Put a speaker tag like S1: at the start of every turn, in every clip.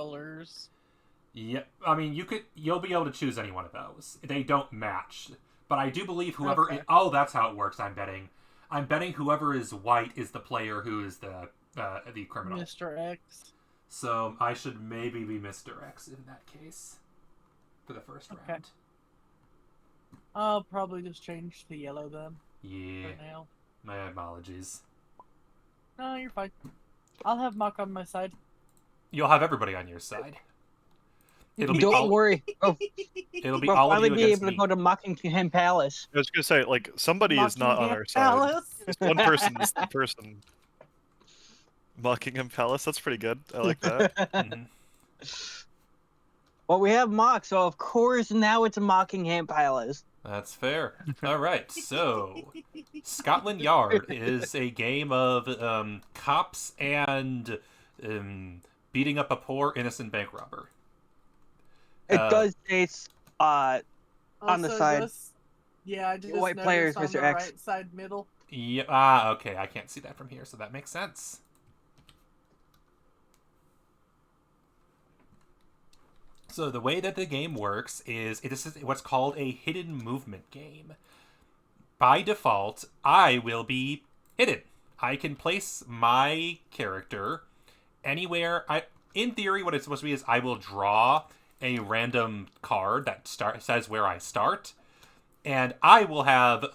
S1: colors.
S2: Yeah, I mean, you'll be able to choose any one of those. They don't match, but I do believe whoever.
S1: Okay.
S2: Oh, that's how it works. I'm betting. I'm betting whoever is white is the player who is the criminal.
S1: Mr. X.
S2: So I should maybe be Mr. X in that case for the first round.
S1: I'll probably just change to yellow then.
S2: Yeah.
S1: For now.
S2: My apologies.
S1: No, you're fine. I'll have Mock on my side.
S2: You'll have everybody on your side. It'll be
S3: Don't worry.
S2: It'll be
S3: We'll
S2: all of
S3: finally
S2: you
S3: be
S2: against
S3: able
S2: me.
S3: to go to Buckingham Palace.
S4: I was gonna say, like, somebody is not on our side.
S1: Palace.
S4: One person is the person. Buckingham Palace, that's pretty good. I like that.
S2: Mhm.
S3: Well, we have Mock, so of course now it's a Buckingham Palace.
S2: That's fair. All right, so Scotland Yard is a game of cops and beating up a poor innocent bank robber.
S3: It does say on the
S1: Also,
S3: side.
S1: I just
S3: White
S1: noticed
S3: players,
S1: on
S3: Mr.
S1: the
S3: X.
S1: right side middle.
S2: Yeah. Okay. I can't see that from here, so that makes sense. So the way that the game works is it is what's called a hidden movement game. By default, I will be hidden. I can place my character anywhere. In theory, what it's supposed to be is I will draw a random card that says where I start, and I will have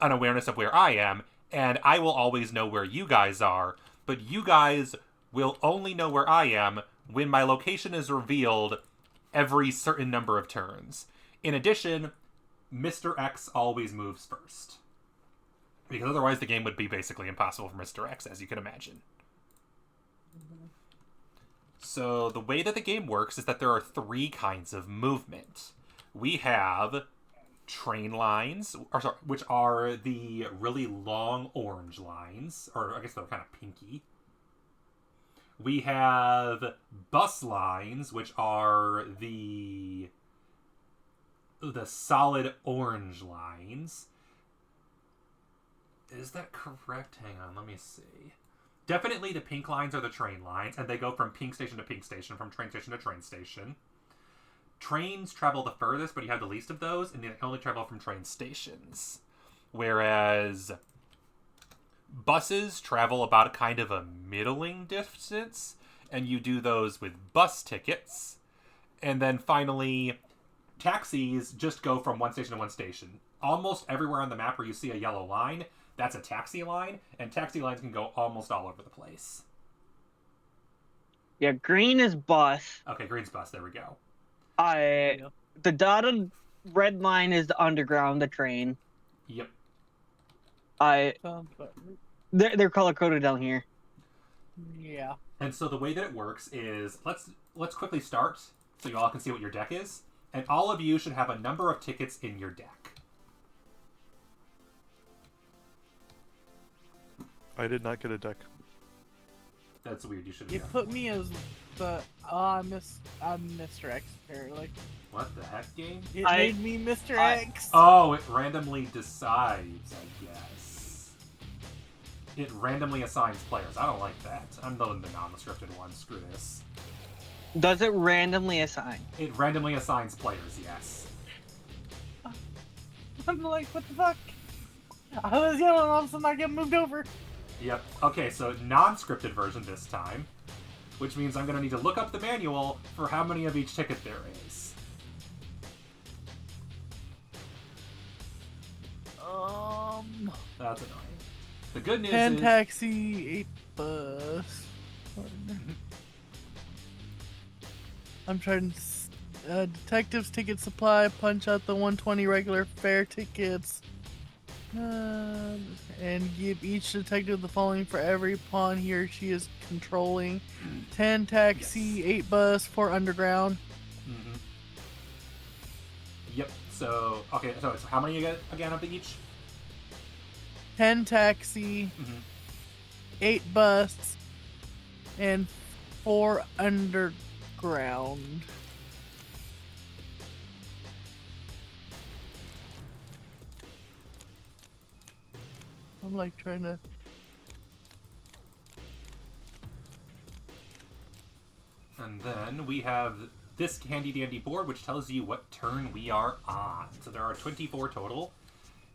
S2: an awareness of where I am, and I will always know where you guys are, but you guys will only know where I am when my location is revealed every certain number of turns. In addition, Mr. X always moves first, because otherwise the game would be basically impossible for Mr. X, as you can imagine. So the way that the game works is that there are 3 kinds of movement. We have train lines, which are the really long orange lines, or I guess they're kind of pinky. We have bus lines, which are the solid orange lines. Is that correct? Hang on, let me see. Definitely the pink lines are the train lines, and they go from pink station to pink station, from train station to train station. Trains travel the furthest, but you have the least of those, and they only travel from train stations. Whereas buses travel about kind of a middling distance, and you do those with bus tickets. And then finally, taxis just go from one station to one station. Almost everywhere on the map where you see a yellow line, that's a taxi line, and taxi lines can go almost all over the place.
S3: Yeah, green is bus.
S2: Okay, green's bus, there we go.
S3: The dotted red line is the underground, the train.
S2: Yep.
S3: They're color coded down here.
S1: Yeah.
S2: And so the way that it works is, let's quickly start so you all can see what your deck is. And all of you should have a number of tickets in your deck.
S4: I did not get a deck.
S2: That's weird. You should
S1: You
S2: have.
S1: put me as the I'm Mr. X apparently.
S2: What the heck, game?
S1: It made me Mr. X.
S2: Oh, it randomly decides, I guess. It randomly assigns players. I don't like that. I'm the non-scripted one. Screw this.
S3: Does it randomly assign?
S2: It randomly assigns players, yes.
S1: I'm like, what the fuck? I was yelling, all of a sudden I get moved over.
S2: Yep. Okay, so non-scripted version this time, which means I'm going to need to look up the manual for how many of each ticket there is. That's annoying. The good news
S1: 10
S2: is...
S1: taxi, 8 bus. I'm trying to... detectives ticket supply, punch out the 120 regular fare tickets. And give each detective the following for every pawn he or she is controlling. 10 taxi, yes. 8 bus, 4 underground.
S2: Mm-hmm. Yep, so... Okay, so how many you get again of the each?
S1: 10 taxi, 8 bus, and 4 underground. I'm like trying to...
S2: And then we have this handy dandy board, which tells you what turn we are on. So there are 24 total.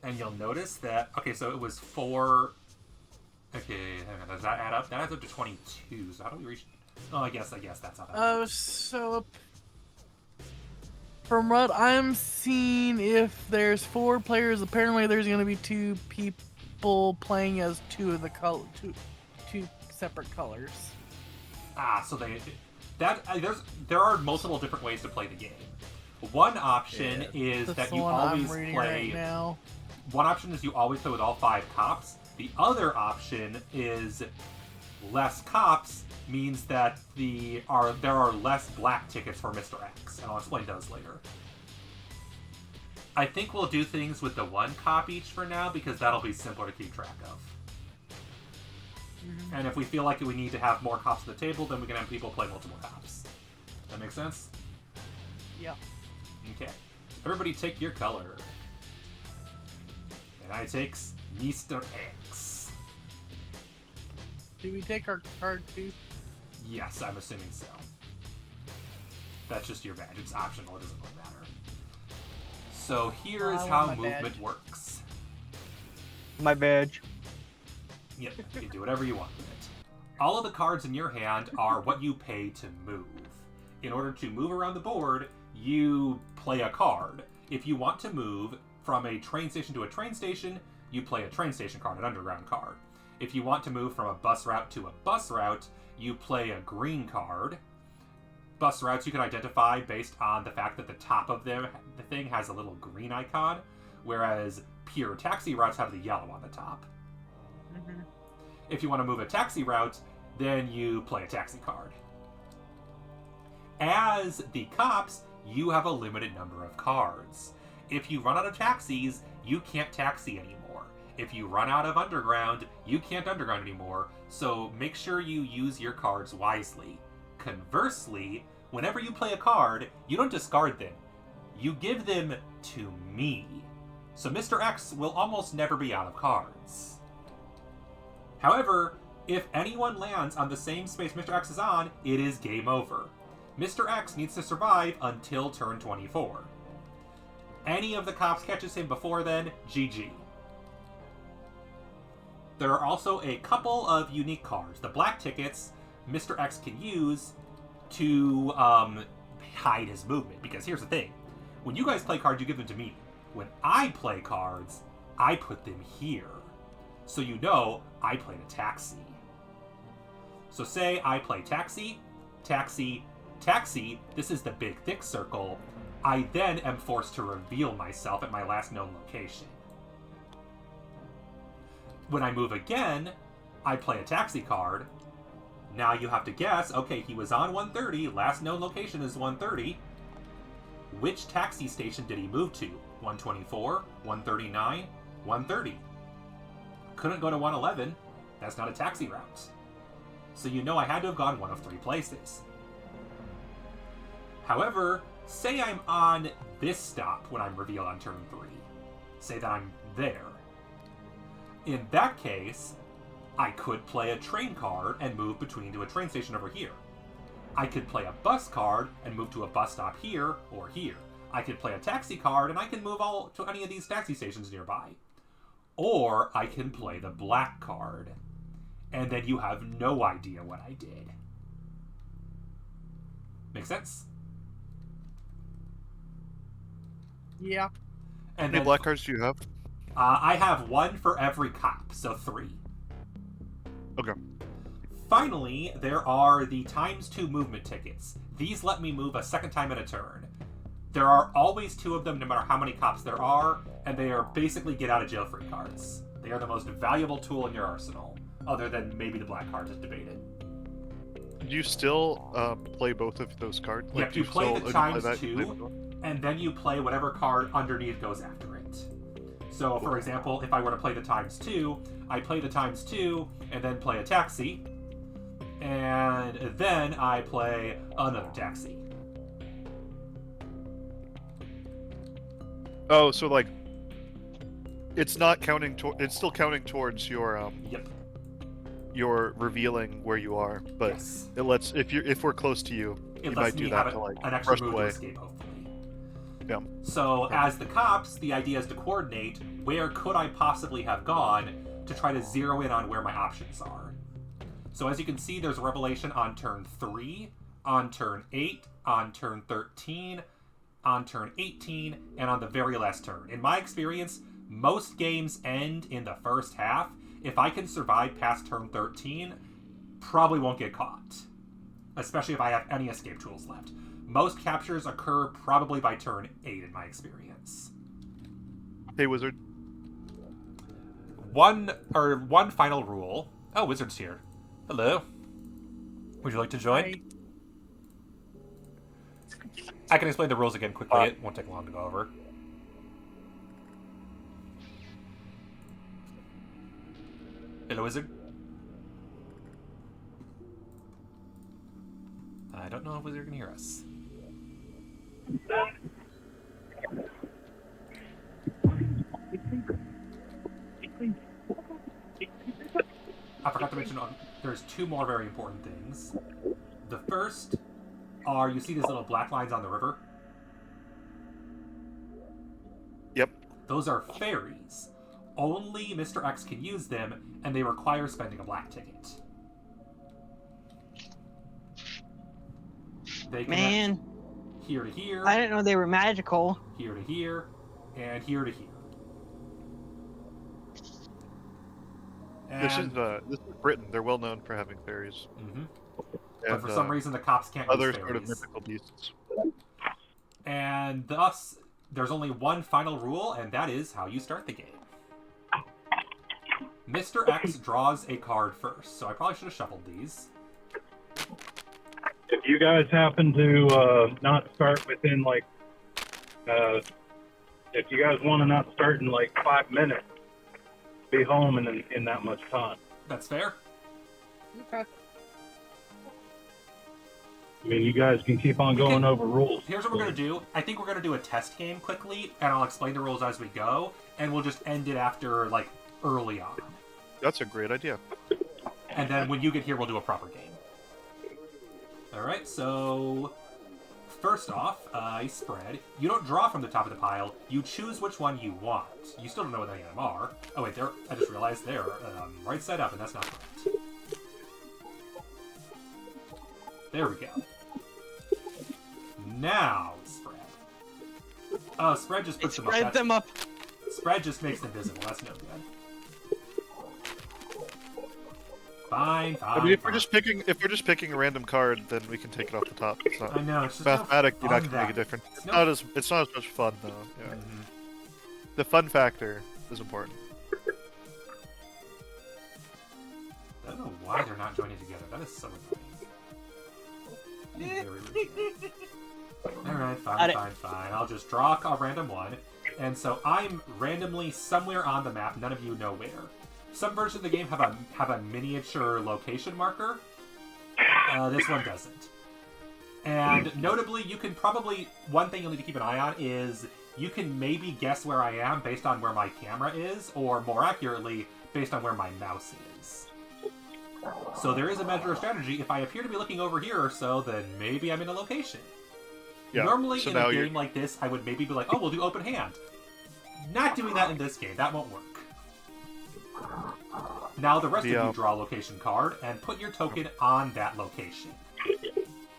S2: And you'll notice that, okay, so it was 4. Okay, hang on, does that add up? That adds up to 22. So how do we reach? Oh, I guess that's how that works.
S1: So from what I'm seeing, if there's 4 players, apparently there's going to be 2 people playing as 2 of the two separate colors.
S2: So there are multiple different ways to play the game. One option is
S1: That's
S2: that
S1: the
S2: you
S1: one
S2: always
S1: I'm reading
S2: play.
S1: right now.
S2: One option is you always play with all 5 cops. The other option is less cops means that there are less black tickets for Mr. X, and I'll explain those later. I think we'll do things with the 1 cop each for now because that'll be simpler to keep track of. And if we feel like we need to have more cops at the table, then we can have people play multiple cops. That make sense?
S1: Yeah.
S2: Okay. Everybody take your color. And I takes Mr. X.
S1: Do we take our card too?
S2: Yes, I'm assuming so. That's just your badge. It's optional. It doesn't really matter. So here is
S1: I
S2: how
S1: want my
S2: movement
S1: badge.
S2: works.
S3: My badge.
S2: Yep, you can do whatever you want with it. All of the cards in your hand are what you pay to move. In order to move around the board, you play a card. If you want to move from a train station to a train station, you play a train station card, an underground card. If you want to move from a bus route to a bus route, you play a green card. Bus routes you can identify based on the fact that the top of the thing has a little green icon, whereas pure taxi routes have the yellow on the top. If you want to move a taxi route, then you play a taxi card. As the cops, you have a limited number of cards. If you run out of taxis, you can't taxi anymore. If you run out of underground, you can't underground anymore, so make sure you use your cards wisely. Conversely, whenever you play a card, you don't discard them. You give them to me. So Mr. X will almost never be out of cards. However, if anyone lands on the same space Mr. X is on, it is game over. Mr. X needs to survive until turn 24. Any of the cops catches him before then, GG. There are also a couple of unique cards. The black tickets Mr. X can use to hide his movement. Because here's the thing. When you guys play cards, you give them to me. When I play cards, I put them here. So you know I played a taxi. So say I play taxi, taxi, taxi. This is the big thick circle. I then am forced to reveal myself at my last known location. When I move again, I play a taxi card. Now you have to guess, okay, he was on 130, last known location is 130. Which taxi station did he move to? 124, 139, 130. Couldn't go to 111. That's not a taxi route. So you know I had to have gone one of 3 places. However, say I'm on this stop when I'm revealed on turn 3. Say that I'm there. In that case, I could play a train card and move between to a train station over here. I could play a bus card and move to a bus stop here or here. I could play a taxi card and I can move all to any of these taxi stations nearby. Or I can play the black card. And then you have no idea what I did. Make sense?
S1: Yeah.
S4: How
S2: And
S4: many
S2: then,
S4: black cards do you have?
S2: I have 1 for every cop, so 3.
S4: Okay.
S2: Finally, there are the ×2 movement tickets. These let me move a second time in a turn. There are always 2 of them no matter how many cops there are, and they are basically get out of jail free cards. They are the most valuable tool in your arsenal, other than maybe the black card is debated.
S4: Do you still play both of those cards?
S2: Yep,
S4: do
S2: you play
S4: still
S2: the
S4: play
S2: ×2, and then you play whatever card underneath goes after it. So, for example, if I were to play the ×2, I play the ×2, and then play a taxi, and then I play another taxi.
S4: Oh, so like, it's not counting. It's still counting towards your
S2: Yep.
S4: you're revealing where you are, but
S2: Yes.
S4: it lets if we're close to you,
S2: It
S4: you
S2: lets
S4: might do
S2: me
S4: that
S2: have
S4: to like
S2: an extra
S4: rush
S2: move to
S4: away.
S2: escape, hopefully.
S4: Yeah.
S2: So, as the cops, the idea is to coordinate where could I possibly have gone to try to zero in on where my options are. So, as you can see, there's a revelation on turn 3, on turn 8, on turn 13, on turn 18, and on the very last turn. In my experience, most games end in the first half. If I can survive past turn 13, probably won't get caught, especially if I have any escape tools left. Most captures occur probably by turn 8 in my experience.
S4: Hey, wizard.
S2: One final rule. Oh, Wizard's here. Hello. Would you like to join?
S1: Hi.
S2: I can explain the rules again quickly. It won't take long to go over. Hello, Wizard. I don't know if Wizard can hear us. I forgot to mention there's two more very important things. The first are, you see these little black lines on the river?
S4: Yep.
S2: Those are ferries. Only Mr. X can use them, and they require spending a black ticket. They connect
S3: Man,
S2: here to here,
S3: I didn't know they were magical.
S2: here to here, and here to here.
S4: This is
S2: And,
S4: Britain. They're well known for having fairies.
S2: mhm.
S4: And,
S2: But for some reason, the cops can't
S4: other
S2: use
S4: sort of
S2: ferries.
S4: mythical beasts.
S2: And thus, there's only one final rule, and that is how you start the game. Mr. X draws a card first, so I probably should have shuffled these.
S5: If you guys happen to not start within if you guys want to not start in like 5 minutes, be home in that much time.
S2: That's fair.
S1: Okay.
S5: I mean, you guys can keep on going over rules.
S2: Here's what we're going to do. I think we're going to do a test game quickly, and I'll explain the rules as we go, and we'll just end it after, like, early on.
S4: That's a great idea.
S2: And then when you get here, we'll do a proper game. Alright, so... First off, I spread. You don't draw from the top of the pile. You choose which one you want. You still don't know what any of them are. Oh wait, I just realized they're right side up, and that's not correct. There we go. Now, spread. Oh, spread just puts them up.
S3: Spread them up.
S2: Spread just makes them visible. That's no good. Fine.
S4: I mean, if we're just picking a random card, then we can take it off the top. It's not
S2: I know, it's just
S4: mathematically
S2: no
S4: not
S2: fun
S4: gonna make a
S2: that-
S4: difference. It's
S2: no-
S4: not as much fun though. Yeah.
S2: Mhm.
S4: The fun factor is important.
S2: I don't know why they're not joining together. That is so annoying. Very rude. Alright, fine. I'll just draw a random one. And so I'm randomly somewhere on the map, none of you know where. Some versions of the game have a miniature location marker. This one doesn't. And notably, you can probably... One thing you'll need to keep an eye on is you can maybe guess where I am based on where my camera is, or more accurately, based on where my mouse is. So there is a measure of strategy. If I appear to be looking over here or so, then maybe I'm in a location.
S4: Yeah.
S2: Normally,
S4: so
S2: in a
S4: now
S2: game like this, I would maybe be like, oh, we'll do open hand. Not doing that in this game. That won't work. Now the rest of you draw a location card and put your token on that location.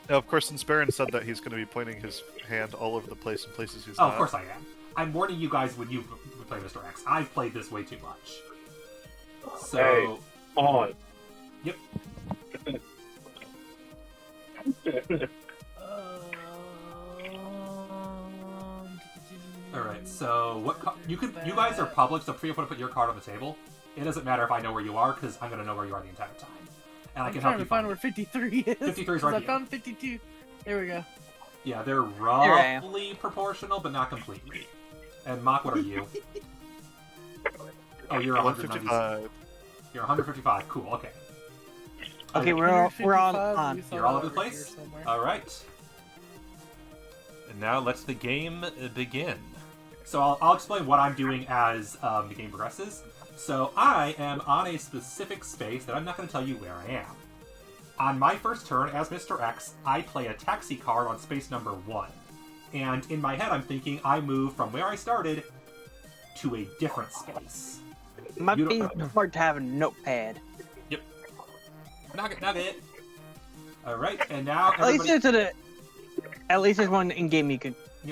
S4: Now, of course, since Baron said that he's going to be pointing his hand all over the place in places he's
S2: Oh,
S4: not.
S2: of course I am. I'm warning you guys when you play Mr. X. I've played this way too much. So...
S5: Hey. On.
S2: Yep. Alright, so what you guys are public, so feel free to put your card on the table. It doesn't matter if I know where you are, because I'm going to know where you are the entire time. And I
S1: I'm
S2: can
S1: trying
S2: help
S1: to
S2: you
S1: find where 53 is.
S2: 53 is
S1: 'cause
S2: right
S1: I
S2: here.
S1: found 52. There we go.
S2: Yeah, they're
S3: I am.
S2: roughly proportional, but not completely. And Mock, what are you? Oh, you're 195.
S4: 155.
S2: You're 155. Cool. Okay.
S3: Okay, we're on.
S2: You're all over the place? Alright. And now let's the game begin. So I'll explain what I'm doing as the game progresses. So I am on a specific space that I'm not going to tell you where I am. On my first turn as Mr. X, I play a taxi card on space number 1. And in my head, I'm thinking I move from where I started to a different space.
S3: Might be hard to have a notepad.
S2: Yep. Nugget. Alright, and now
S3: At least
S2: everybody...
S3: at least there's one in game you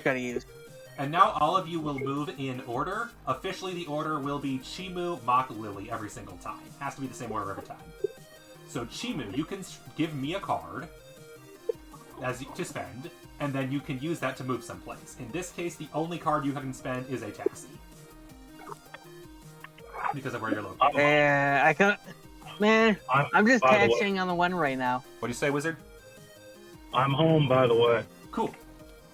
S3: gotta use.
S2: And now all of you will move in order. Officially, the order will be Chimu, Mach, Lily every single time. Has to be the same order every time. So Chimu, you can give me a card to spend, and then you can use that to move someplace. In this case, the only card you can spend is a taxi. Because of where you're located.
S3: Yeah, I can't... Man, I'm just
S5: by the way-
S3: taxiing on the one right now.
S2: What do you say, Wizard?
S5: I'm home, by the way.
S2: Cool.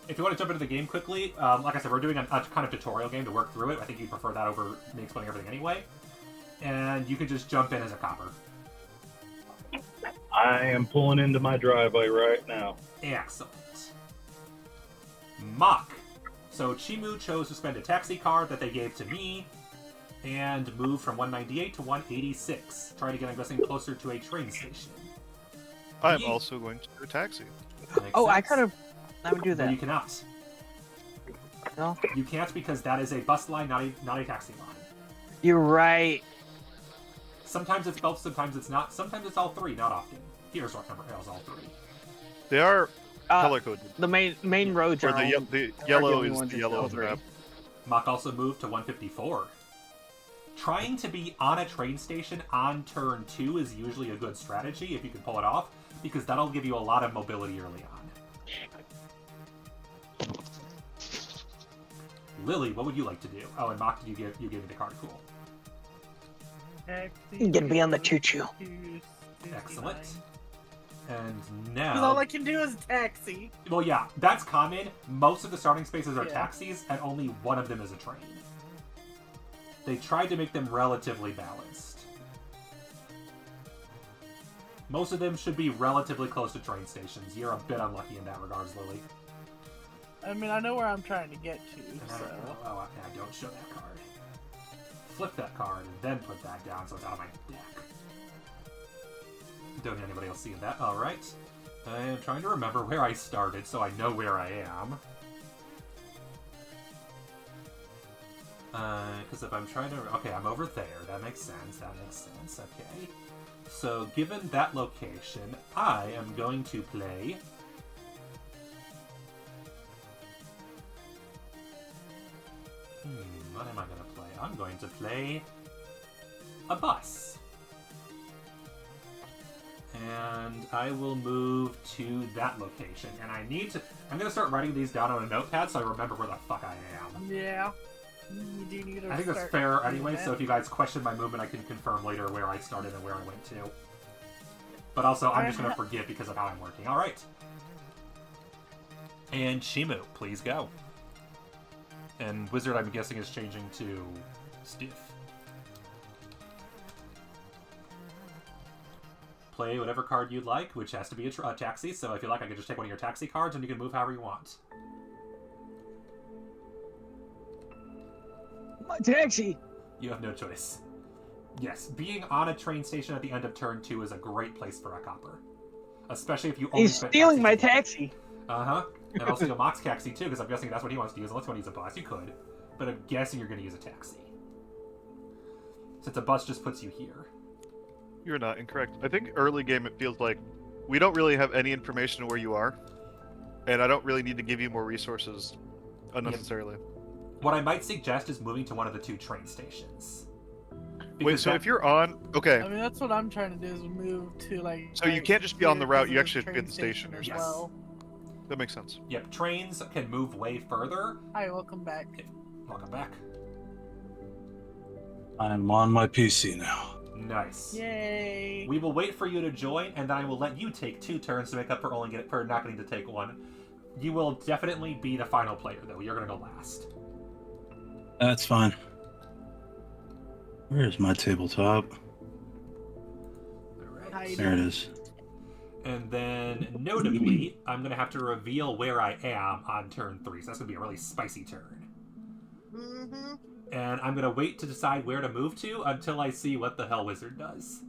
S2: If you want to jump into the game quickly, like I said, we're doing a kind of tutorial game to work through it. I think you'd prefer that over me explaining everything anyway. And you can just jump in as a copper.
S5: I am pulling into my driveway right now.
S2: Excellent. Mach. So Chimu chose to spend a taxi card that they gave to me and move from 198 to 186. Try to get, I'm guessing, closer to a train station.
S4: I'm also going to do a taxi.
S3: Oh, I could have... I would do
S2: No,
S3: that.
S2: you cannot.
S3: No?
S2: You can't because that is a bus line, not a taxi line.
S3: You're right.
S2: Sometimes it's both, sometimes it's not. Sometimes it's all three, not often. Here's what number is all three.
S4: They are color coded.
S3: The main roads
S4: Or
S3: are
S4: the,
S3: all...
S4: the yellow
S3: only
S4: is
S3: ones
S4: the
S3: that
S4: yellow
S3: show
S4: on the
S3: three.
S4: map.
S2: Mach also moved to 154. Trying to be on a train station on turn 2 is usually a good strategy if you can pull it off, because that'll give you a lot of mobility early on. Lily, what would you like to do? Oh, and Mach, you gave me the card. Cool.
S3: You can be on the choo-choo.
S2: Excellent. And
S1: Because all
S2: now...
S1: I can do is taxi.
S2: Well, yeah, that's common. Most of the starting spaces are
S1: Yeah.
S2: taxis, and only one of them is a train. They tried to make them relatively balanced. Most of them should be relatively close to train stations. You're a bit unlucky in that regards, Lily.
S1: I mean, I know where I'm trying to get to,
S2: And I
S1: so...
S2: don't know. Oh, yeah, don't show that card. Flip that card, and then put that down so it's out of my deck. Don't need anybody else seeing that. Alright. I am trying to remember where I started so I know where I am. Because if I'm trying to... Okay, I'm over there. That makes sense. Okay. So, given that location, I am going to play... What am I going to play? I'm going to play... a bus. And I will move to that location. And I need to... I'm going to start writing these down on a notepad so I remember where the fuck I am.
S1: Yeah. You do need to
S2: I think that's
S1: start
S2: fair
S1: doing
S2: anyway,
S1: that.
S2: so if you guys question my movement, I can confirm later where I started and where I went to. But also, I'm just going to forget because of how I'm working. Alright. And Shimu, please go. And Wizard, I'm guessing, is changing to Stiff. Play whatever card you'd like, which has to be a taxi, so if you like, I can just take one of your taxi cards and you can move however you want.
S3: My taxi!
S2: You have no choice. Yes, being on a train station at the end of turn 2 is a great place for a copper. Especially if you only
S3: He's
S2: spent
S3: stealing my
S2: taxi.
S3: taxi!
S2: Uh-huh. And also steal Mox taxi too, because I'm guessing that's what he wants to use. Unless you want to use a bus, you could. But I'm guessing you're going to use a taxi. Since a bus just puts you here.
S4: You're not incorrect. I think early game it feels like we don't really have any information on where you are, and I don't really need to give you more resources unnecessarily.
S2: What I might suggest is moving to one of the 2 train stations.
S4: Wait, so if you're on... Okay,
S1: I mean, that's what I'm trying to do, is move to, like...
S4: So you
S1: right
S4: can't just be on the
S1: here,
S4: route,
S1: 'cause
S4: you
S1: there's
S4: actually
S1: a
S4: have to be at the
S1: train
S4: station.
S1: as
S2: Yes.
S1: well.
S4: that makes sense.
S2: Yep, trains can move way further.
S1: Hi, welcome back.
S2: Welcome back.
S6: I'm on my PC now.
S2: Nice.
S1: Yay!
S2: We will wait for you to join, and then I will let you take 2 turns to make up for not getting to take 1. You will definitely be the final player, though. You're going to go last.
S6: That's fine. Where's my tabletop?
S2: All
S1: How
S2: right.
S1: you
S6: There it
S1: doing?
S6: is.
S2: And then, notably, I'm going to have to reveal where I am on turn 3, so that's going to be a really spicy turn.
S1: Mm-hmm.
S2: And I'm going to wait to decide where to move to until I see what the hell Wizard does.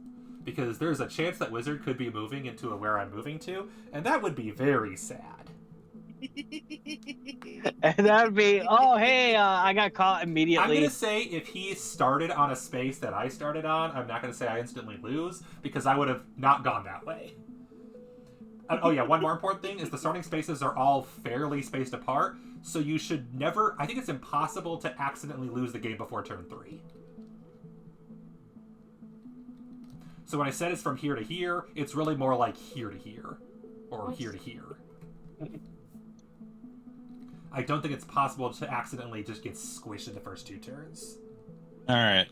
S2: Because there's a chance that Wizard could be moving into where I'm moving to, and that would be very sad.
S3: And that would be, oh, hey, I got caught
S2: I'm
S3: immediately.
S2: going to say if he started on a space that I started on, I'm not going to say I instantly lose, because I would have not gone that way. Oh yeah, one more important thing is the starting spaces are all fairly spaced apart, so you should never... I think it's impossible to accidentally lose the game before turn 3. So when I said it's from here to here, it's really more like here to here. Or here to here. I don't think it's possible to accidentally just get squished in the first 2 turns.
S6: Alright.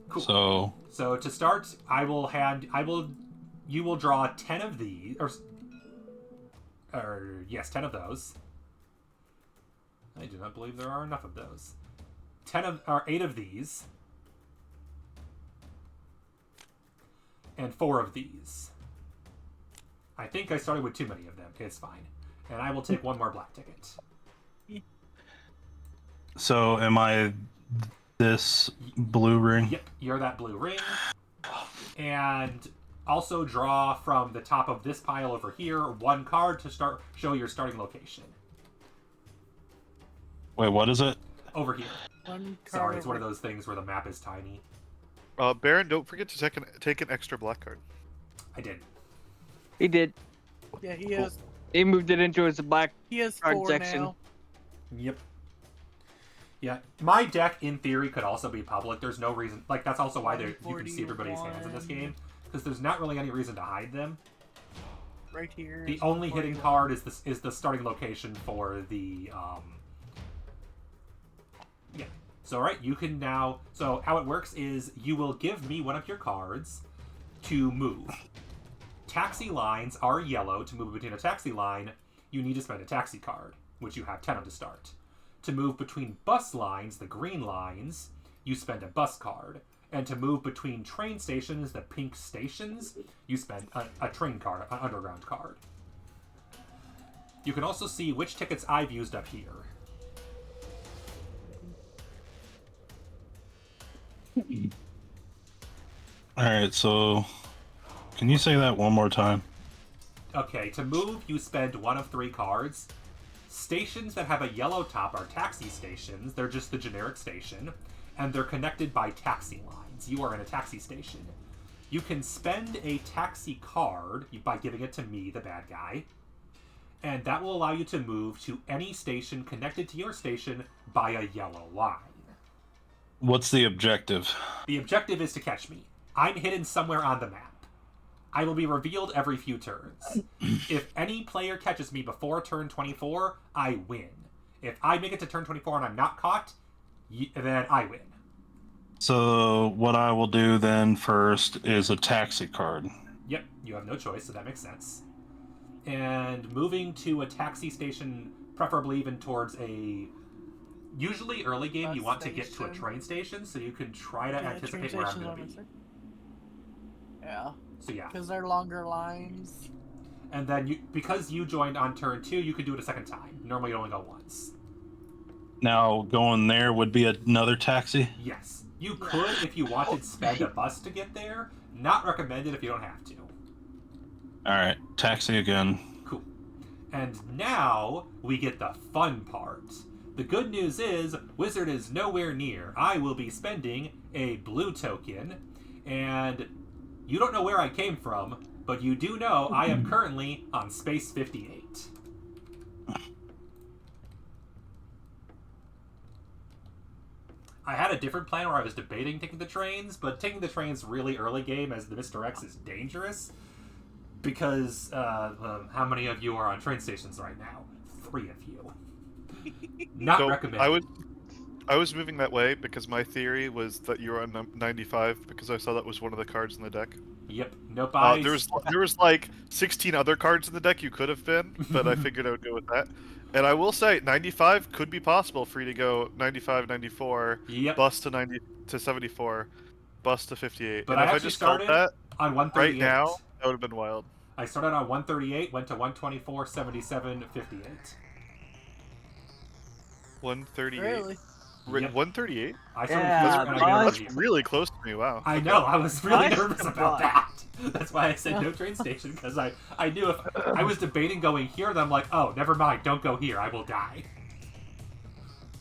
S2: Cool. So to start, you will draw 10 of these, yes, 10 of those. I do not believe there are enough of those. 8 of these. And 4 of these. I think I started with too many of them. It's fine. And I will take 1 more black ticket.
S6: So am I this blue ring?
S2: Yep, you're that blue ring. And also draw from the top of this pile over here 1 card to show your starting location.
S6: Wait, what is it?
S2: Over here.
S1: 1 card
S2: Sorry, it's one of
S1: over-
S2: those things where the map is tiny.
S4: Baron, don't forget to take an extra black card.
S2: I did.
S3: He did.
S1: Yeah, he has.
S3: He moved it into his black.
S1: He has
S3: Card
S1: 4
S3: section.
S1: now.
S2: Yep. Yeah, my deck in theory could also be public. There's no reason, like that's also why you can see everybody's hands in this game, because there's not really any reason to hide them.
S1: Right here.
S2: The
S1: is
S2: only hidden
S1: 41.
S2: card is the starting location for the yeah. So alright, you can now, so how it works is you will give me one of your cards to move. Taxi lines are yellow. To move between a taxi line, you need to spend a taxi card, which you have 10 of to start. To move between bus lines, the green lines, you spend a bus card. And to move between train stations, the pink stations, you spend a train card, an underground card. You can also see which tickets I've used up here.
S6: Alright, so can you say that one more time?
S2: Okay, to move, you spend 1 of 3 cards. Stations that have a yellow top are taxi stations. They're just the generic station. And they're connected by taxi lines. You are in a taxi station. You can spend a taxi card by giving it to me, the bad guy. And that will allow you to move to any station connected to your station by a yellow line.
S6: What's the objective?
S2: The objective is to catch me. I'm hidden somewhere on the map. I will be revealed every few turns. If any player catches me before turn 24, I win. If I make it to turn 24 and I'm not caught, then I win.
S6: So what I will do then first is a taxi card.
S2: Yep, you have no choice, so that makes sense. And moving to a taxi station, preferably even towards a... Usually early game, you want to get to a train station, so you can try to anticipate where I'm going to be.
S1: Yeah.
S2: So yeah.
S1: Because they're longer lines.
S2: And then, because you joined on turn 2, you can do it a second time. Normally you only go once.
S6: Now, going there would be another taxi?
S2: Yes. You could, if you wanted, spend a bus to get there. Not recommended if you don't have to.
S6: Alright, taxi again.
S2: Cool. And now, we get the fun part. The good news is, Wizard is nowhere near. I will be spending a blue token, and you don't know where I came from, but you do know I am currently on Space 58. I had a different plan where I was debating taking the trains, but taking the trains really early game as the Mr. X is dangerous, because how many of you are on train stations right now? 3 of you. Not
S4: So
S2: recommended.
S4: I was moving that way because my theory was that you were on 95 because I saw that was one of the cards in the deck.
S2: Yep. Nope. I...
S4: There was like 16 other cards in the deck you could have been, but I figured I would go with that. And I will say 95 could be possible for you to go 95, 94,
S2: Yep.
S4: bus to 90 to 74, bus to 58.
S2: But
S4: and
S2: I
S4: if I
S2: actually
S4: just called
S2: started
S4: that
S2: on 138.
S4: right now, that would have been wild.
S2: I started on 138, went to 124, 77, 58.
S4: 138.
S1: Really?
S2: Yep.
S4: 138?
S2: I started
S3: Yeah,
S2: here, and I've been over
S4: That's
S2: here.
S4: really close to me. Wow.
S2: I
S4: Okay.
S2: know, I was really
S3: Nice
S2: nervous
S3: to
S2: about
S3: buy.
S2: that. That's why I said no train station, because I knew if I was debating going here, then I'm like, oh, never mind, don't go here, I will die.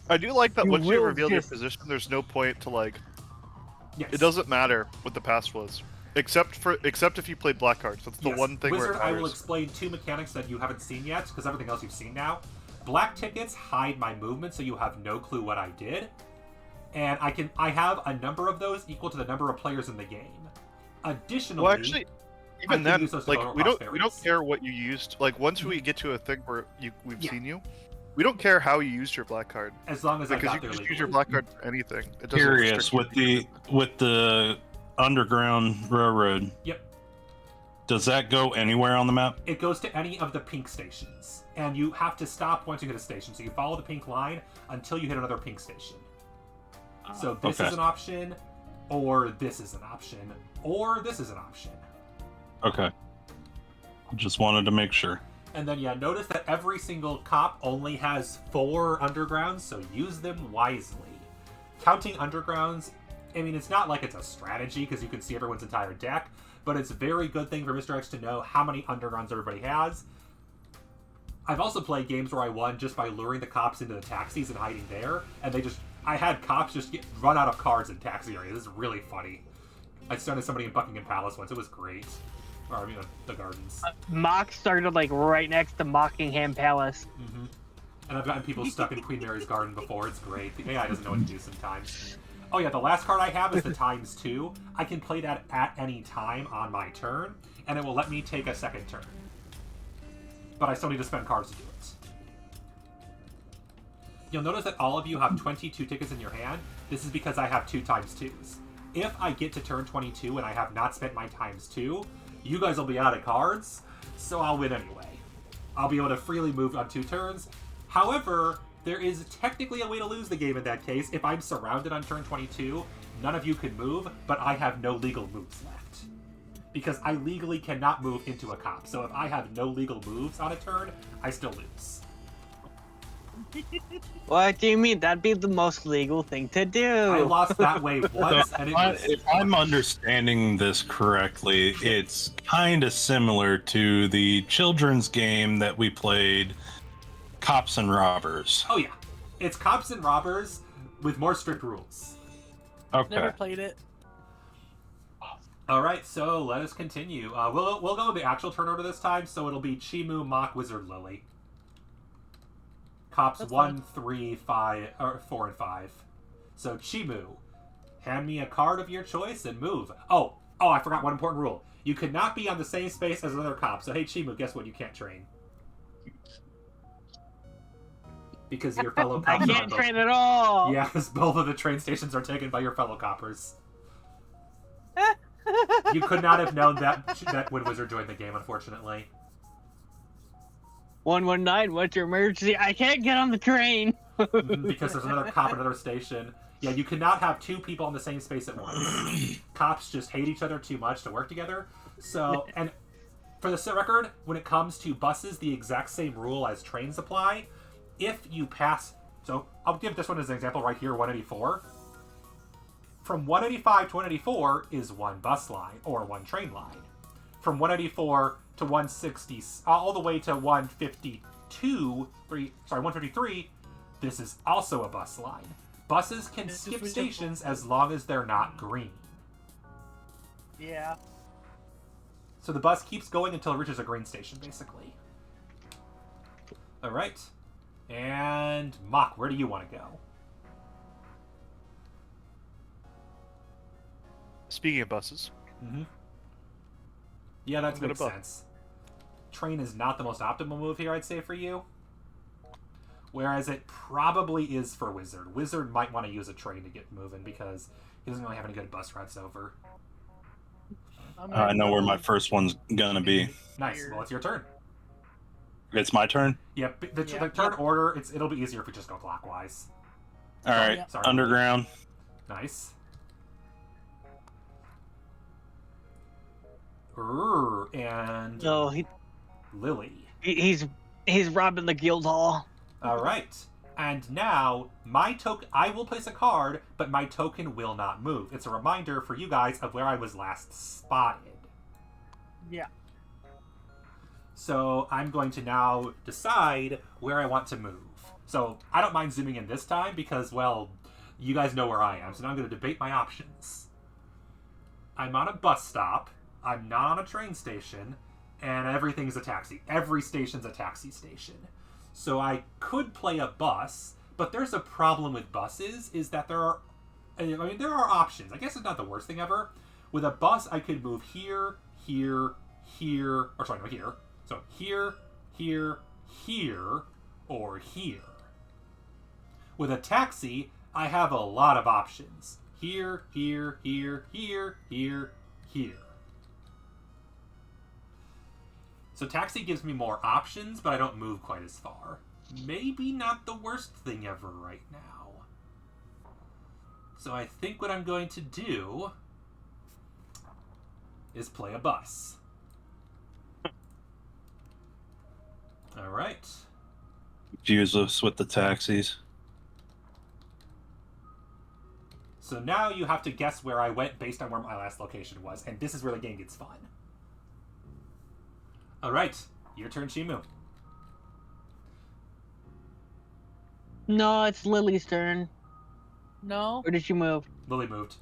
S4: I do like that
S3: You
S4: once you
S3: will
S4: reveal your
S3: just-
S4: position, there's no point to like.
S2: Yes.
S4: It doesn't matter what the past was, except if you played black cards. That's the
S2: Yes.
S4: one thing
S2: Wizard,
S4: where it
S2: I will
S4: matters.
S2: explain two mechanics that you haven't seen yet, because everything else you've seen now. Black tickets hide my movement, so you have no clue what I did. And I have a number of those equal to the number of players in the game. Additionally,
S4: Well, actually,
S2: I
S4: even
S2: can
S4: then,
S2: use those to
S4: like
S2: go
S4: we don't
S2: cross-variants.
S4: care what you used. Like once we get to a thing where we've
S2: Yeah.
S4: seen you, we don't care how you used your black card
S2: As long as I
S4: because
S2: got
S4: you
S2: there
S4: can just
S2: legally.
S4: use your black card for anything. It doesn't
S6: Curious
S4: restrict you.
S6: with the underground railroad.
S2: Yep.
S6: Does that go anywhere on the map?
S2: It goes to any of the pink stations. And you have to stop once you hit a station. So you follow the pink line until you hit another pink station. So this
S6: Okay.
S2: is an option, or this is an option, or this is an option.
S6: Okay. Just wanted to make sure.
S2: And then, yeah, notice that every single cop only has 4 undergrounds, so use them wisely. Counting undergrounds, I mean, it's not like it's a strategy, because you can see everyone's entire deck, but it's a very good thing for Mr. X to know how many undergrounds everybody has. I've also played games where I won just by luring the cops into the taxis and hiding there, and I had cops just run out of cards in taxi areas. This is really funny. I stunned somebody in Buckingham Palace once. It was great. Or, I mean, the gardens.
S3: Mock started like right next to Buckingham Palace.
S2: Mm-hmm. And I've gotten people stuck in Queen Mary's garden before. It's great. The AI doesn't know what to do sometimes. Oh yeah, the last card I have is the ×2. I can play that at any time on my turn, and it will let me take a second turn. But I still need to spend cards to do it. You'll notice that all of you have 22 tickets in your hand. This is because I have 2 ×2s. If I get to turn 22 and I have not spent my ×2, you guys will be out of cards, so I'll win anyway. I'll be able to freely move on 2 turns. However, there is technically a way to lose the game in that case. If I'm surrounded on turn 22, none of you can move, but I have no legal moves left. Because I legally cannot move into a cop. So if I have no legal moves on a turn, I still lose.
S3: What do you mean? That'd be the most legal thing to do.
S2: I lost that way once, and it was...
S6: If I'm understanding this correctly, it's kind of similar to the children's game that we played, Cops and Robbers.
S2: Oh yeah. It's cops and robbers with more strict rules.
S6: Okay.
S1: Never played it.
S2: All right, so let us continue. We'll go with the actual turn order this time, so it'll be Chimu, Mock, Wizard, Lily. Cops
S1: That's
S2: 1,
S1: fine.
S2: 3, 5, or 4, and 5. So Chimu, hand me a card of your choice and move. Oh, I forgot one important rule. You cannot be on the same space as another cop. So hey, Chimu, guess what? You can't train. Because your fellow
S3: I
S2: cops
S3: can't
S2: are
S3: train at all.
S2: Yeah, because both of the train stations are taken by your fellow coppers. You could not have known that when Wizard joined the game, unfortunately.
S3: 119, what's your emergency? I can't get on the train.
S2: Because there's another cop at another station. Yeah, you cannot have 2 people in the same space at once. Cops just hate each other too much to work together. So, and for the record, when it comes to buses, the exact same rule as trains apply. If you pass... So, I'll give this one as an example right here, 184. From 185 to 184 is 1 bus line, or 1 train line. From 184 to 160, all the way to 153, this is also a bus line. Buses can skip stations as long as they're not green.
S1: Yeah.
S2: So the bus keeps going until it reaches a green station, basically. Alright. And Mock, where do you want to go?
S4: Speaking of buses,
S2: Mm-hmm. Yeah, that
S4: I'm gonna
S2: makes
S4: buff.
S2: sense. Train is not the most optimal move here, I'd say, for you. Whereas it probably is for Wizard. Wizard might want to use a train to get moving because he doesn't really have any good bus routes over.
S6: I know where my first one's gonna be.
S2: Nice. Well, it's your turn.
S6: It's my turn.
S2: Yeah, the turn order, it'll be easier if we just go clockwise.
S6: All right.
S1: Yeah.
S2: Sorry.
S6: Underground.
S2: Nice. And
S3: No,
S2: Lily.
S3: he's robbing the guild hall.
S2: All right. And now, I will place a card, but my token will not move. It's a reminder for you guys of where I was last spotted.
S1: Yeah.
S2: So I'm going to now decide where I want to move. So I don't mind zooming in this time because, well, you guys know where I am. So now I'm going to debate my options. I'm on a bus stop. I'm not on a train station. And everything's a taxi. Every station's a taxi station. So I could play a bus, but there's a problem with buses is that there are options. I guess it's not the worst thing ever. With a bus, I could move here, here, here, or sorry, no, here. So here, here, here, or here. With a taxi, I have a lot of options. Here, here, here, here, here, here. So taxi gives me more options, but I don't move quite as far. Maybe not the worst thing ever right now. So I think what I'm going to do is play a bus. All right.
S6: Use us with the taxis.
S2: So now you have to guess where I went based on where my last location was, and this is where the game gets fun. All right, your turn, Shimu.
S3: No, it's Lily's turn.
S1: No.
S3: Or did she move?
S2: Lily moved.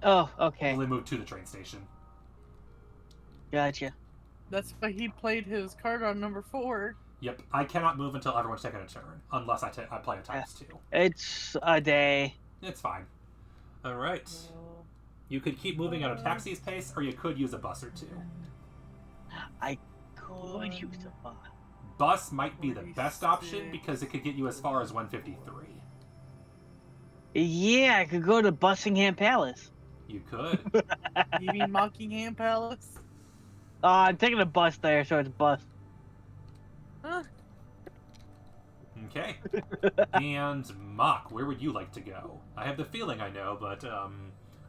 S3: Oh, okay.
S2: Lily moved to the train station.
S3: Gotcha.
S1: That's why he played his card on number 4.
S2: Yep, I cannot move until everyone's taken a turn, unless I play a ×2.
S3: It's a day.
S2: It's fine. All right. You could keep moving at a taxi's pace, or you could use a bus or two.
S3: I could use a bus.
S2: Bus might be the best option because it could get you as far as 153.
S3: Yeah, I could go to Buckingham Palace.
S2: You could.
S1: You mean Mockingham Palace?
S3: I'm taking a bus there, so it's bus.
S1: Huh?
S2: Okay. And Mock, where would you like to go? I have the feeling I know, but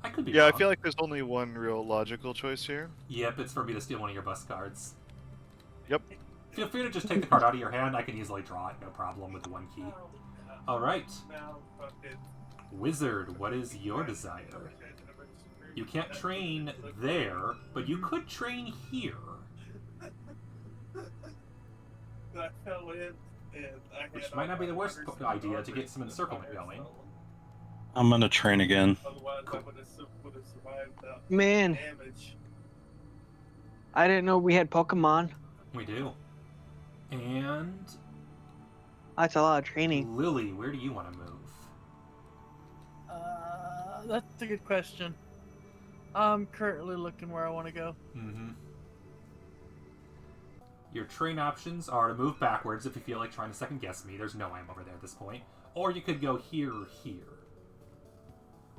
S2: I could be
S4: Yeah,
S2: wrong.
S4: I feel like there's only one real logical choice here.
S2: Yep, it's for me to steal one of your bus cards.
S4: Yep.
S2: Feel free to just take the card out of your hand. I can easily draw it, no problem, with the one key. All right. Wizard, what is your desire? You can't train there, but you could train here. Which might not be the worst idea to get some encirclement going.
S6: I'm gonna train again.
S3: Man, I didn't know we had Pokemon.
S2: We do. And
S3: That's a lot of training.
S2: Lily, where do you want to move?
S1: That's a good question. I'm currently looking where I want to go.
S2: Mm-hmm. Your train options are to move backwards if you feel like trying to second guess me. There's no I am over there at this point. Or you could go here or here.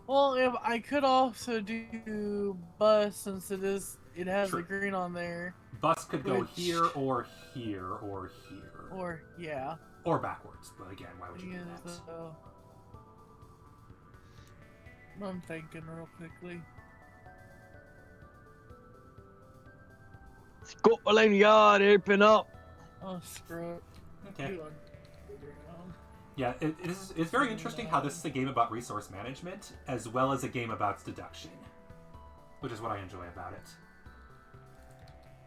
S1: Well, if I could also do bus since it has
S2: True.
S1: the green on there.
S2: Bus could go
S1: Which-
S2: here or here or here.
S1: Or yeah.
S2: Or backwards. But again, why would you do that?
S1: So, I'm thinking real quickly.
S3: Scotland Yard, open up.
S1: Oh, screw it.
S2: Okay.
S1: Hold on.
S2: Yeah, it's very interesting how this is a game about resource management as well as a game about deduction. Which is what I enjoy about it.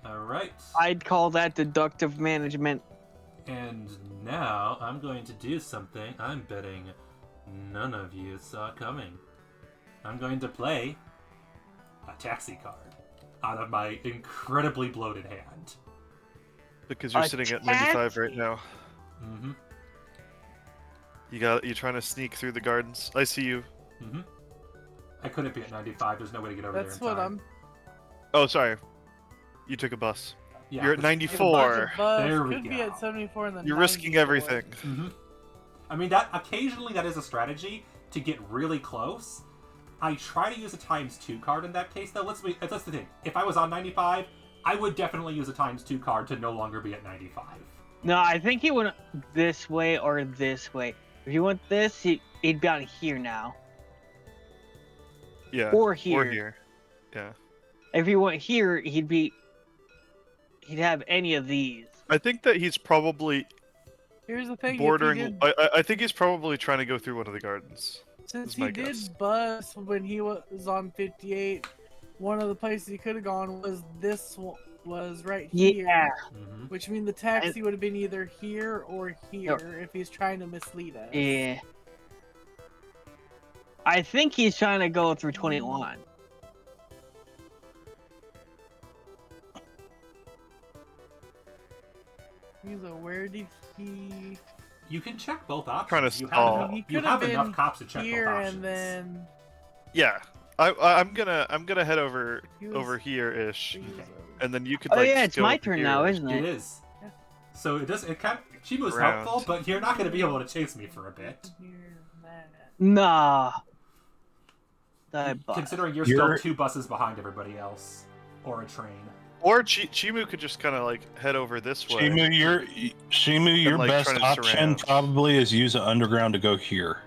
S2: Alright.
S3: I'd call that deductive management.
S2: And now I'm going to do something I'm betting none of you saw coming. I'm going to play a taxi card out of my incredibly bloated hand.
S4: Because you're
S3: A
S4: sitting at
S3: taxi?
S4: 95 right now.
S2: Mm-hmm.
S4: You're trying to sneak through the gardens. I see you.
S2: Mm-hmm. I couldn't be at 95. There's no way to get over
S1: That's
S2: there in
S1: what
S2: time.
S4: Oh, sorry. You took a bus.
S2: Yeah,
S4: You're at
S2: this-
S4: 94.
S2: There we
S1: could be
S2: go.
S1: at 74 and then
S4: You're risking
S1: 94.
S4: everything.
S2: Mm-hmm. I mean, that occasionally that is a strategy to get really close. I try to use a ×2 card in that case, though. That's the thing. If I was on 95, I would definitely use a ×2 card to no longer be at 95.
S3: No, I think he went this way or this way. If he went this, he'd be on here now.
S4: Yeah.
S3: Or here.
S4: Or here. Yeah.
S3: If he went here, he'd have any of these.
S4: I think that he's probably
S1: Here's the thing:
S4: bordering.
S1: if he did,
S4: I think he's probably trying to go through one of the gardens.
S1: since
S4: is my
S1: he did
S4: guess.
S1: bus when he was on 58, one of the places he could have gone was was right here.
S3: Yeah.
S2: Mhm.
S1: Which means the taxi would have been either here or here if he's trying to mislead us.
S3: Yeah. I think he's trying to go through 21.
S1: Where did he?
S2: You can check both options.
S4: Trying to
S2: you
S4: stall.
S2: have,
S1: He
S2: you
S1: could
S2: have
S1: have
S2: enough
S1: been
S2: cops to check
S1: here
S2: both options.
S1: and then
S4: Yeah, I'm gonna head over
S1: He was-
S4: over here ish,
S1: he was over
S4: and then you could
S3: Oh
S4: like.
S3: yeah, it's
S4: go
S3: my
S4: over
S3: turn
S4: here.
S3: now, isn't
S2: It
S3: it?
S2: is. So it does. It kind of, Chimu's
S4: Around.
S2: helpful, but you're not going to be able to chase me for a bit.
S1: here, that.
S3: Nah. That bus.
S2: Considering you're
S6: You're-
S2: still 2 buses behind everybody else, or a train.
S4: Or Chimu could just kind of like head over this way.
S6: Shimu, your
S4: like,
S6: best
S4: trying to
S6: option
S4: surround.
S6: probably is use an underground to go here.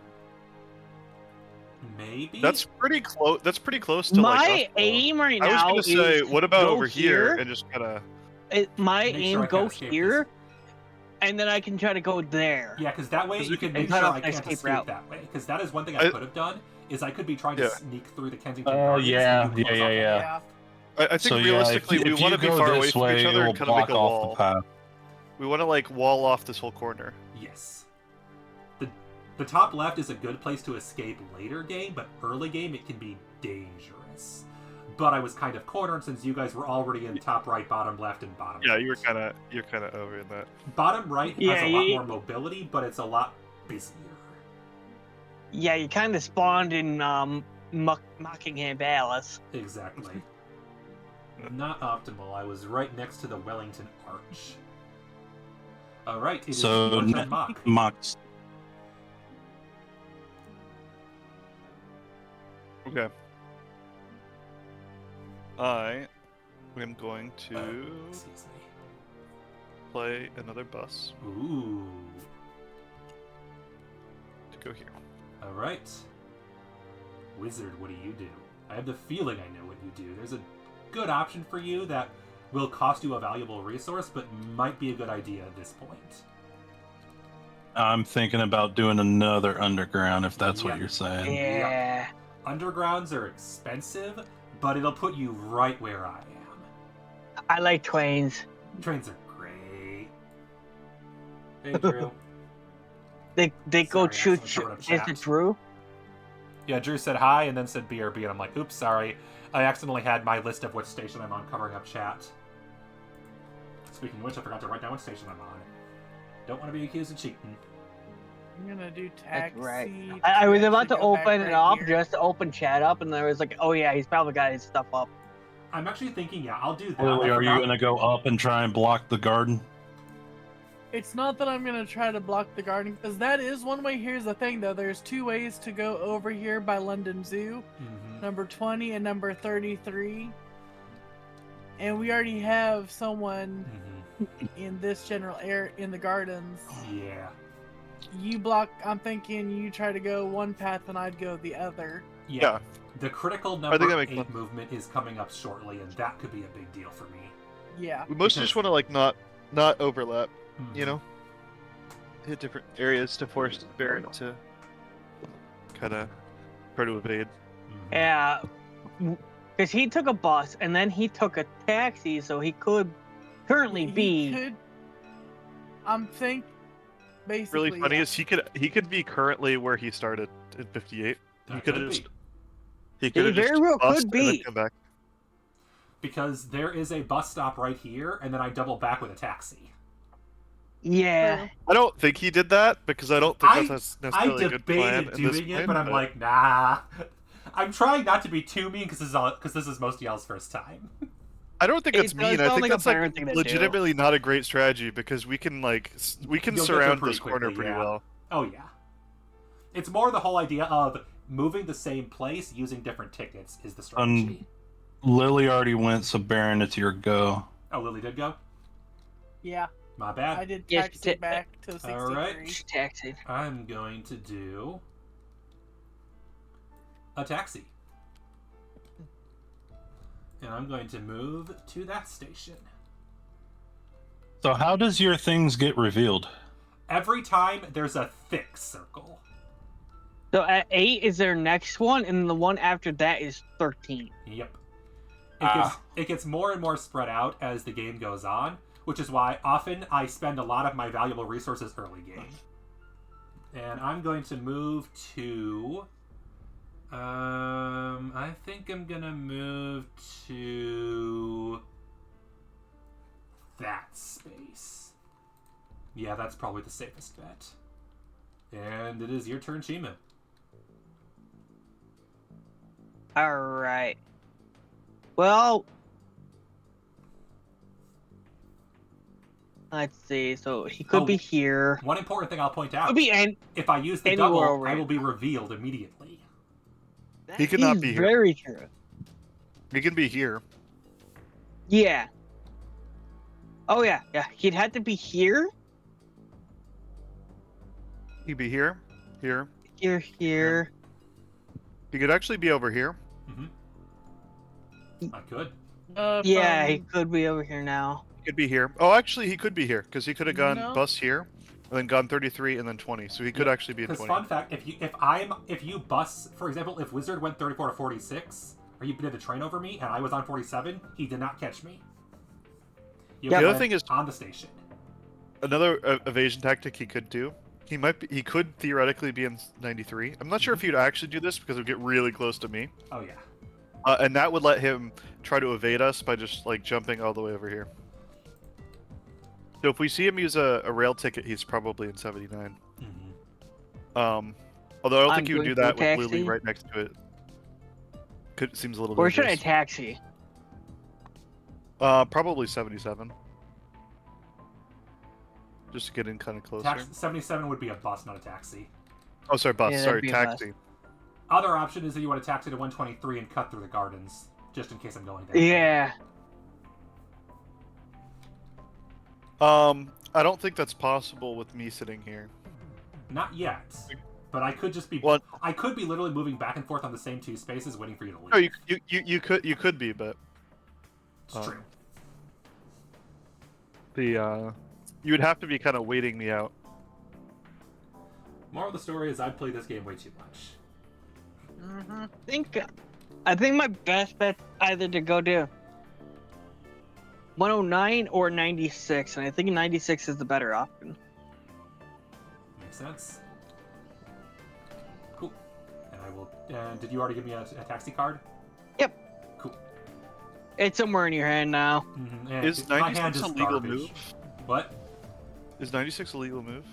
S2: Maybe.
S4: That's pretty close. That's pretty close to
S3: My
S4: like. Oswald.
S3: aim right
S4: I was
S3: now
S4: gonna say,
S3: is
S4: what about
S3: go
S4: over here
S3: here.
S4: and just kind of.
S3: My
S2: Make
S3: aim
S2: sure I
S3: go
S2: can't escape
S3: here,
S2: this.
S3: and then I can try to go there.
S2: Yeah, because that way
S4: 'Cause
S2: you
S4: we
S2: can
S4: can-
S2: make
S3: cut
S2: sure
S3: off
S2: I
S3: the
S2: can't
S3: escape
S2: escape
S3: route.
S2: that way. Because that is one thing I
S4: I-
S2: could have done. Is I could be trying to
S4: Yeah.
S2: sneak through the Kensington
S6: Oh,
S2: Gardens.
S6: yeah,
S2: and you close
S6: yeah,
S2: off
S6: yeah,
S2: that
S6: yeah.
S2: way.
S4: I think
S6: So
S4: realistically,
S6: if
S4: we
S6: you
S4: want to be
S6: go
S4: far away
S6: this
S4: from
S6: way,
S4: each
S6: it
S4: other
S6: will
S4: and kind of make
S6: block
S4: a
S6: off
S4: wall.
S6: the path.
S4: We want to like wall off this whole corner.
S2: Yes. The top left is a good place to escape later game, but early game it can be dangerous. But I was kind of cornered since you guys were already in top right, bottom left, and bottom
S4: Yeah,
S2: right.
S4: you're kind of over in that.
S2: Bottom right has
S3: Yeah,
S2: a lot
S3: you-
S2: more mobility, but it's a lot busier.
S3: Yeah, you kind of spawned in Mockingham Palace.
S2: Exactly. Not optimal. I was right next to the Wellington Arch. Alright, it is
S6: So
S2: your turn, Mock.
S6: Mox.
S4: Okay. I am going to
S2: Excuse me.
S4: play another bus
S2: Ooh.
S4: to go here.
S2: Alright. Wizard, what do you do? I have the feeling I know what you do. There's a good option for you that will cost you a valuable resource, but might be a good idea at this point.
S6: I'm thinking about doing another underground, if that's
S2: Yeah.
S6: what you're saying.
S3: Yeah.
S2: Undergrounds are expensive, but it'll put you right where I am.
S3: I like trains.
S2: Trains are great. Hey, Drew.
S3: They go
S2: Sorry,
S3: shoot.
S2: that's someone
S3: Is
S2: from chat.
S3: it Drew?
S2: Yeah, Drew said hi and then said BRB, and I'm like, oops, sorry. I accidentally had my list of which station I'm on covering up chat. Speaking of which, I forgot to write down what station I'm on. Don't want to be accused of cheating.
S1: I'm gonna do
S3: That's
S1: taxi.
S3: right. I was about to
S1: actually go back
S3: open it
S1: right
S3: up
S1: here.
S3: just to open chat up, and there was like, oh yeah, he's probably got his stuff up.
S2: I'm actually thinking, yeah, I'll do that.
S6: Lily,
S2: I
S6: are you
S2: forgot-
S6: going to go up and try and block the garden?
S1: It's not that I'm gonna try to block the garden, because that is one way. Here's the thing, though. There's 2 ways to go over here by London Zoo,
S2: Mhm.
S1: number 20 and number 33. And we already have someone in this general area in the gardens.
S2: Yeah.
S1: You block. I'm thinking you try to go one path and I'd go the other.
S2: Yeah.
S4: Yeah.
S2: The critical
S4: think
S2: number
S4: that makes
S2: 8
S4: sense.
S2: movement is coming up shortly, and that could be a big deal for me.
S1: Yeah.
S4: We mostly just want to like not overlap.
S2: Mhm.
S4: You know, hit different areas to force Baron to kind of try to evade.
S2: Mhm.
S3: Yeah, because he took a bus and then he took a taxi, so he could currently
S1: He
S3: be.
S1: could. I'm basically.
S4: Really funny is he could be currently where he started in 58. He
S2: That
S4: could
S2: could
S4: have
S2: be.
S4: just he could have
S3: very
S4: just
S3: well
S4: bust
S3: could
S4: and then
S3: be.
S4: come back.
S2: Because there is a bus stop right here, and then I double back with a taxi.
S3: Yeah,
S4: I don't think he did that because I don't think that's
S2: I
S4: necessarily a good plan.
S2: debated
S4: in this
S2: doing it,
S4: game,
S2: but I'm like, nah. I'm trying not to be too mean because this is most of y'all's first time.
S4: I don't think
S3: It
S4: that's
S3: does
S4: mean. I
S3: sound
S4: think
S3: like a
S4: that's like
S3: Baron thing to do.
S4: legitimately not a great strategy because we can
S2: You'll get there
S4: surround
S2: pretty
S4: this corner
S2: quickly,
S4: pretty
S2: yeah.
S4: well.
S2: Oh yeah. It's more the whole idea of moving the same place using different tickets is the strategy.
S6: Lily already went, so Baron, it's your go.
S2: Oh, Lily did go?
S1: Yeah,
S2: My bad.
S1: I did
S3: Yes,
S1: taxi
S3: you
S1: back to 63.
S2: Alright.
S3: she taxied.
S2: I'm going to do a taxi. And I'm going to move to that station.
S6: So how does your things get revealed?
S2: Every time there's a thick circle.
S3: So at 8 is their next one, and the one after that is 13.
S2: Yep. It gets more and more spread out as the game goes on, which is why often I spend a lot of my valuable resources early game. And I'm going to move to... I think I'm gonna move to that space. Yeah, that's probably the safest bet. And it is your turn, Shima.
S3: All right. Well, let's see. So he could be here.
S2: One important thing I'll point out.
S3: Could be
S2: if I use the
S3: anywhere
S2: double,
S3: over
S2: I
S3: here.
S2: will be revealed immediately.
S4: He could not be here.
S3: Very true.
S4: He can be here.
S3: Yeah. Oh yeah, yeah. He'd have to be here,
S4: He'd be here, here.
S3: here.
S4: He could actually be over here.
S2: I could.
S3: Yeah, he could be over here now.
S4: He could be here. Oh, actually, he could be here because he could have gone
S1: No.
S4: bus here, and then gone 33 and then 20. So he could actually be at
S2: Because
S4: 20.
S2: fun fact, if you bus, for example, if Wizard went 34 to 46, or you did the train over me and I was on 47, he did not catch me.
S3: Yeah,
S4: The
S3: but-
S4: other thing is
S2: on the station.
S4: another evasion tactic he could do. He could theoretically be in 93. I'm not sure if he'd actually do this because it would get really close to me,
S2: Oh yeah.
S4: and that would let him try to evade us by just like jumping all the way over here. So if we see him use a rail ticket, he's probably in 79. Although I don't think he would do that with Lily right next to it. Seems a little.
S3: Where should I
S4: dangerous.
S3: taxi?
S4: Probably 77. Just to get in kind of closer.
S2: 77 would be a bus, not a taxi.
S4: Oh, sorry, bus.
S3: Yeah, that'd
S4: sorry,
S3: be a bus.
S4: taxi.
S2: Other option is that you want to taxi to 123 and cut through the gardens, just in case I'm going there.
S3: Yeah.
S4: I don't think that's possible with me sitting here.
S2: Not yet. But I could just be.
S4: What?
S2: I could be literally moving back and forth on the same two spaces, waiting for you to leave.
S4: No, you could be, but
S2: It's true.
S4: you would have to be kind of waiting me out.
S2: Moral of the story is I've played this game way too much.
S3: I think my best bet either to go to 109 or 96, and I think 96 is the better option.
S2: Makes sense. Cool. And I will. And did you already give me a taxi card?
S3: Yep.
S2: Cool.
S3: It's somewhere in your hand now.
S2: And
S4: Is
S2: my hand
S4: 96 a
S2: is
S4: legal
S2: garbage.
S4: move?
S2: What?
S4: Is 96 a legal move?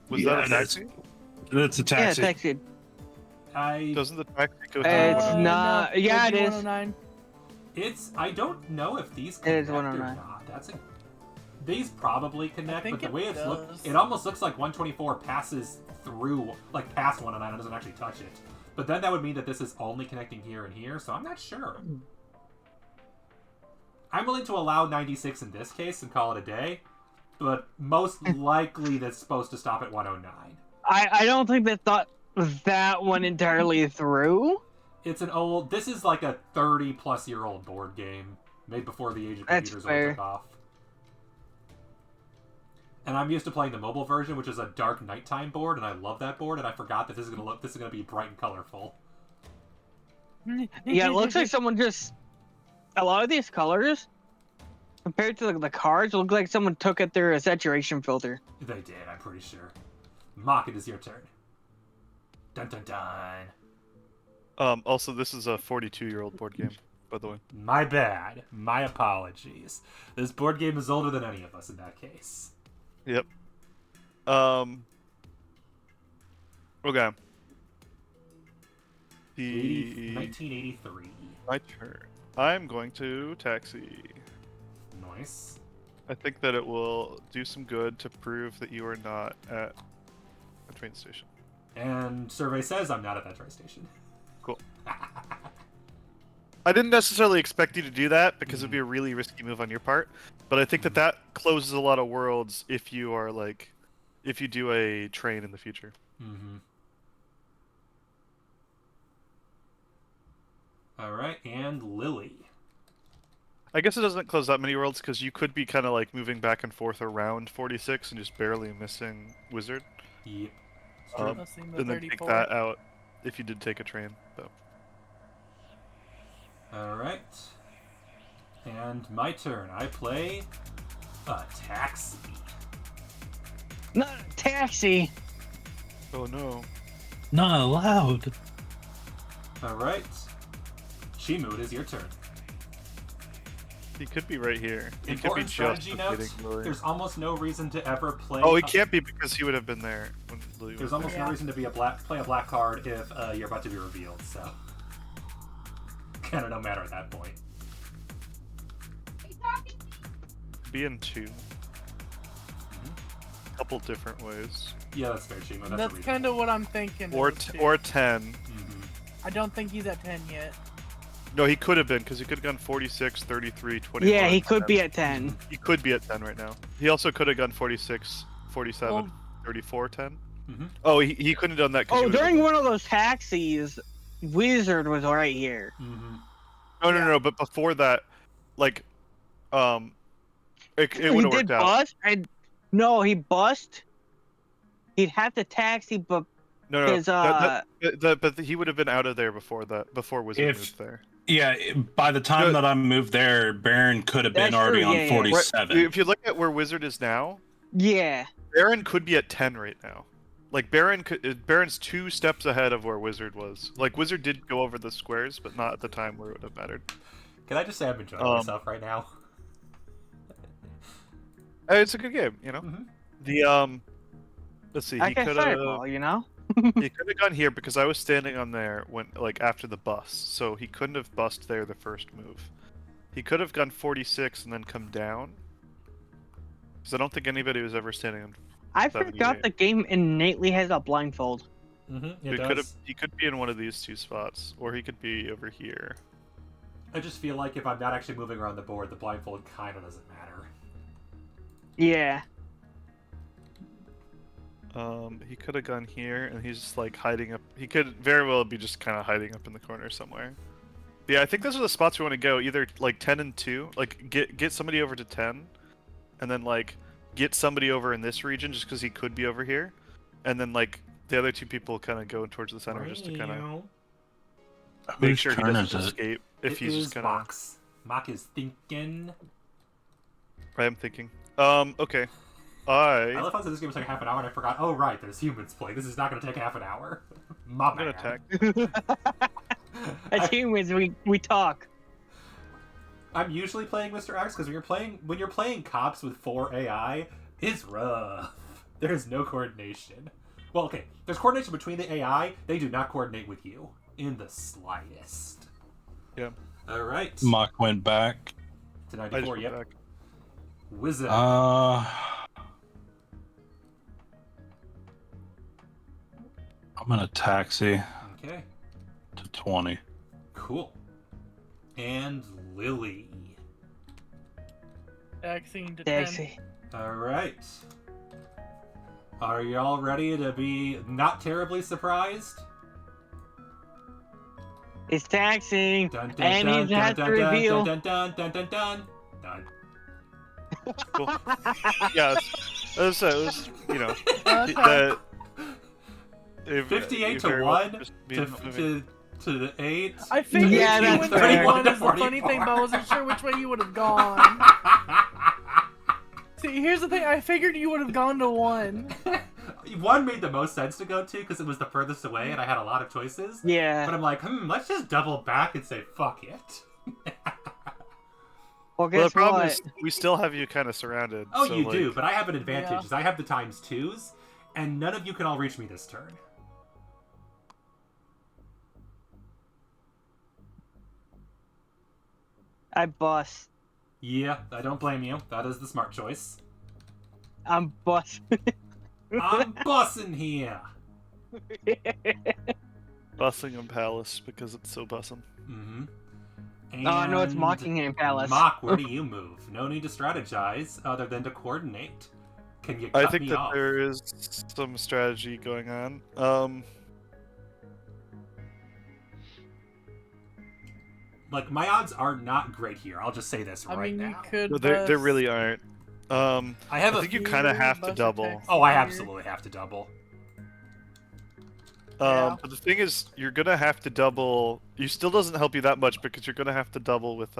S4: Was
S6: Yeah,
S4: that a taxi?
S6: That's a taxi.
S3: Yeah, taxi.
S4: Doesn't the taxi go through?
S3: It's
S4: 109?
S3: not-
S1: No,
S3: yeah,
S1: it'd be
S3: it is.
S1: 109.
S2: It's. I don't know if these
S3: It
S2: connect
S3: is
S2: or
S3: 109.
S2: not. That's a. These probably connect,
S1: think
S2: but the way
S1: it
S2: it's look,
S1: does.
S2: it almost looks like 124 passes through, like past 109, and doesn't actually touch it. But then that would mean that this is only connecting here and here, so I'm not sure. I'm willing to allow 96 in this case and call it a day, but most likely that's supposed to stop at 109.
S3: I don't think they thought that one entirely through.
S2: It's an old. This is like a 30-plus-year-old board game made before the age of
S3: That's
S2: computers
S3: fair.
S2: really took off. And I'm used to playing the mobile version, which is a dark nighttime board, and I love that board. And I forgot that this is gonna be bright and colorful.
S3: Yeah, it looks like someone just. A lot of these colors, compared to the cards, look like someone took it through a saturation filter.
S2: They did, I'm pretty sure. Mock, it is your turn. Dun dun dun.
S4: Also, this is a 42-year-old board game, by the way.
S2: My bad. My apologies. This board game is older than any of us in that case.
S4: Yep. Okay.
S2: 1983.
S4: My turn. I'm going to taxi.
S2: Nice.
S4: I think that it will do some good to prove that you are not at a train station.
S2: And survey says I'm not at that train station.
S4: Cool. I didn't necessarily expect you to do that because it'd be a really risky move on your part, but I think that that closes a lot of worlds if you are like, if you do a train in the future.
S2: Mm-hmm. All right, and Lily.
S4: I guess it doesn't close that many worlds because you could be kind of like moving back and forth around 46 and just barely missing Wizard.
S2: Yep. It's true.
S1: Missing the
S4: And then take
S1: 34.
S4: that out if you did take a train. So.
S2: Alright. And my turn. I play a taxi.
S3: Not a taxi.
S4: Oh no.
S6: Not allowed.
S2: Alright. Shimu, it is your turn.
S4: He could be right here. He could be
S2: Important
S4: just
S2: strategy note,
S4: getting Lily.
S2: there's almost no reason to ever play...
S4: Oh, he can't be because he would have been there when Lily
S2: There's
S4: was
S2: almost
S4: there.
S2: no reason to play a black card if you're about to be revealed, so... kind of no matter at that point.
S4: Be in 2. Couple different ways.
S2: Yeah, that's fair, Shimu.
S1: That's
S2: a
S1: kind of what I'm thinking.
S4: Or
S1: of, too.
S4: or 10.
S2: Mm-hmm.
S1: I don't think he's at 10 yet.
S4: No, he could have been because he could have gone 46, 33, 21.
S3: Yeah, he could
S4: 10.
S3: be at 10.
S4: He could be at 10 right now. He also could have gone 46, 47,
S1: Well-
S4: 34, 10.
S2: Mm-hmm.
S4: Oh, he couldn't have done that. 'cause he
S3: Oh,
S4: would've
S3: during
S4: been-
S3: one of those taxis, Wizard was right here.
S2: Mm-hmm.
S4: No, but before that, like, it
S3: He
S4: would have
S3: did
S4: worked out.
S3: bust? No, he bust. He'd have to taxi, but
S4: No,
S3: his,
S4: but he would have been out of there before that. Before Wizard
S6: If-
S4: moved there.
S6: Yeah, by the time
S4: Good.
S6: that I moved there, Baron could have been
S3: That's
S6: already
S3: true,
S6: on
S3: yeah, yeah.
S6: 47.
S4: If you look at where Wizard is now,
S3: yeah.
S4: Baron could be at 10 right now. Like Baron's 2 steps ahead of where Wizard was. Like Wizard did go over the squares, but not at the time where it would have mattered.
S2: Can I just say I'm enjoying myself right now?
S4: It's a good game, you know.
S2: Mm-hmm.
S4: The let's see,
S3: I
S4: he
S3: can
S4: could
S3: start
S4: have
S3: well, you know?
S4: he could have gone here because I was standing on there when like after the bust, so he couldn't have bust there the first move. He could have gone 46 and then come down. Because I don't think anybody was ever standing on.
S3: I
S4: 78.
S3: forgot the game innately has a blindfold.
S2: Mm-hmm.
S4: He could be in one of these 2 spots, or he could be over here.
S2: I just feel like if I'm not actually moving around the board, the blindfold kind of doesn't matter.
S3: Yeah.
S4: He could have gone here, and he's just like hiding up. He could very well be just kind of hiding up in the corner somewhere. Yeah, I think those are the spots we want to go. Either like 10 and 2, like get somebody over to 10, and then like get somebody over in this region just because he could be over here, and then like the other 2 people kind of go towards the center just to kind of make
S6: Whose
S4: sure he
S6: turn
S4: doesn't
S6: is it?
S4: escape. If he's just kind of.
S2: Mox. Mock is thinking.
S4: I am thinking. Okay.
S2: I love how this game was like half an hour and I forgot. Oh right, there's humans playing. This is not going to take half an hour. My
S4: I'm gonna
S2: bad.
S4: attack.
S3: As humans, we talk.
S2: I'm usually playing Mr. X because when you're playing cops with 4 AI, it's rough. There's no coordination. Well, okay, there's coordination between the AI. They do not coordinate with you in the slightest.
S4: Yeah.
S2: All right.
S6: Mock went back.
S2: To
S4: I just
S2: 94.
S4: went
S2: Yep.
S4: back.
S2: Wizard.
S6: I'm gonna taxi
S2: Okay.
S6: to 20.
S2: Cool. And Lily.
S1: Taxiing to 10.
S3: Taxi.
S2: All right. Are y'all ready to be not terribly surprised?
S3: He's taxiing.
S2: Dun, dun,
S3: And
S2: dun,
S3: he has
S2: dun,
S3: to
S2: dun,
S3: reveal.
S2: Dun, dun, dun, dun, dun, dun.
S4: Cool. Yeah, it was you know,
S1: Okay.
S4: if-
S2: 58
S4: if
S2: to
S4: very well
S2: 1
S4: just be
S2: to,
S4: moving.
S2: to 8.
S1: I figured
S3: Yeah,
S1: you
S3: that's
S1: went
S3: fair.
S1: 31 is the
S2: 41 to
S1: funny thing, but I
S2: 44.
S1: wasn't sure which way you would have gone. See, here's the thing. I figured you would have gone to 1.
S2: 1 made the most sense to go to because it was the furthest away and I had a lot of choices.
S3: Yeah.
S2: But I'm like, let's just double back and say fuck it.
S3: Well,
S4: Well,
S3: guess
S4: the problem
S3: what?
S4: is we still have you kind of surrounded.
S2: Oh,
S4: so,
S2: you
S4: like,
S2: do, but I have an advantage.
S1: Yeah.
S2: Is I have the times 2s, and none of you can all reach me this turn.
S3: I bust.
S2: Yeah, I don't blame you. That is the smart choice.
S3: I'm bust.
S2: I'm bussing here.
S4: Bussing Palace because it's so bussin'.
S2: Mm-hmm.
S3: Oh, no, it's Mockingham Palace.
S2: Mock, where do you move? No need to strategize other than to coordinate. Can you cut
S4: I think
S2: me
S4: that
S2: off?
S4: there is some strategy going on.
S2: Like, my odds are not great here. I'll just say this
S1: I
S2: right
S1: mean, you
S2: now.
S1: could.
S4: No, they
S1: bust
S4: really aren't.
S2: I have
S4: I
S2: a
S4: think you
S1: here,
S4: kind of have to
S1: bust a
S4: double.
S1: taxi
S2: Oh, I
S1: here.
S2: absolutely have to double.
S1: Yeah.
S4: But the thing is, you're gonna have to double. You still doesn't help you that much because you're gonna have to double with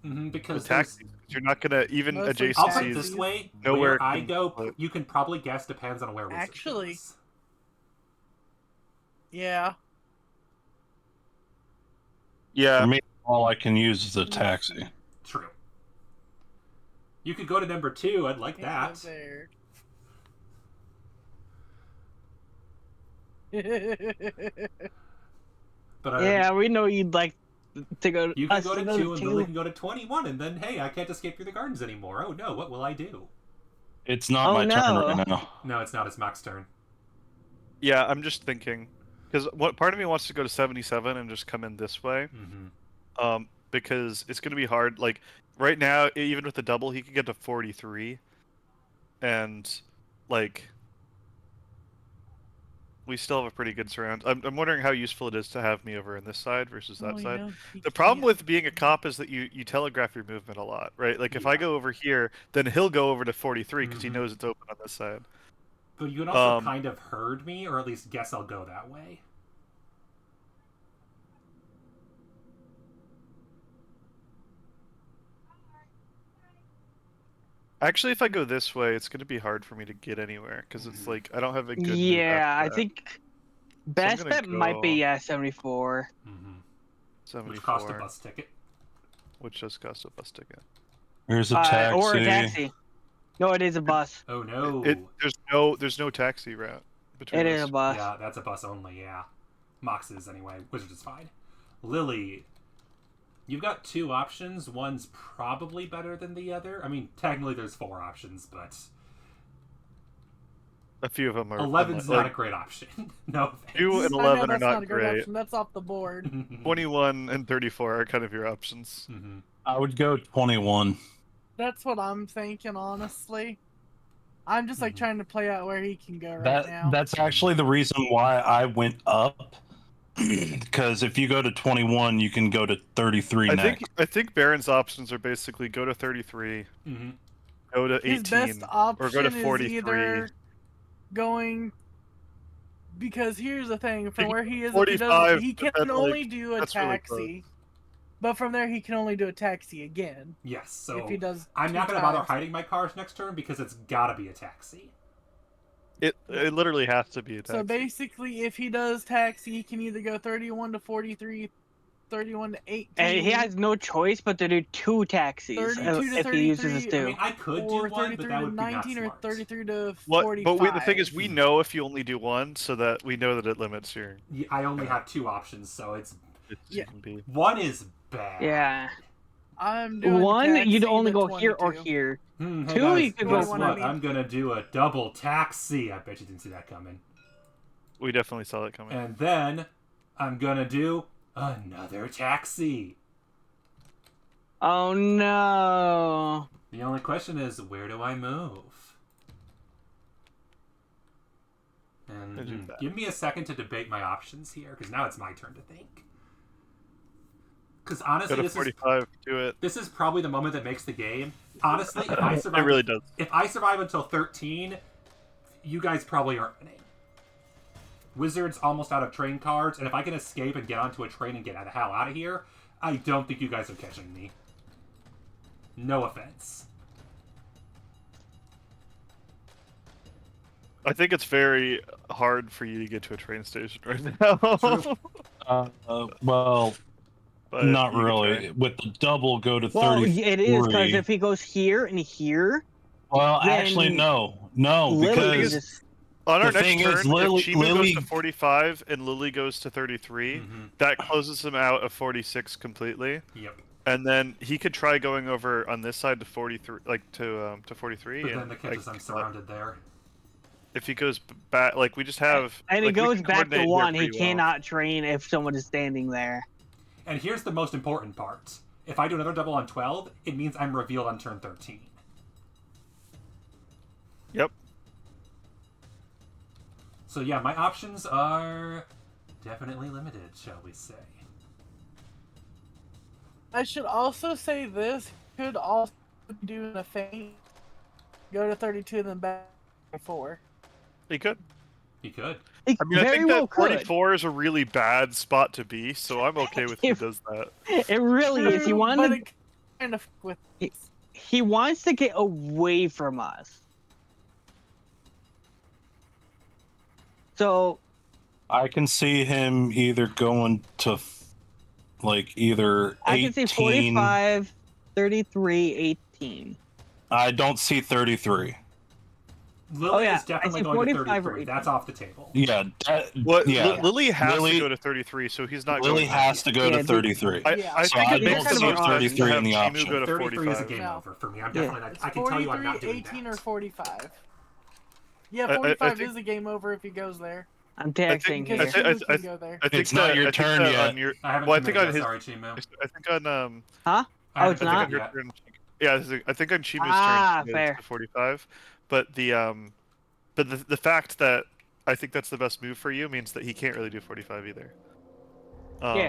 S2: Because
S4: taxis. You're not gonna even
S1: Mostly
S2: I'll put it
S4: adjacencies.
S2: this
S1: taxis.
S2: way:
S4: Nowhere
S2: where I
S4: can
S2: go,
S4: split.
S2: you can probably guess depends on where Wizard
S1: Actually-
S2: goes.
S1: Yeah.
S4: Yeah,
S6: For me, all I can use is a taxi.
S2: True. You could go to number 2. I'd like
S1: Can't live
S2: that.
S1: there.
S2: But
S3: Yeah, we know you'd like to go.
S2: you can
S3: us
S2: go to
S3: go
S2: 2, and Lily can go to 21, and then hey, I can't escape through the gardens anymore. Oh no, what will I do?
S6: It's not
S3: Oh,
S6: my turn
S3: no.
S6: right now.
S2: No, it's not. It's Mac's turn.
S4: yeah. I'm just thinking because what part of me wants to go to 77 and just come in this way.
S2: Mm-hmm.
S4: Because it's gonna be hard. Like right now, even with the double, he could get to 43, and like we still have a pretty good surround. I'm wondering how useful it is to have me over on this side versus that
S1: Oh,
S4: side.
S1: yeah, he
S4: The problem
S1: can't.
S4: with being a cop is that you telegraph your movement a lot, right? Like if I
S2: Yeah.
S4: go over here, then he'll go over to 43 because he
S2: Mhm.
S4: knows it's open on this side.
S2: But you can also
S4: Um,
S2: kind of herd me, or at least guess I'll go that way.
S4: Actually, if I go this way, it's going to be hard for me to get anywhere because it's
S2: Mhm.
S4: like I don't have a good. move
S3: Yeah,
S4: after
S3: I
S4: that.
S3: think best
S4: gonna
S3: bet might be
S4: go-
S3: 74.
S2: Mm-hmm.
S4: 74,
S2: Which cost a bus ticket.
S4: which does cost a bus ticket.
S6: Here's a taxi.
S3: Or a taxi. No, it is a bus.
S2: Oh no.
S4: There's no taxi route between
S3: It
S4: us.
S3: is a bus.
S2: Yeah, that's a bus only. Yeah, Mox is anyway. Wizard is fine. Lily, you've got 2 options. One's probably better than the other. I mean, technically there's 4 options, but
S4: A few of them are.
S2: 11's
S4: like,
S2: not a great option. No offense.
S4: 2 and
S1: I know
S4: 11 are
S1: that's
S4: not
S1: not a great
S4: great.
S1: option. That's off the board.
S4: 21 and 34 are kind of your options.
S2: Mm-hmm.
S6: I would go 21.
S1: That's what I'm thinking, honestly. I'm just like
S2: Mhm.
S1: trying to play out where he can go right now.
S6: That's actually the reason why I went up. Because if you go to 21, you can go to 33 next.
S4: I think Baron's options are basically go to 33,
S2: Mm-hmm.
S4: go to 18,
S1: His best option
S4: or go to
S1: is
S4: 43.
S1: either going. Because here's the thing: from
S4: He
S1: where he is, if
S4: 45,
S1: he can
S4: but, like,
S1: only do a
S4: that's really close.
S1: taxi. But from there, he can only do a taxi again.
S2: Yes, so
S1: if he does,
S2: I'm not
S1: 2
S2: going to bother
S1: times.
S2: hiding my cars next turn because it's got to be a taxi.
S4: It literally has to be a taxi.
S1: So basically, if he does taxi, he can either go 31 to 43, 31 to 18.
S3: And he has no choice but to do 2 taxis
S1: 32 to
S3: if he uses his
S1: 33,
S2: I
S3: 2.
S2: mean, I could do
S1: or
S2: one,
S1: 33
S2: but that
S1: to
S2: would be not
S1: 19 or
S2: smart.
S1: 33 to
S4: What?
S1: 45.
S4: But the thing is, we know if you only do one, so that we know that it limits your.
S2: Yeah, I only have 2 options, so it's
S1: Yeah.
S4: Can be.
S2: 1 is bad.
S3: Yeah.
S1: I'm doing
S3: 1,
S1: taxi
S3: you'd only
S1: to
S3: go here or
S1: 22.
S3: here.
S2: Hey
S3: 2,
S2: guys,
S3: you could
S2: guess
S3: go
S1: one,
S2: what?
S1: I mean.
S2: I'm gonna do a double taxi. I bet you didn't see that coming.
S4: We definitely saw that coming.
S2: And then I'm gonna do another taxi.
S3: Oh no.
S2: The only question is, where do I move? And
S4: I'll do that.
S2: give me a second to debate my options here, because now it's my turn to think. Because
S4: Go
S2: honestly,
S4: to
S2: this is
S4: 45. Do it.
S2: this is probably the moment that makes the game. Honestly, if I
S4: It
S2: survive,
S4: really does.
S2: if I survive until 13, you guys probably aren't winning. Wizard's almost out of train cards, and if I can escape and get onto a train and get the hell out of here, I don't think you guys are catching me. No offense.
S4: I think it's very hard for you to get to a train station right now.
S2: True.
S6: Well,
S4: But
S6: not
S4: you can
S6: really.
S4: try.
S6: With the double, go to
S3: Well,
S6: 33.
S3: it is because if he goes here and here,
S6: Well,
S3: then
S6: actually, no,
S3: Lily
S6: because
S3: just
S4: On our
S6: The
S4: next
S6: thing
S4: turn,
S6: is, Lily-
S4: if Chimu goes
S6: Lily-
S4: to 45 and Lily goes to 33,
S2: Mhm.
S4: that closes him out of 46 completely.
S2: Yep.
S4: And then he could try going over on this side to 43, like to 43.
S2: But
S4: and
S2: then the catch is I'm surrounded there.
S4: If he goes back, like we just have,
S3: and
S4: like,
S3: it
S4: we
S3: goes
S4: can
S3: back to
S4: coordinate here
S3: 1. He
S4: pretty well.
S3: cannot train if someone is standing there.
S2: And here's the most important part. If I do another double on 12, it means I'm revealed on turn 13.
S4: Yep.
S2: So yeah, my options are definitely limited, shall we say.
S1: I should also say this could also do a feint. Go to 32 and then back to 4.
S4: He could.
S2: He could.
S3: It
S4: I mean, I
S3: very
S4: think
S3: well
S4: that
S3: could.
S4: 44 is a really bad spot to be, so I'm okay with who
S3: If-
S4: does that.
S3: It really is. He
S1: True,
S3: wanted
S1: but
S3: to,
S1: it kind of with
S3: he wants to get away from us. So
S6: I can see him either going to like either 18.
S3: I can say 45, 33, 18.
S6: I don't see 33.
S2: Lily
S3: yeah,
S2: is definitely
S3: I say
S2: going to
S3: 45 or
S2: 33.
S3: 18.
S2: That's off the table.
S6: Yeah,
S4: What?
S6: yeah.
S4: Lily has
S6: Lily-
S4: to go to 33, so he's not
S6: Lily
S4: going.
S6: has to go
S3: Yeah,
S6: to
S3: the-
S6: 33.
S1: Yeah.
S4: I
S6: So
S4: think
S6: I
S4: it
S3: don't
S4: makes the
S3: see
S4: most sense
S6: 33
S4: to have
S6: in the
S4: Chimu
S6: option.
S4: go to
S2: 33 is a
S4: 45.
S2: game
S1: No.
S2: over for me. I'm
S3: Yeah.
S2: definitely not.
S1: It's
S2: I can tell you I'm
S1: 43,
S2: not doing
S1: 18,
S2: that.
S1: or 45. Yeah,
S4: I
S1: 45
S4: think-
S1: is a game over if he goes there.
S3: I'm taxing
S1: Because
S3: here.
S1: Chimu can go there.
S4: I think
S6: It's not your
S4: I think
S6: turn
S4: that
S6: yet.
S4: On your,
S2: I haven't
S4: well, I think
S2: committed
S4: on
S2: yet.
S4: his.
S2: Sorry, Chimo.
S4: I think on
S3: Huh?
S2: I
S3: Oh,
S2: haven't
S3: it's
S4: I
S3: not?
S4: think on
S2: committed
S4: her
S2: yet.
S4: turn. Yeah, I think on Chimu's
S3: Ah,
S4: turn
S3: fair.
S4: it's to 45, but the fact that I think that's the best move for you means that he can't really do 45 either.
S3: Yeah.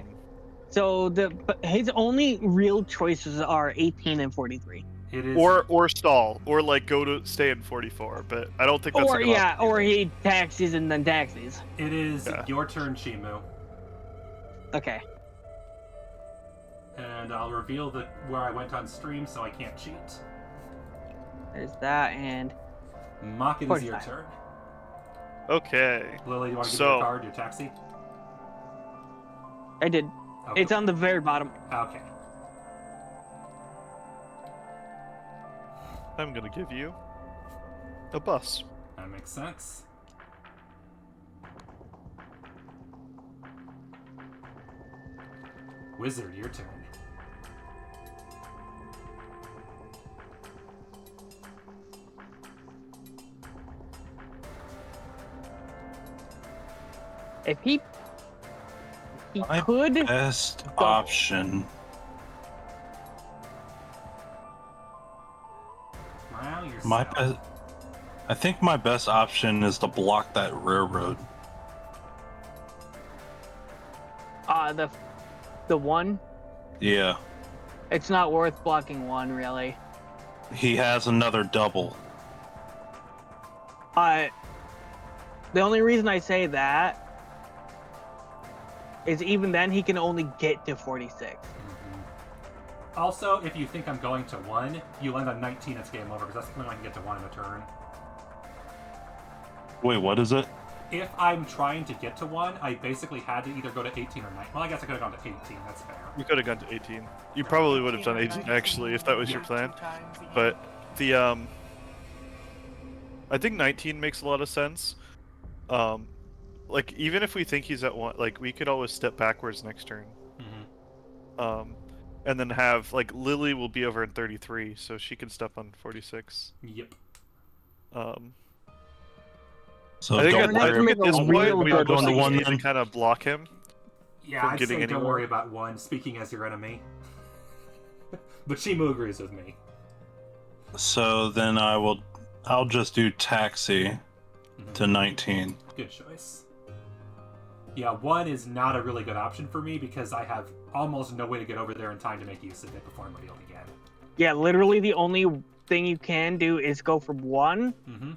S3: So but his only real choices are 18 and 43.
S2: It is.
S4: Or stall, or like go to stay in 44, but I don't think that's
S3: Or
S4: a good
S3: yeah,
S4: option
S3: or
S4: either.
S3: he taxes and then taxes.
S2: It is
S4: Yeah.
S2: your turn, Chimu.
S3: Okay.
S2: And I'll reveal where I went on stream so I can't cheat.
S3: There's that and
S2: Mock, it is your
S3: 45.
S2: turn.
S4: Okay.
S2: Lily, you want to give me
S4: So-
S2: your card, your taxi?
S3: I did.
S2: Okay.
S3: It's on the very bottom.
S2: Okay.
S4: I'm gonna give you a bus.
S2: That makes sense. Wizard, your turn.
S3: If he
S6: I-
S3: could
S6: Best option.
S2: Wow, you're
S6: My
S2: so-
S6: best. I think my best option is to block that railroad.
S3: the one,
S6: Yeah,
S3: it's not worth blocking one really.
S6: he has another double.
S3: The only reason I say that is even then he can only get to 46.
S2: Also, if you think I'm going to 1, you land on 19, it's game over, because that's the only way I can get to 1 in a turn.
S6: Wait, what is it?
S2: If I'm trying to get to 1, I basically had to either go to 18 or 9. Well, I guess I could have gone to 18, that's fair.
S4: You could have gone to 18. You probably would have done 18 actually if that was your plan. But the I think 19 makes a lot of sense. Like even if we think he's at 1, like we could always step backwards next turn.
S2: Mm-hmm.
S4: And then have like Lily will be over in 33, so she can step on 46.
S2: Yep.
S6: So
S4: I think
S6: don't
S4: at, I
S3: have to
S6: worry.
S4: think
S3: make
S4: at
S3: a
S4: this
S3: real
S4: point we
S3: good
S4: mostly
S6: one
S4: just need
S6: then.
S4: to kind of block him.
S2: Yeah,
S4: From
S2: I'd
S4: getting
S2: say don't
S4: anywhere.
S2: worry about 1, speaking as your enemy. But Shimu agrees with me.
S6: So then I'll just do taxi to 19.
S2: Good choice. Yeah, 1 is not a really good option for me because I have almost no way to get over there in time to make use of it before I'm revealed again.
S3: Yeah, literally the only thing you can do is go from 1
S2: Mm-hmm.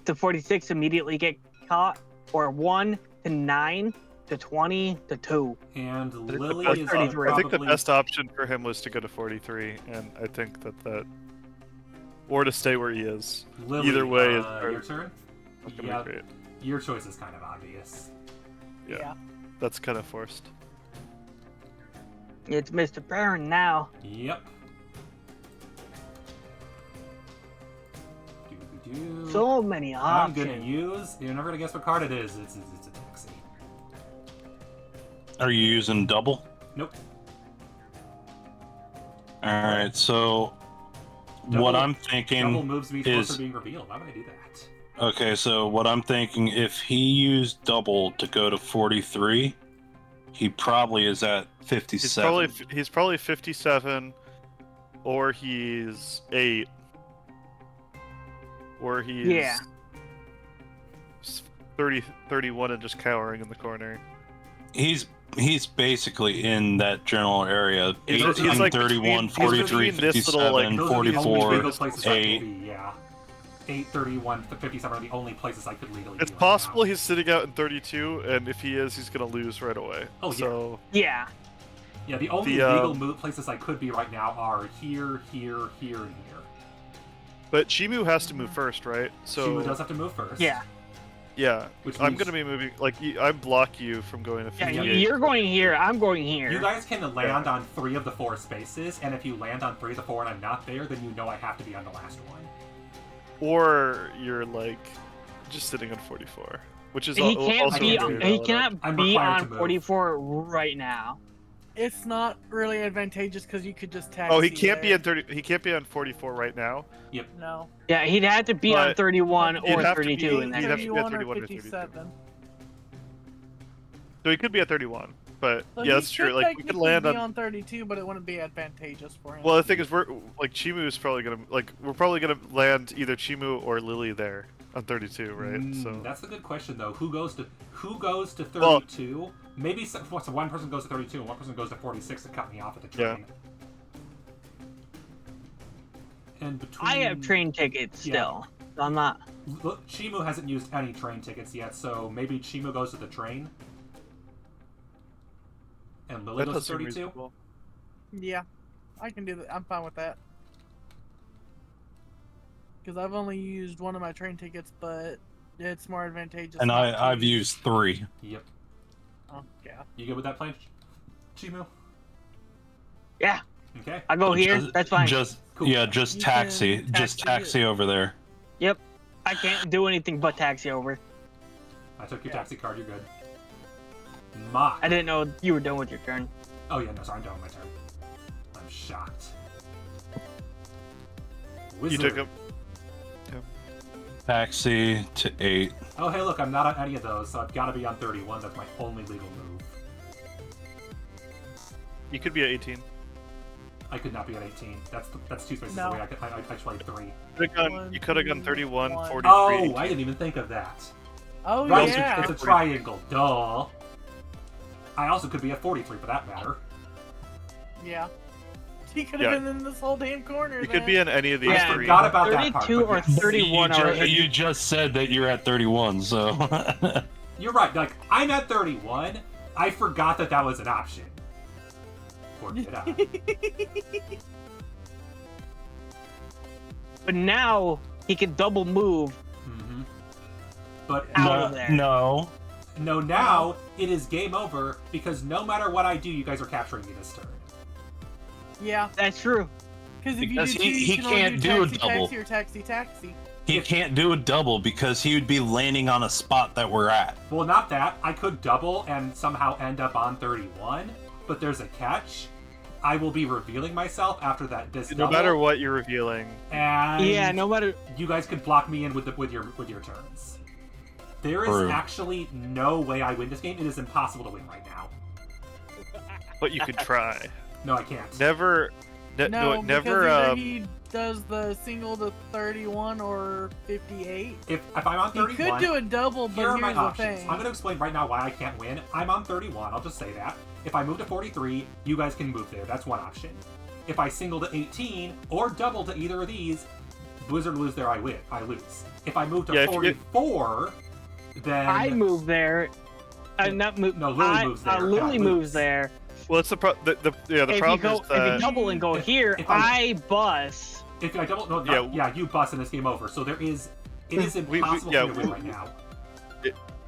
S3: to 46, immediately get caught, or 1 to 9 to 20 to 2.
S2: And
S4: I think the
S2: Lily
S4: best-
S2: is
S3: 33.
S4: I think the
S2: probably...
S4: best option for him was to go to 43, and I think that or to stay where he is.
S2: Lily,
S4: Either way is
S2: your turn?
S4: That's gonna
S2: Yeah,
S4: be great.
S2: your choice is kind of obvious.
S4: Yeah. That's kind of forced.
S3: It's Mr. Perrin now.
S2: Yep. Doo-doo-doo.
S3: So many
S2: I'm
S3: options.
S2: gonna use... You're never gonna guess what card it is. It's a taxi.
S6: Are you using double?
S2: Nope.
S6: Alright, so
S2: Double-
S6: what I'm
S2: Double
S6: thinking
S2: moves me
S6: is-
S2: closer to being revealed. Why would I do that?
S6: okay, so what I'm thinking, if he used double to go to 43, he probably is at 57.
S4: He's probably 57, or he's 8, or he's
S3: Yeah.
S4: 31 and just cowering in the corner.
S6: He's he's basically in that general area.
S2: He's
S6: 18,
S4: like
S6: 31,
S4: between- he's
S6: 43,
S4: between this little, like,
S6: 57,
S2: Those are the only
S6: 44,
S2: legal places I could
S6: 8.
S2: be, yeah. 8, 31, 57 are the only places I could legally
S4: It's
S2: be right
S4: possible
S2: now.
S4: he's sitting out in 32, and if he is, he's gonna lose right away.
S2: Oh, yeah.
S4: So
S3: Yeah.
S2: Yeah, the only
S4: The,
S2: legal places I could be right now are here, here, here, and here.
S4: but Shimu has to move first, right? So
S2: Shimu does have to move first.
S3: Yeah.
S4: yeah,
S2: Which
S4: I'm
S2: means-
S4: gonna be moving. Like I block you from going to
S3: Yeah,
S4: 58.
S3: you're going here. I'm going here.
S2: You guys can land on 3 of the 4 spaces, and if you land on 3 of the 4 and I'm not there, then you know I have to be on the last one.
S4: Or you're like just sitting on 44, which is
S3: He
S4: al-
S3: can't
S4: also
S3: be.
S4: very
S3: He
S4: valid.
S3: cannot
S2: I'm
S3: be
S2: required to
S3: on
S2: move.
S3: 44 right now.
S1: It's not really advantageous because you could just taxi.
S4: Oh, he can't be
S1: there.
S4: in 30. He can't be on 44 right now.
S1: No.
S3: Yeah, he'd have to be on
S4: But
S3: 31
S4: he'd
S3: or
S4: have to
S3: 32
S4: be-
S3: in
S4: he'd
S3: there.
S4: have to be at
S1: 31 or
S4: 31 or 32.
S1: 57.
S4: So he could be at 31. But
S1: So
S4: yeah,
S1: he
S4: that's true.
S1: could
S4: Like we could
S1: technically
S4: land
S1: be
S4: on.
S1: on 32, but it wouldn't be advantageous for him.
S4: Well, the thing is, we're like Chimu's probably gonna we're probably gonna land either Chimu or Lily there on 32, right? So
S2: That's a good question, though. Who goes to
S4: Well-
S2: 32? Maybe so one person goes to 32 and one person goes to 46 to cut me off at the
S4: Yeah.
S2: train. And between
S3: I have train tickets
S2: Yeah.
S3: still. So I'm not.
S2: Look, Chimu hasn't used any train tickets yet, so maybe Chimu goes to the train. And Lily
S4: that
S2: goes
S4: does
S2: to
S4: seem
S2: 32?
S4: reasonable.
S1: Yeah, I can do that. I'm fine with that. Because I've only used one of my train tickets, but it's more advantageous.
S6: And
S1: not to
S6: I've
S1: use-
S6: used 3.
S2: Yep.
S1: Oh, yeah.
S2: You good with that plan, Chimu?
S3: Yeah,
S2: Okay.
S3: I go here.
S6: Just-
S3: That's fine.
S6: Just
S2: Cool.
S6: yeah, just
S1: You
S6: taxi.
S1: can
S6: Just
S1: taxi
S6: taxi over there.
S3: Yep. I can't do anything but taxi over.
S2: I took your
S1: Yeah.
S2: taxi card, you're good. Mock.
S3: I didn't know you were done with your turn.
S2: Oh yeah, no, sorry, I'm done with my turn. I'm shocked.
S4: You
S2: Wizard.
S4: took him.
S6: Taxi to 8.
S2: Oh hey, look, I'm not on any of those, so I've got to be on 31. That's my only legal move.
S4: You could be at 18.
S2: I could not be at 18. That's 2 spaces
S1: No.
S2: away. I played 3.
S4: You could have gone 31,
S1: 1.
S4: 43.
S2: Oh,
S4: 18.
S2: I didn't even think of that.
S1: Oh,
S2: Right,
S1: yeah.
S2: it's a triangle. Duh. I also could be at 43 for that matter.
S1: Yeah. He could have
S4: Yeah.
S1: been in this whole damn corner.
S4: You could
S1: then.
S4: be in any of these
S3: Yeah,
S4: three.
S2: forgot about that part.
S3: 32
S2: but
S3: or
S2: yes.
S3: 31
S6: you,
S3: are.
S6: you just said that you're at 31, so
S2: You're right. Like I'm at 31. I forgot that that was an option. Or did I?
S3: But now he can double move.
S2: Mm-hmm. But
S3: Out
S6: no,
S3: of there.
S6: no.
S2: no, now it is game over because no matter what I do, you guys are capturing me this turn.
S1: Yeah,
S3: That's true.
S1: because if
S6: Because
S1: you do two,
S6: he
S1: you can only
S6: can't
S1: do
S6: do a
S1: taxi,
S6: double.
S1: taxi or taxi, taxi.
S6: He can't do a double because he would be landing on a spot that we're at.
S2: Well, not that. I could double and somehow end up on 31, but there's a catch. I will be revealing myself after this
S4: No
S2: double,
S4: matter what you're revealing,
S2: and
S3: Yeah, no matter.
S2: you guys could block me in with your turns. There is
S6: True.
S2: actually no way I win this game. It is impossible to win right now.
S4: but you could try.
S2: No, I can't.
S4: Never,
S1: No,
S4: never.
S1: because either he does the single to 31 or 58.
S2: If I'm on
S1: He
S2: 31,
S1: could do a double,
S2: here are
S1: but
S2: my
S1: here's the
S2: options.
S1: thing.
S2: I'm going to explain right now why I can't win. I'm on 31. I'll just say that. If I move to 43, you guys can move there. That's one option. If I single to 18 or double to either of these, Blizzard lose there. I win. I lose. If I move to
S4: Yeah, if you get-
S2: 44, then
S3: I move there. Not move.
S2: No, Lily moves there.
S3: Lily
S2: Yeah, I
S3: moves
S2: lose.
S3: there.
S4: Well, it's the the
S3: If
S4: problem
S3: you go,
S4: is
S3: if you
S4: that
S3: double and go
S2: if-
S3: here,
S2: if I-
S3: I bus.
S2: If I double, no,
S4: Yeah,
S2: yeah, you bust and this game over. So it is
S4: we-
S2: impossible
S4: yeah,
S2: for me to win right now.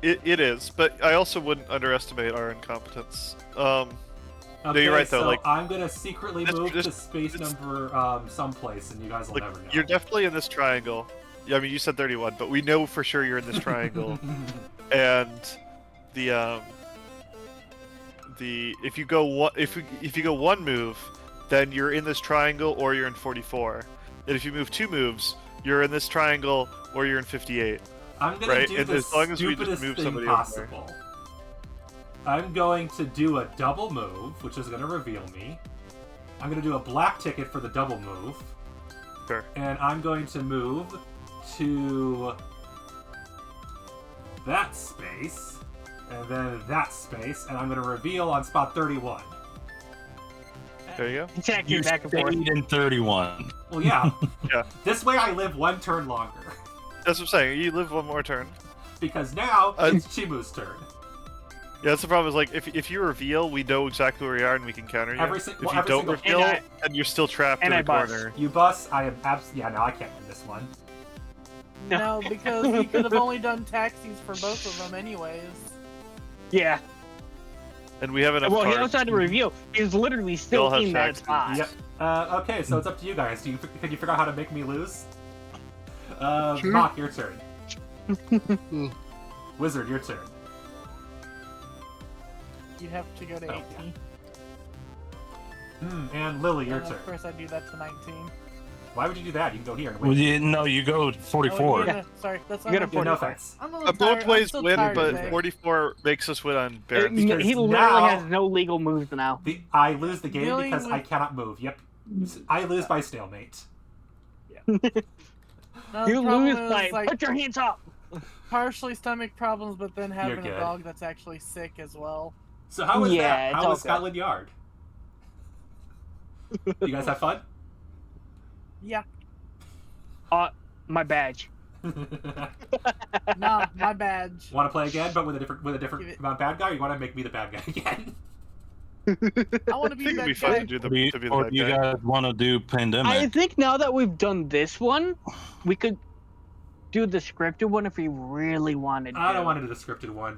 S4: it is. But I also wouldn't underestimate our incompetence.
S2: Okay,
S4: you're right, though,
S2: so
S4: like-
S2: I'm gonna secretly
S4: This-
S2: move
S4: this-
S2: to space
S4: this-
S2: number someplace, and you guys will
S4: Like
S2: never know.
S4: you're definitely in this triangle. Yeah, I mean you said 31, but we know for sure you're in this triangle. And the if you go one move, then you're in this triangle or you're in 44. And if you move 2 moves, you're in this triangle or you're in 58.
S2: I'm gonna
S4: right,
S2: do
S4: and
S2: the
S4: as long as we just
S2: stupidest
S4: move
S2: thing
S4: somebody over there.
S2: possible. I'm going to do a double move, which is gonna reveal me. I'm gonna do a black ticket for the double move,
S4: Sure.
S2: and I'm going to move to that space. And then that space, and I'm going to reveal on spot 31.
S4: There you go.
S3: Attack
S6: You
S3: you back and forth.
S6: stayed in 31.
S2: Well, yeah.
S4: Yeah.
S2: This way I live one turn longer.
S4: That's what I'm saying. You live one more turn.
S2: Because now it's Chimu's turn.
S4: Yeah, that's the problem. Is like if you reveal, we know exactly where you are and we can counter you.
S2: Every
S4: if you
S2: single-
S4: don't reveal,
S3: And
S4: then you're still trapped in
S3: and
S4: a
S3: I bust.
S4: corner.
S2: You bust, I am yeah, no, I can't win this one.
S1: No, because he could have only done taxis for both of them anyways.
S3: Yeah.
S4: And we have enough
S3: Well, he
S4: cards.
S3: also had to reveal. He's literally
S4: You'll
S3: still
S4: have
S3: in that
S4: taxes.
S3: spot.
S2: Yep. Okay, so it's up to you guys. Can you figure out how to make me lose?
S7: Sure.
S2: Mock, your turn. Wizard, your turn.
S1: You'd have to go to
S2: Oh,
S1: 18.
S2: And Lily, your
S1: And
S2: turn.
S1: of course, I'd do that to 19.
S2: Why would you do that? You can go here and
S6: Well,
S2: win.
S6: no, you go 44.
S1: Oh, yeah, sorry, that's
S3: You
S1: not
S3: got a
S2: Yeah, no
S3: 44.
S2: offense.
S1: I'm a little
S4: Both
S1: tired. I'm
S4: ways
S1: still
S4: win,
S1: tired
S4: but
S1: today.
S4: 44 makes us win on Baron.
S2: Because
S3: He literally
S2: now-
S3: has no legal moves now.
S2: I lose the game
S1: Dealing
S2: because I
S1: with-
S2: cannot move. Yep. I lose by stalemate.
S1: No, the
S3: You
S1: problem
S3: lose
S1: is,
S3: by
S1: like,
S3: put your hands up.
S1: partially stomach problems, but then having
S2: good.
S1: a dog that's actually sick as well.
S2: So how was
S3: Yeah,
S2: that?
S3: it's
S2: How
S3: all
S2: was
S3: good.
S2: Scotland Yard? You guys have fun?
S1: Yeah,
S3: My badge.
S1: no, my badge.
S2: Want to play again, but with a different
S1: Give it-
S2: bad guy? Or you want to make me the bad guy again?
S1: I want to
S4: I
S1: be
S4: think it'd
S1: that
S4: be fun
S1: guy.
S4: to do the,
S6: Or do you,
S4: to be the
S6: or
S4: bad
S6: do you
S4: guy.
S6: guys want to do Pandemic?
S3: I think now that we've done this one, we could do the scripted one if we really wanted to.
S2: I don't want to do the scripted one,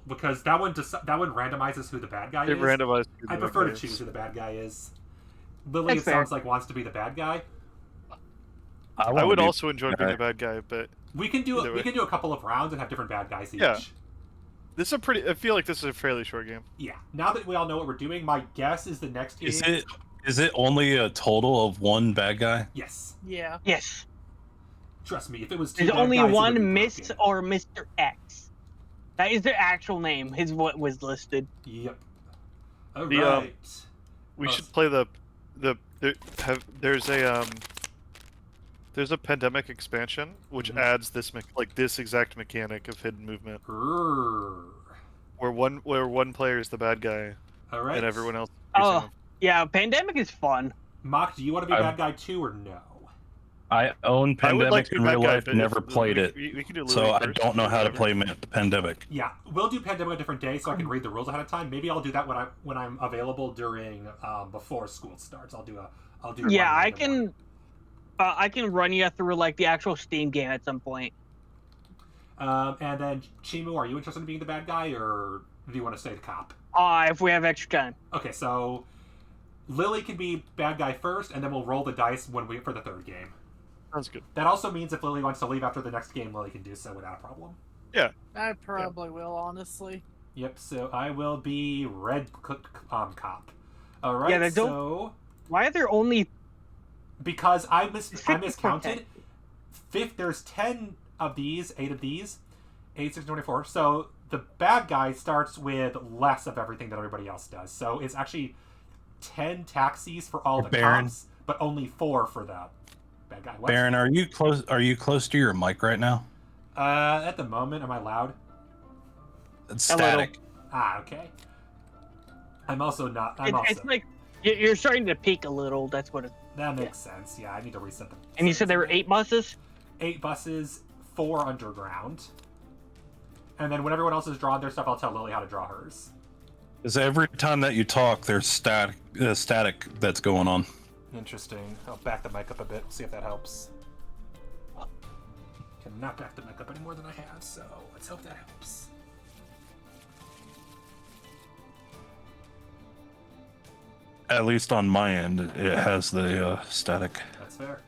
S2: because that one randomizes who the bad guy
S4: It
S2: is.
S4: randomized. who
S2: I
S4: the
S2: prefer
S4: bad
S2: to
S4: guy
S2: choose
S4: is.
S2: who the bad guy is. Lily,
S3: That's
S2: it
S3: fair.
S2: sounds like wants to be the bad guy.
S4: I
S6: wanna
S4: would
S6: be
S4: also enjoy being
S6: guy.
S4: the bad guy, but
S2: We can do
S4: Either way.
S2: a couple of rounds and have different bad guys each.
S4: Yeah. this is a pretty. I feel like this is a fairly short game.
S2: Yeah. Now that we all know what we're doing, my guess is the next game.
S6: Is it only a total of one bad guy?
S2: Yes.
S1: Yeah.
S3: Yes.
S2: Trust me, if it was two
S3: There's
S2: bad
S3: only
S2: guys, it would
S3: one
S2: be
S3: Miss
S2: broken.
S3: or Mr. X. That is their actual name. His what was listed.
S2: Yep. All
S4: The,
S2: right.
S4: We
S2: Oh,
S4: should play there's a pandemic expansion which
S2: Mhm.
S4: adds this exact mechanic of hidden movement
S2: Grrr.
S4: where one player is the bad guy
S2: All right.
S4: and everyone else.
S3: Oh. Yeah, Pandemic is fun.
S2: Mock, do you want to be
S6: I'm-
S2: bad guy too or no?
S6: I own
S4: I would like
S6: Pandemic
S4: to be
S6: in
S4: bad
S6: real
S4: guy,
S6: life,
S4: but
S6: never
S4: if-
S6: played it.
S4: We can do
S6: So
S4: Lily
S6: I
S4: first,
S6: don't know how to
S4: whatever.
S6: play Pandemic.
S2: Yeah, we'll do Pandemic a different day so I can read the rules ahead of time. Maybe I'll do that when I'm available during before school starts. I'll do
S3: Yeah,
S2: one
S3: I
S2: random one.
S3: can. I can run you through like the actual Steam game at some point.
S2: And then Chimu, are you interested in being the bad guy or do you want to stay the cop?
S3: If we have extra time.
S2: Okay, so Lily can be bad guy first, and then we'll roll the dice for the third game.
S4: Sounds good.
S2: That also means if Lily wants to leave after the next game, Lily can do so without a problem.
S1: I probably will, honestly.
S2: Yep, so I will be red cop. All right,
S3: Yeah, they don't-
S2: so
S3: Why are there only?
S2: because I
S3: Okay.
S2: miscounted. There's 10 of these, 8 of these, 8, 6, 24. So the bad guy starts with less of everything that everybody else does. So it's actually 10 taxis for all the
S6: Baron.
S2: cops, but only 4 for the bad guy. What?
S6: Baron, are you close? Are you close to your mic right now?
S2: At the moment, am I loud?
S6: It's
S3: A little.
S6: static.
S2: Okay. I'm also not.
S3: It's like you're starting to peak a little. That's what.
S2: That makes sense. Yeah, I need to reset them.
S3: And you said there were 8 buses.
S2: 8 buses, 4 underground. And then when everyone else has drawn their stuff, I'll tell Lily how to draw hers.
S6: Because every time that you talk, there's static that's going on.
S2: Interesting. I'll back the mic up a bit, see if that helps. Cannot back the mic up any more than I have, so let's hope that helps.
S6: At least on my end, it has the static.
S2: That's fair.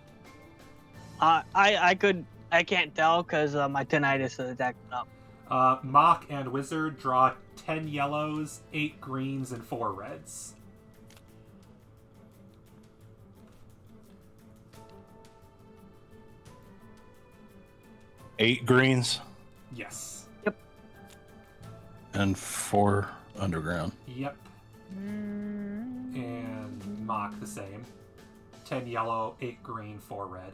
S3: I can't tell because my tinnitus is acting up.
S2: Mock and Wizard draw 10 yellows, 8 greens, and 4 reds.
S6: Eight greens
S2: Yes.
S6: and 4 underground.
S2: Yep. And Mock the same. 10 yellow, 8 green, 4 red.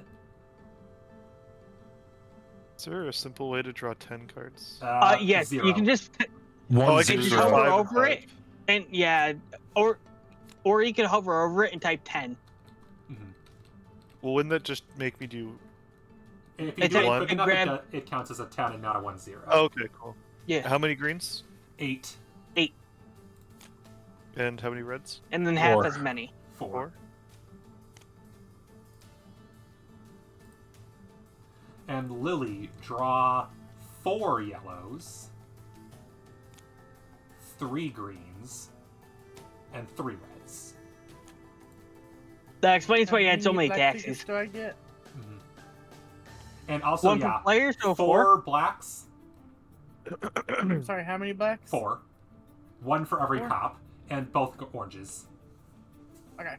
S4: Is there a simple way to draw 10 cards?
S3: Yes,
S2: zero.
S3: you can just
S4: Oh, I
S6: One
S4: can
S3: And
S4: do
S3: just
S6: zero.
S3: hover
S4: 5 and
S3: over
S4: 5.
S3: it, and yeah, or you can hover over it and type 10.
S4: Well, wouldn't that just make me do?
S2: If you
S3: It's
S2: do
S3: a-
S2: it
S4: One.
S2: quick
S3: it
S2: enough,
S3: grab-
S2: it counts as a 10 and not a 1-0.
S4: Oh, okay, cool.
S3: Yeah,
S4: How many greens?
S2: 8,
S3: 8,
S4: And how many reds?
S3: and then half
S6: 4.
S3: as many.
S2: 4.
S4: 4.
S2: And Lily, draw 4 yellows, 3 greens, and 3 reds.
S3: That explains why you had so
S1: How
S3: many
S1: black tickets
S3: taxis.
S1: do I get?
S2: And also,
S3: One
S2: yeah,
S3: for players, so
S2: 4
S3: 4.
S2: blacks,
S1: Sorry, how many blacks?
S2: 4. 1 for every
S1: 4?
S2: cop, and both oranges.
S1: Okay.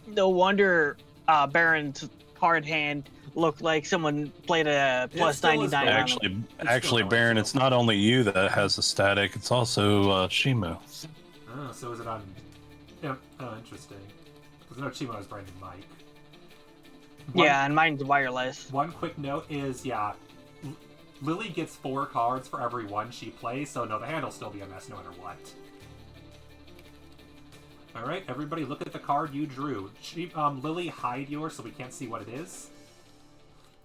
S3: No wonder Baron's card hand looked like someone played a plus
S2: still is
S3: 99 on him.
S6: Actually,
S2: going
S6: Baron,
S2: to.
S6: it's not only you that has a static; it's also Shimu.
S2: Oh, so is it on... Yeah, oh, interesting. Because no Chimo is branded Mike.
S3: Yeah, and mine's wireless.
S2: One quick note is, yeah, Lily gets 4 cards for every one she plays, so no, the hand will still be a mess no matter what. Alright, everybody look at the card you drew. Lily, hide yours so we can't see what it is.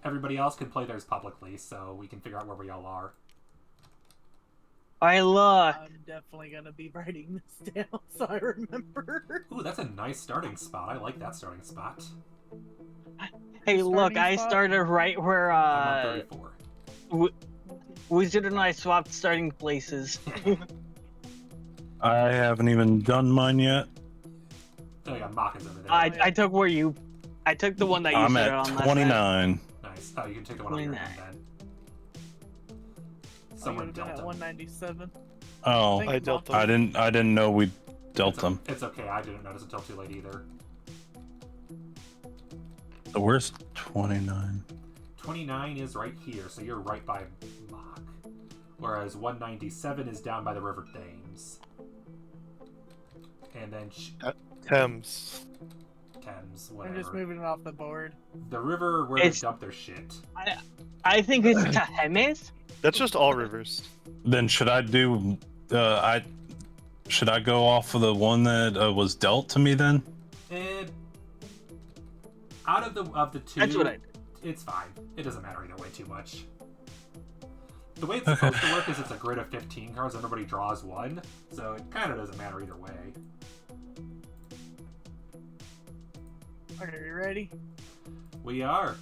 S2: Everybody else can play theirs publicly, so we can figure out where we all are.
S3: I look.
S1: I'm definitely gonna be writing this down so I remember.
S2: Ooh, that's a nice starting spot. I like that starting spot.
S3: Hey, look,
S1: Starting
S3: I
S1: spot?
S3: started right where
S2: I'm on 34.
S3: Wizard and I swapped starting places.
S6: I haven't even done mine yet.
S2: Oh, yeah, Maka's over there.
S3: I took where you. I took the one that you
S6: I'm
S3: started
S6: at
S3: on last time.
S6: 29.
S2: Nice. Oh, you can take the one on your hand then. Someone
S1: Been
S2: dealt
S1: at
S2: him.
S1: 197.
S6: Oh,
S1: Thank
S4: I dealt them.
S6: I didn't know we dealt them.
S2: It's okay. I didn't notice until too late either.
S6: So where's 29?
S2: 29 is right here, so you're right by Mach. Whereas 197 is down by the River Thames. And then
S4: Thames.
S2: Thames,
S1: I'm
S2: whatever.
S1: just moving it off the board.
S2: The river where
S3: It's-
S2: they dump their shit.
S3: I think it's Tahemes.
S4: That's just all rivers.
S6: Then should I do? Should I go off of the one that was dealt to me then?
S2: And out of the two,
S3: That's what I did.
S2: it's fine. It doesn't matter either way too much. The way it's supposed to work is it's a grid of 15 cards, everybody draws one, so it kind of doesn't matter either way.
S1: Okay, are you ready?
S2: We are.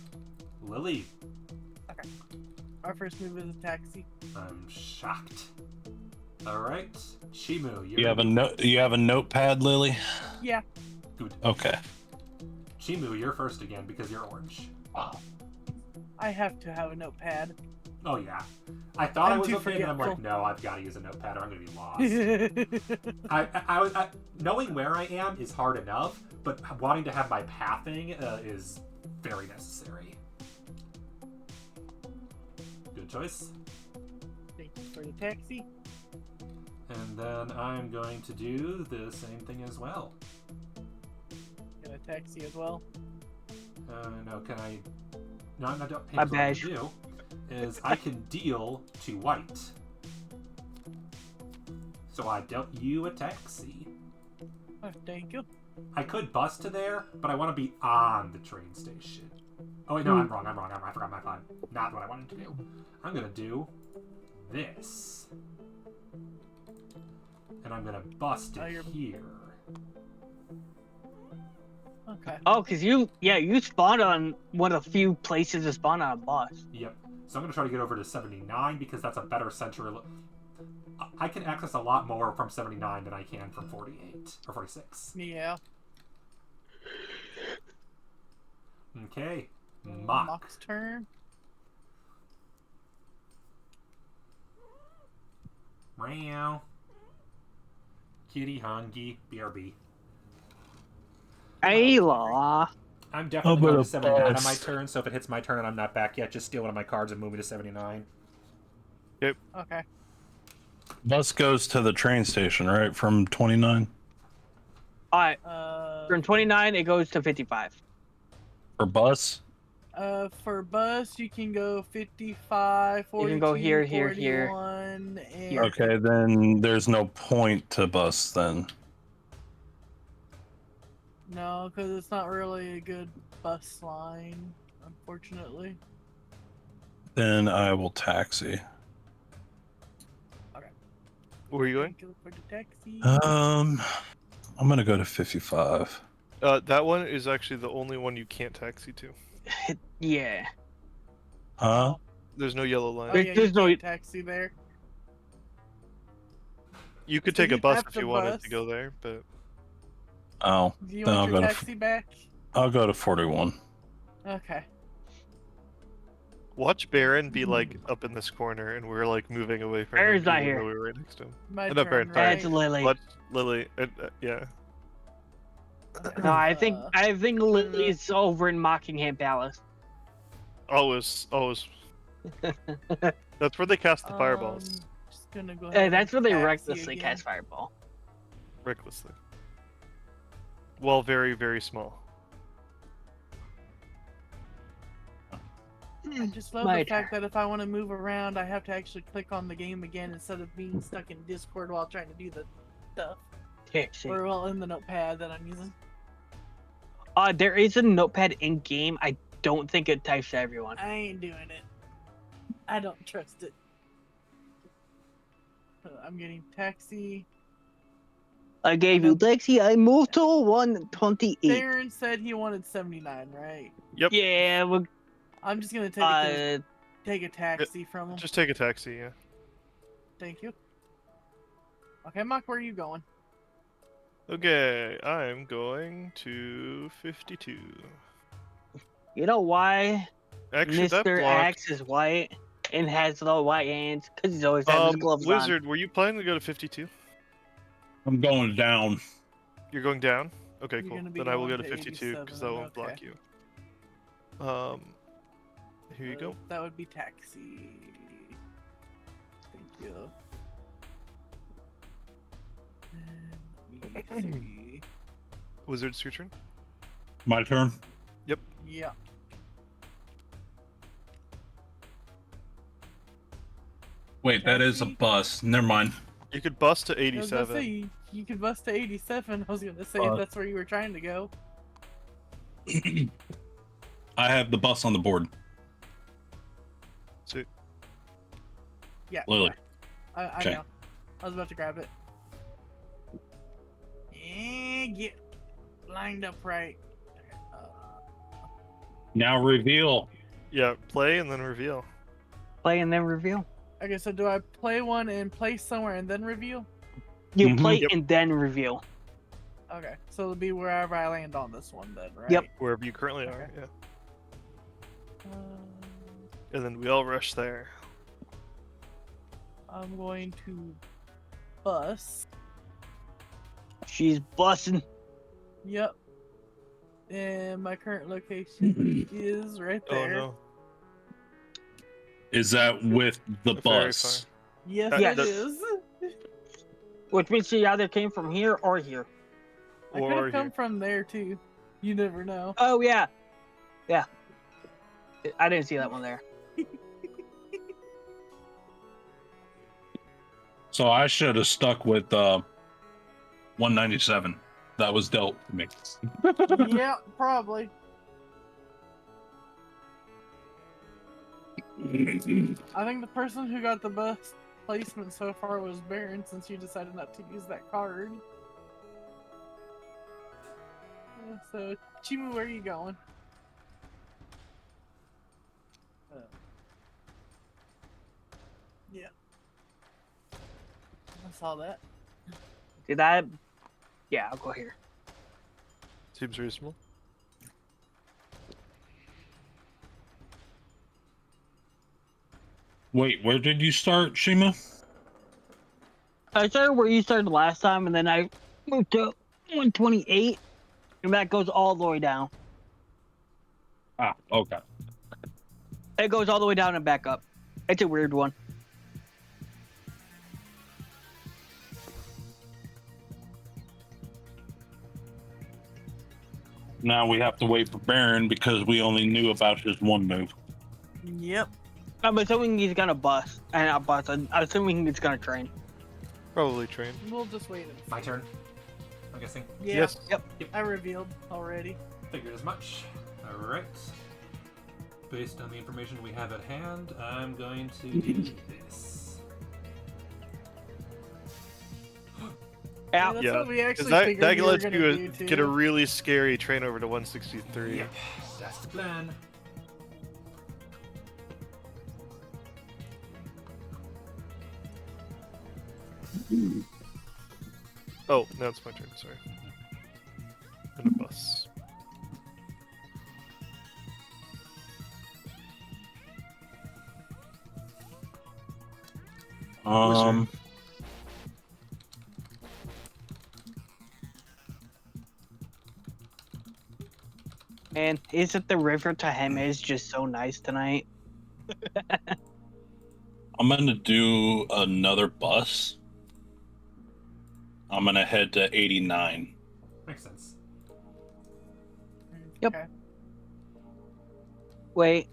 S2: Lily,
S1: Our first move is a taxi.
S2: I'm shocked. Alright, Chimu,
S6: You have a notepad, Lily?
S1: Yeah.
S2: Good.
S6: Okay.
S2: Chimu, you're first again because you're orange.
S1: I have to have a notepad.
S2: Oh yeah. I thought I
S1: I'm
S2: was
S1: too
S2: okay, and I'm like,
S1: forgetful.
S2: no, I've got to use a notepad or I'm gonna be lost. I knowing where I am is hard enough, but wanting to have my pathing is very necessary. Good choice.
S1: Thank you for the taxi.
S2: And then I'm going to do the same thing as well.
S1: Get a taxi as well.
S2: No, can I? No, I don't.
S3: My
S2: What I
S3: badge.
S2: can do is I can deal to white. So I dealt you a taxi.
S1: Oh, thank you.
S2: I could bus to there, but I want to be on the train station. Oh wait, no, I'm wrong. I forgot my plan. Not what I wanted to do. I'm gonna do this, and I'm gonna bus to
S1: Oh, you're-
S2: here.
S1: Okay.
S3: Oh, because you spawned on one of the few places to spawn on a bus.
S2: Yep. So I'm gonna try to get over to 79 because that's a better center. I can access a lot more from 79 than I can from 48 or 46.
S1: Yeah.
S2: Okay. Mach.
S1: Mock's turn.
S2: Meow. Kitty Hungy. BRB.
S3: Ayla.
S2: I'm definitely
S6: about
S2: going
S6: a
S2: to 79 on my
S6: bus?
S2: turn, so if it hits my turn and I'm not back yet, just steal one of my cards and move me to 79.
S1: Okay.
S6: Bus goes to the train station, right? From 29
S3: Alright,
S1: Uh,
S3: from 29 it goes to 55.
S6: for bus.
S1: For bus, you can go 55, 42,
S3: You can go here, here,
S1: 41, and
S3: Here.
S6: Okay, then there's no point to bus then.
S1: no, because it's not really a good bus line, unfortunately.
S6: Then I will taxi.
S4: Where are you going?
S1: Thank you for the taxi.
S6: I'm gonna go to 55.
S4: That one is actually the only one you can't taxi to.
S3: Yeah.
S6: Huh?
S4: There's no yellow
S1: Oh
S4: line.
S3: There-
S1: yeah,
S3: there's
S1: you
S3: no-
S1: can't taxi there.
S4: You could
S1: So
S4: take a
S1: you'd
S4: bus
S1: have
S4: if
S1: to
S4: you wanted
S1: bus.
S4: to go there, but
S6: Oh,
S1: Do you
S6: then
S1: want
S6: I'll
S1: your
S6: go
S1: taxi back?
S6: I'll go to 41.
S1: Okay.
S4: watch Baron be like up in this corner, and we're like moving away from
S3: Baron's
S4: him.
S3: not
S4: even
S3: here.
S4: though we were right next to him.
S1: My
S4: No,
S1: turn,
S4: Baron, sorry.
S1: right?
S3: That's Lily.
S4: Watch Lily. Yeah.
S3: No, I think Lily's over in Mockingham Palace.
S4: Always. That's where they cast the fireballs
S1: Just gonna go ahead
S3: That's where
S1: and
S3: they
S1: taxi
S3: recklessly
S1: again.
S3: cast fireball.
S4: recklessly. Well, very, very small.
S1: I just love
S3: My
S1: the fact that if I want to move around, I have to actually click on the game again instead of being stuck in Discord while trying to do the stuff.
S3: Taxi.
S1: Or well, in the notepad that I'm using.
S3: There is a notepad in game. I don't think it types to everyone.
S1: I ain't doing it. I don't trust it. I'm getting taxi.
S3: I gave you taxi. I moved to 128.
S1: Darren said he wanted 79, right?
S4: Yep.
S3: Yeah, well,
S1: I'm just gonna take a taxi from him.
S4: Just take a taxi, yeah.
S1: Thank you. Okay, Mock, where are you going?
S4: Okay, I'm going to 52.
S3: you know why
S4: Actually, that
S3: Mr.
S4: block.
S3: Axe is white and has the white hands? Because he's always has his gloves
S4: Wizard, were you planning to go to 52?
S6: I'm going down.
S4: You're going down? Okay,
S1: You're
S4: cool.
S1: gonna be
S4: Then I will go
S1: going
S4: to
S1: to
S4: 52 because that
S1: 87,
S4: won't block
S1: okay.
S4: you. Here you go.
S1: That would be taxi. Thank you. And let me see.
S4: Wizard, it's your turn.
S6: My turn.
S1: Yeah.
S6: Wait, that is a bus. Never mind.
S4: You could bust to
S1: I was gonna
S4: 87.
S1: say, you could bust to 87. I was gonna say
S6: Uh,
S1: if that's where you were trying to go.
S6: I have the bus on the board.
S4: Sweet.
S1: Yeah.
S6: Lily.
S1: I
S6: Okay.
S1: know. I was about to grab it. And get lined up right.
S6: Now reveal.
S4: Yeah, play and then reveal.
S3: Play and then reveal.
S1: Okay, so do I play one and place somewhere and then reveal?
S3: You
S6: Mhm.
S3: play
S4: Yep.
S3: and then reveal.
S1: Okay, so it'll be wherever I land on this one then, right?
S3: Yep.
S4: Wherever you currently are,
S1: Okay.
S4: yeah. And then we all rush there.
S1: I'm going to bus.
S3: She's bussing.
S1: Yep. And my current location is right
S4: Oh
S1: there.
S4: no.
S6: Is that with the
S4: Very
S6: bus?
S1: Yes,
S4: That-
S1: it
S4: that-
S1: is.
S3: Which means she either came from here or here.
S1: I could
S4: Or
S1: have come
S4: here.
S1: from there too. You never know.
S3: Oh, yeah. Yeah. I didn't see that one there.
S6: So I should have stuck with 197. That was dealt to me.
S1: Yeah, probably. I think the person who got the best placement so far was Baron, since you decided not to use that card. So, Chimu, where are you going? Yeah. I saw that.
S3: Did I? Yeah, I'll go here.
S4: Seems reasonable.
S6: Wait, where did you start, Shima?
S3: I started where you started last time, and then I moved to 128, and that goes all the way down.
S6: Ah, okay.
S3: It goes all the way down and back up. It's a weird one.
S6: Now we have to wait for Baron because we only knew about his one move.
S1: Yep.
S3: I'm assuming he's gonna bust. And not bust. I'm assuming he's gonna train.
S4: Probably train.
S1: We'll just wait and see.
S2: My turn, I'm guessing.
S1: Yeah.
S4: Yes.
S3: Yep.
S1: I revealed already.
S2: Figured as much. Alright. Based on the information we have at hand, I'm going to do this.
S3: Yeah.
S1: That's
S4: Yeah,
S1: what we
S4: because
S1: actually
S4: that,
S1: figured we were
S4: lets
S1: gonna
S4: you
S1: do too.
S4: get a really scary train over to 163.
S2: Yep, that's the plan.
S4: Oh, now it's my turn. Sorry. And a bus.
S6: Um,
S3: And isn't the river to him is just so nice tonight?
S6: I'm gonna do another bus. I'm gonna head to 89.
S2: Makes sense.
S3: Yep.
S1: Okay.
S3: Wait.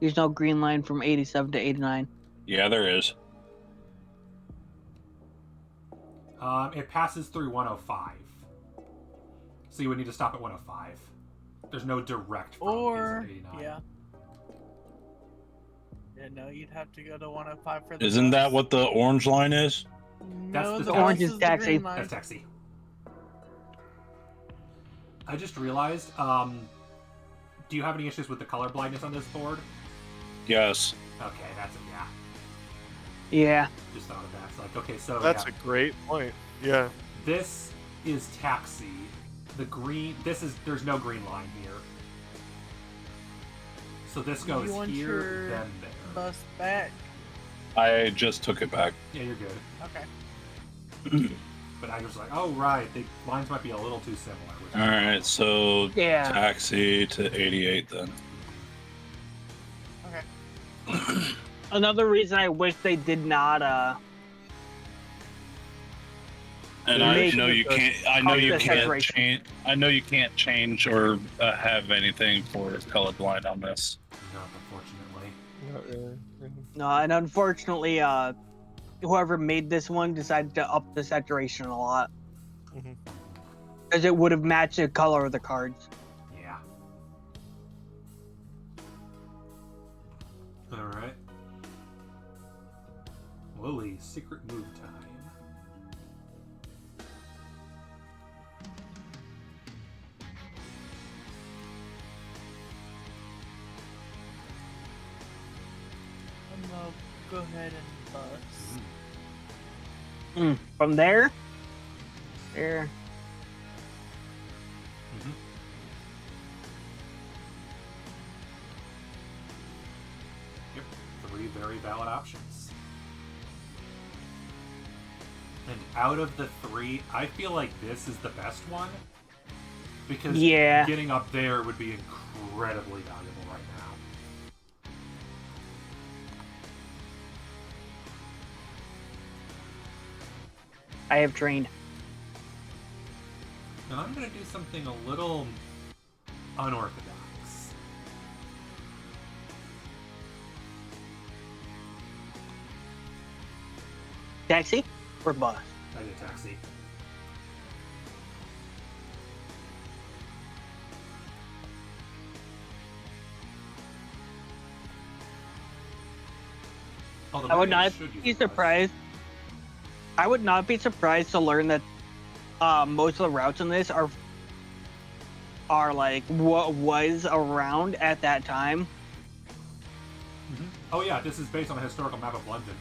S3: There's no green line from 87 to 89.
S6: Yeah, there is.
S2: It passes through 105. So you would need to stop at 105. There's no direct from
S1: Or
S2: 89.
S1: yeah. Yeah, no, you'd have to go to 105 for the
S6: Isn't that
S1: bus.
S6: what the orange line is?
S2: That's
S1: No,
S2: the
S1: the
S3: orange
S1: bus
S3: is
S1: the
S3: taxi.
S1: green line.
S2: That's taxi. I just realized, do you have any issues with the color blindness on this board?
S6: Yes.
S2: Okay, that's a yeah.
S3: Yeah.
S2: Just thought of that. It's like, okay, so
S4: That's
S2: yeah.
S4: a great point. Yeah.
S2: This is taxi. The green, there's no green line here. So this
S1: You
S2: goes
S1: want
S2: here,
S1: your
S2: then there.
S1: Bus back.
S6: I just took it back.
S2: Yeah, you're good.
S1: Okay.
S2: But I was like, oh, right, the lines might be a little too similar. Which
S6: Alright, so
S3: Yeah.
S6: taxi to 88 then.
S1: Okay.
S3: Another reason I wish they did not
S6: And
S4: Yeah,
S6: I
S3: make
S6: know you can't. I know
S3: up
S6: you
S3: the
S6: can't
S3: saturation.
S6: change. I know you can't change or have anything for colorblind on this.
S2: not unfortunately.
S4: Not really.
S3: No, and unfortunately, whoever made this one decided to up the saturation a lot.
S4: Mhm.
S3: Because it would have matched the color of the cards.
S2: Yeah. Alright. Lily's secret move time.
S1: I'm gonna go ahead and bus.
S3: From there, there.
S2: Mm-hmm. Yep, 3 very valid options. And out of the 3, I feel like this is the best one. Because
S3: Yeah.
S2: getting up there would be incredibly valuable right now.
S3: I have trained.
S2: And I'm going to do something a little unorthodox.
S3: Taxi or bus?
S2: I did taxi. Although
S3: I would
S2: maybe
S3: not
S2: should use
S3: be
S2: the bus.
S3: surprised. I would not be surprised to learn that most of the routes in this are like what was around at that time.
S2: Mhm. Oh yeah, this is based on a historical map of London.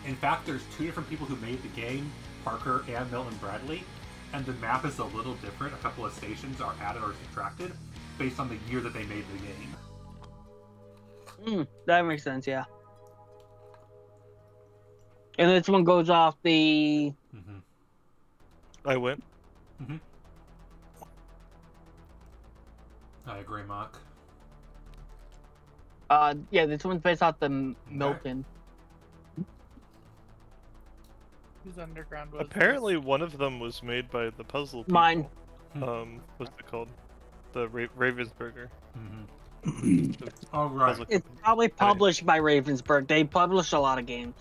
S2: In fact, there's 2 different people who made the game, Parker and Milton Bradley, and the map is a little different. A couple of stations are added or subtracted based on the year that they made the game.
S3: That makes sense, yeah. And this one goes off the
S2: Mm-hmm.
S4: I went.
S2: I agree, Mark.
S3: yeah, this one's based off the Milton.
S1: Whose underground was
S4: Apparently, one of them was made by the puzzle people.
S3: Mine.
S4: What's it called? The Ravensburger.
S2: Oh, right.
S4: Puzzle
S3: It's
S4: company.
S3: probably published by Ravensburg. They publish a lot of games.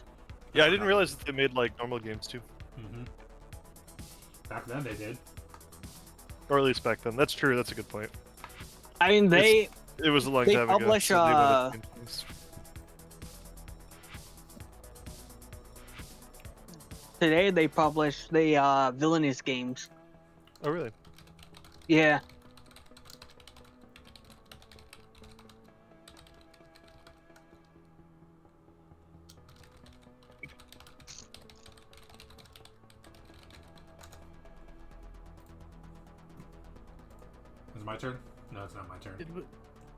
S4: Yeah, I didn't realize that they made like normal games too,
S2: Back then they did.
S4: or at least back then. That's true. That's a good point.
S3: I mean,
S4: It was a long
S3: they
S4: time ago.
S3: publish,
S4: so they might have changed things.
S3: today they publish the villainous games.
S4: Oh really?
S3: Yeah.
S2: Is it my turn? No, it's not my turn.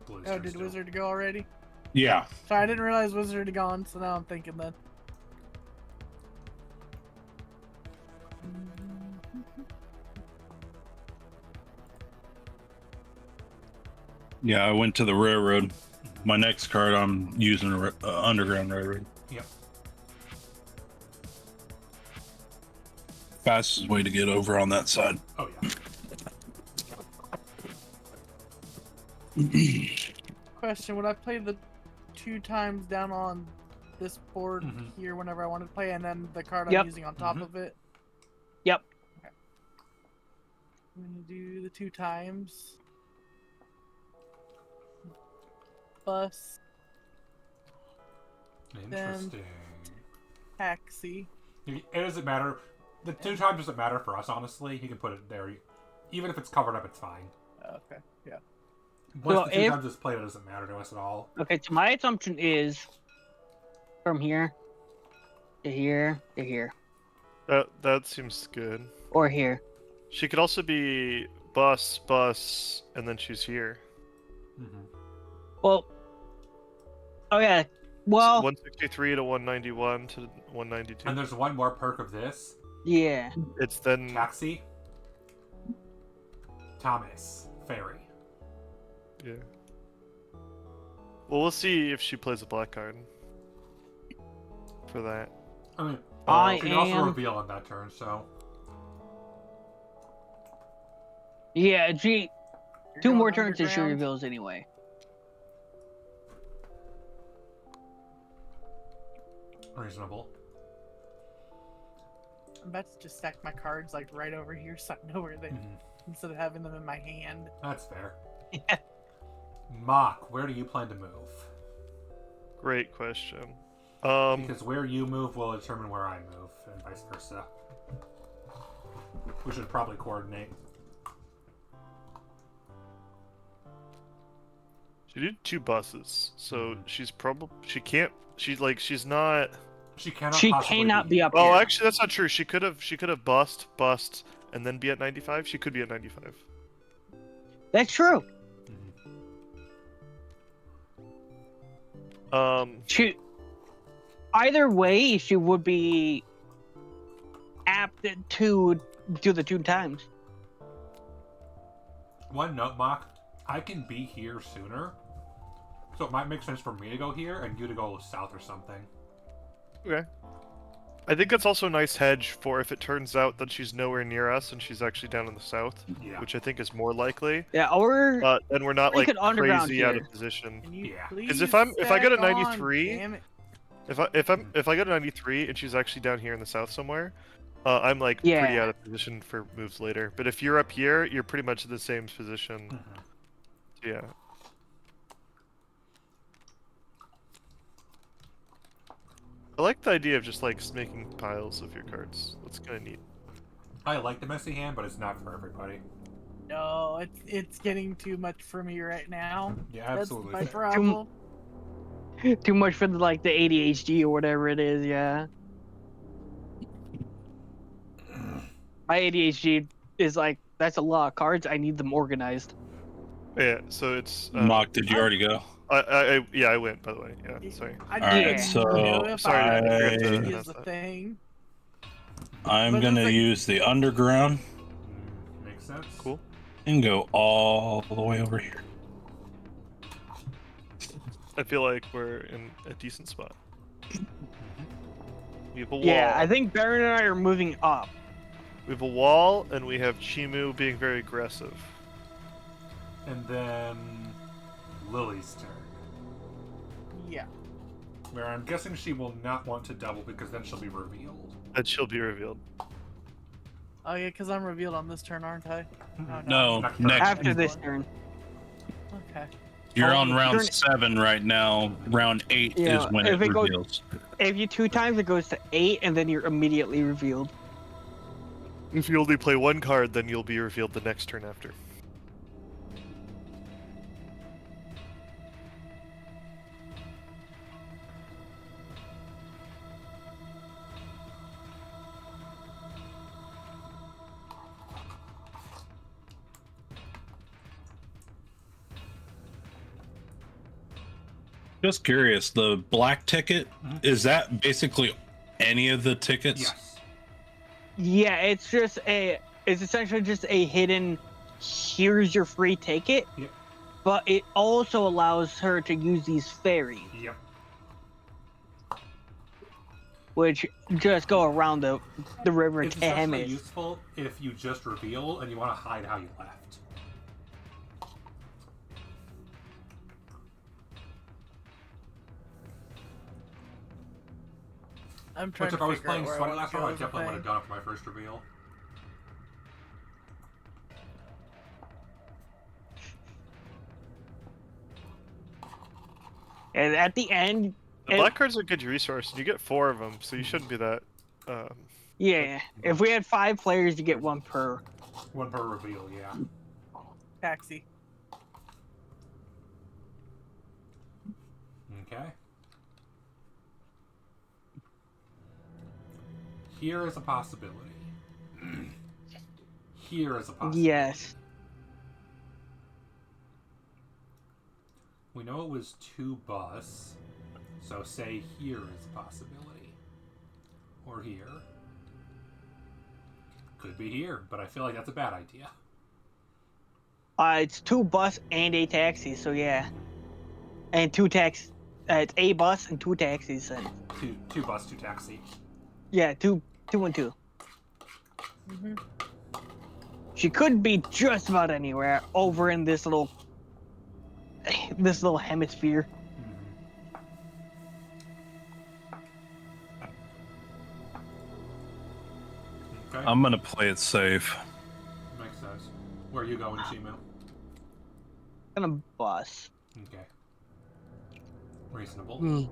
S2: Blue's
S1: Oh,
S2: turn
S1: did
S2: still.
S1: Wizard go already?
S6: Yeah.
S1: Sorry, I didn't realize Wizard had gone, so now I'm thinking that.
S6: Yeah, I went to the railroad. My next card, I'm using a underground railroad.
S2: Yep.
S6: Fastest way to get over on that side.
S2: Oh yeah.
S1: Question: would I play the 2 times down on this board
S2: Mhm.
S1: here whenever I wanted to play, and then the card
S3: Yep.
S1: I'm using on top
S2: Mhm.
S1: of it?
S3: Yep.
S1: Okay. I'm gonna do the 2 times. Bus,
S2: Interesting.
S1: taxi.
S2: It doesn't matter. The 2 times doesn't matter for us, honestly. He can put it there. Even if it's covered up, it's fine.
S1: Okay, yeah.
S2: Once
S3: So
S2: the 2
S3: if-
S2: times is played, it doesn't matter to us at all.
S3: Okay, so my assumption is from here to here to here
S4: That seems good.
S3: or here.
S4: She could also be bus, and then she's here.
S3: Well, oh yeah. Well,
S4: 163 to 191 to 192.
S2: And there's one more perk of this.
S3: yeah.
S4: It's then
S2: Taxi. Thomas. Ferry.
S4: yeah. Well, we'll see if she plays a black card for that.
S2: I mean,
S3: I
S2: she can also
S3: am-
S2: reveal on that turn, so...
S3: Yeah,
S1: You're
S3: 2
S1: going
S3: more turns and she
S1: underground?
S3: reveals anyway.
S2: Reasonable.
S1: I'm about to just stack my cards like right over here, so I know where they, instead of having them in my hand.
S2: That's fair. Mock, where do you plan to move?
S4: Great question.
S2: Because where you move will determine where I move, and vice versa. We should probably coordinate.
S4: She did 2 buses, so she's probably she's not.
S2: She cannot.
S3: She
S2: possibly
S3: cannot be up
S4: Oh,
S3: here.
S4: actually, that's not true. She could have bust, and then be at 95. She could be at 95.
S3: That's true. She, either way, she would be apt to do the 2 times.
S2: One note, Mock. I can be here sooner, so it might make sense for me to go here and you to go south or something.
S4: Okay. I think that's also a nice hedge for if it turns out that she's nowhere near us and she's actually down in the south,
S2: Yeah.
S4: which I think is more likely.
S3: Yeah, or
S4: Then we're not
S3: we
S4: like
S3: could underground
S4: crazy out
S3: here.
S4: of position.
S1: Can you
S2: Yeah.
S1: please
S4: 'Cause if I get a
S1: stack on?
S4: 93
S1: Damn it.
S4: If I go to 93 and she's actually down here in the south somewhere, I'm like pretty
S3: Yeah.
S4: out of position for moves later. But if you're up here, you're pretty much in the same position. Yeah. I like the idea of just like making piles of your cards. That's kind of neat.
S2: I like the messy hand, but it's not for everybody.
S1: No, it's getting too much for me right now.
S2: Yeah, absolutely.
S1: That's my problem.
S3: too much for the ADHD or whatever it is. Yeah. My ADHD is like, that's a lot of cards. I need them organized.
S4: Yeah. So it's.
S6: Mock, did you already go?
S4: I went by the way. Yeah. Sorry.
S1: I
S6: All right,
S1: didn't
S6: so
S1: know if
S4: Sorry,
S1: I
S4: I forgot to
S1: use
S4: announce
S1: the
S4: that.
S1: thing.
S6: I'm
S1: But
S6: gonna
S1: it's like-
S6: use the underground
S2: Makes sense.
S4: Cool.
S6: and go all the way over here.
S4: I feel like we're in a decent spot. We have a wall.
S3: Yeah, I think Baron and I are moving up.
S4: We have a wall, and we have Chimu being very aggressive.
S2: And then Lily's turn.
S1: Yeah.
S2: Where I'm guessing she will not want to double because then she'll be revealed.
S4: That she'll be revealed.
S1: Oh yeah, because I'm revealed on this turn, aren't I? Oh,
S6: No,
S2: Not
S6: next.
S3: After this turn.
S1: Okay.
S6: You're
S3: Oh,
S6: on round
S3: turn-
S6: 7 right now. Round 8
S3: Yeah,
S6: is when
S3: if
S6: it
S3: it goes-
S6: reveals.
S3: If you 2 times, it goes to 8, and then you're immediately revealed.
S4: If you only play one card, then you'll be revealed the next turn after.
S6: Just curious, the black ticket, is that basically any of the tickets?
S2: Yes.
S3: Yeah, it's essentially just a hidden, here's your free ticket.
S2: Yep.
S3: But it also allows her to use these fairies,
S2: Yep.
S3: which just go around the river
S2: It's especially
S3: Tehemis.
S2: useful if you just reveal and you want to hide how you left.
S1: I'm trying
S2: Which
S1: to
S2: if I was
S1: figure out
S2: playing
S1: where I
S2: Sweaty
S1: wanna
S2: last
S1: go
S2: time, I
S1: with the
S2: definitely would have
S1: thing.
S2: done it for my first reveal.
S3: And at the end,
S4: The black card's a good resource, and you get 4 of them, so you shouldn't be that.
S3: yeah, if we had 5 players, you get 1 per.
S2: One per reveal, yeah.
S1: Taxi.
S2: Okay. Here is a possibility. Here is a possibility.
S3: Yes.
S2: We know it was 2 bus, so say here is a possibility. Or here. Could be here, but I feel like that's a bad idea.
S3: It's 2 bus and a taxi, so yeah. And 2 tax. It's a bus and 2 taxis. And
S2: Two bus, 2 taxi.
S3: yeah, 2 and 2.
S1: Mm-hmm.
S3: She could be just about anywhere over in this little hemisphere.
S2: Okay.
S6: I'm gonna play it safe.
S2: Makes sense. Where are you going, Shimu?
S3: Gonna bus.
S2: Okay. Reasonable.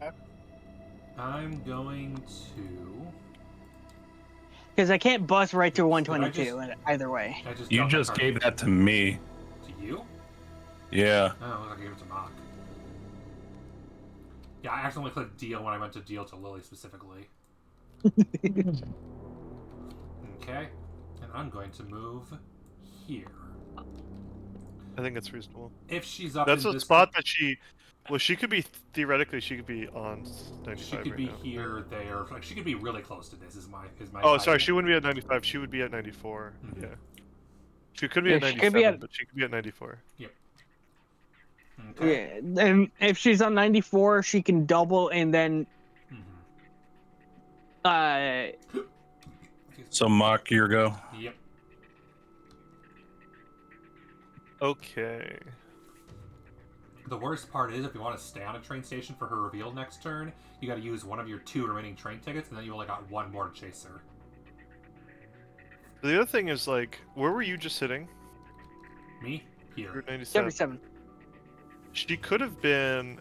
S1: Okay.
S2: I'm going to...
S3: Because I can't bus right through
S2: Did I
S3: 122 either way.
S2: I just
S6: You
S2: dealt that
S6: just
S2: card
S6: gave
S2: to
S6: that to me.
S2: you?
S6: Yeah.
S2: Oh, I gave it to Mock. Yeah, I accidentally clicked deal when I meant to deal to Lily specifically. Okay. And I'm going to move here.
S4: I think it's reasonable.
S2: If she's up
S4: That's
S2: in
S4: a
S2: this
S4: spot that she... Well, she could be... Theoretically, she could be on 95
S2: she could
S4: right
S2: be
S4: now.
S2: here, there. Like she could be really close to this. Is my.
S4: Oh, sorry,
S2: idea.
S4: she wouldn't be at 95. She would be at 94.
S2: Mhm.
S4: Yeah. She could be
S3: Yeah,
S4: at
S3: she
S4: 97,
S3: could be at-
S4: but she could be at 94.
S2: Okay.
S3: Yeah, and if she's on 94, she can double and then
S2: Mhm.
S6: So mock your go.
S2: Yep.
S4: Okay.
S2: The worst part is if you want to stay on a train station for her reveal next turn, you got to use one of your 2 remaining train tickets, and then you only got 1 more to chase her.
S4: The other thing is, like, where were you just sitting?
S2: Me?
S4: You're
S2: Here.
S4: at 97.
S3: 77.
S4: She could have been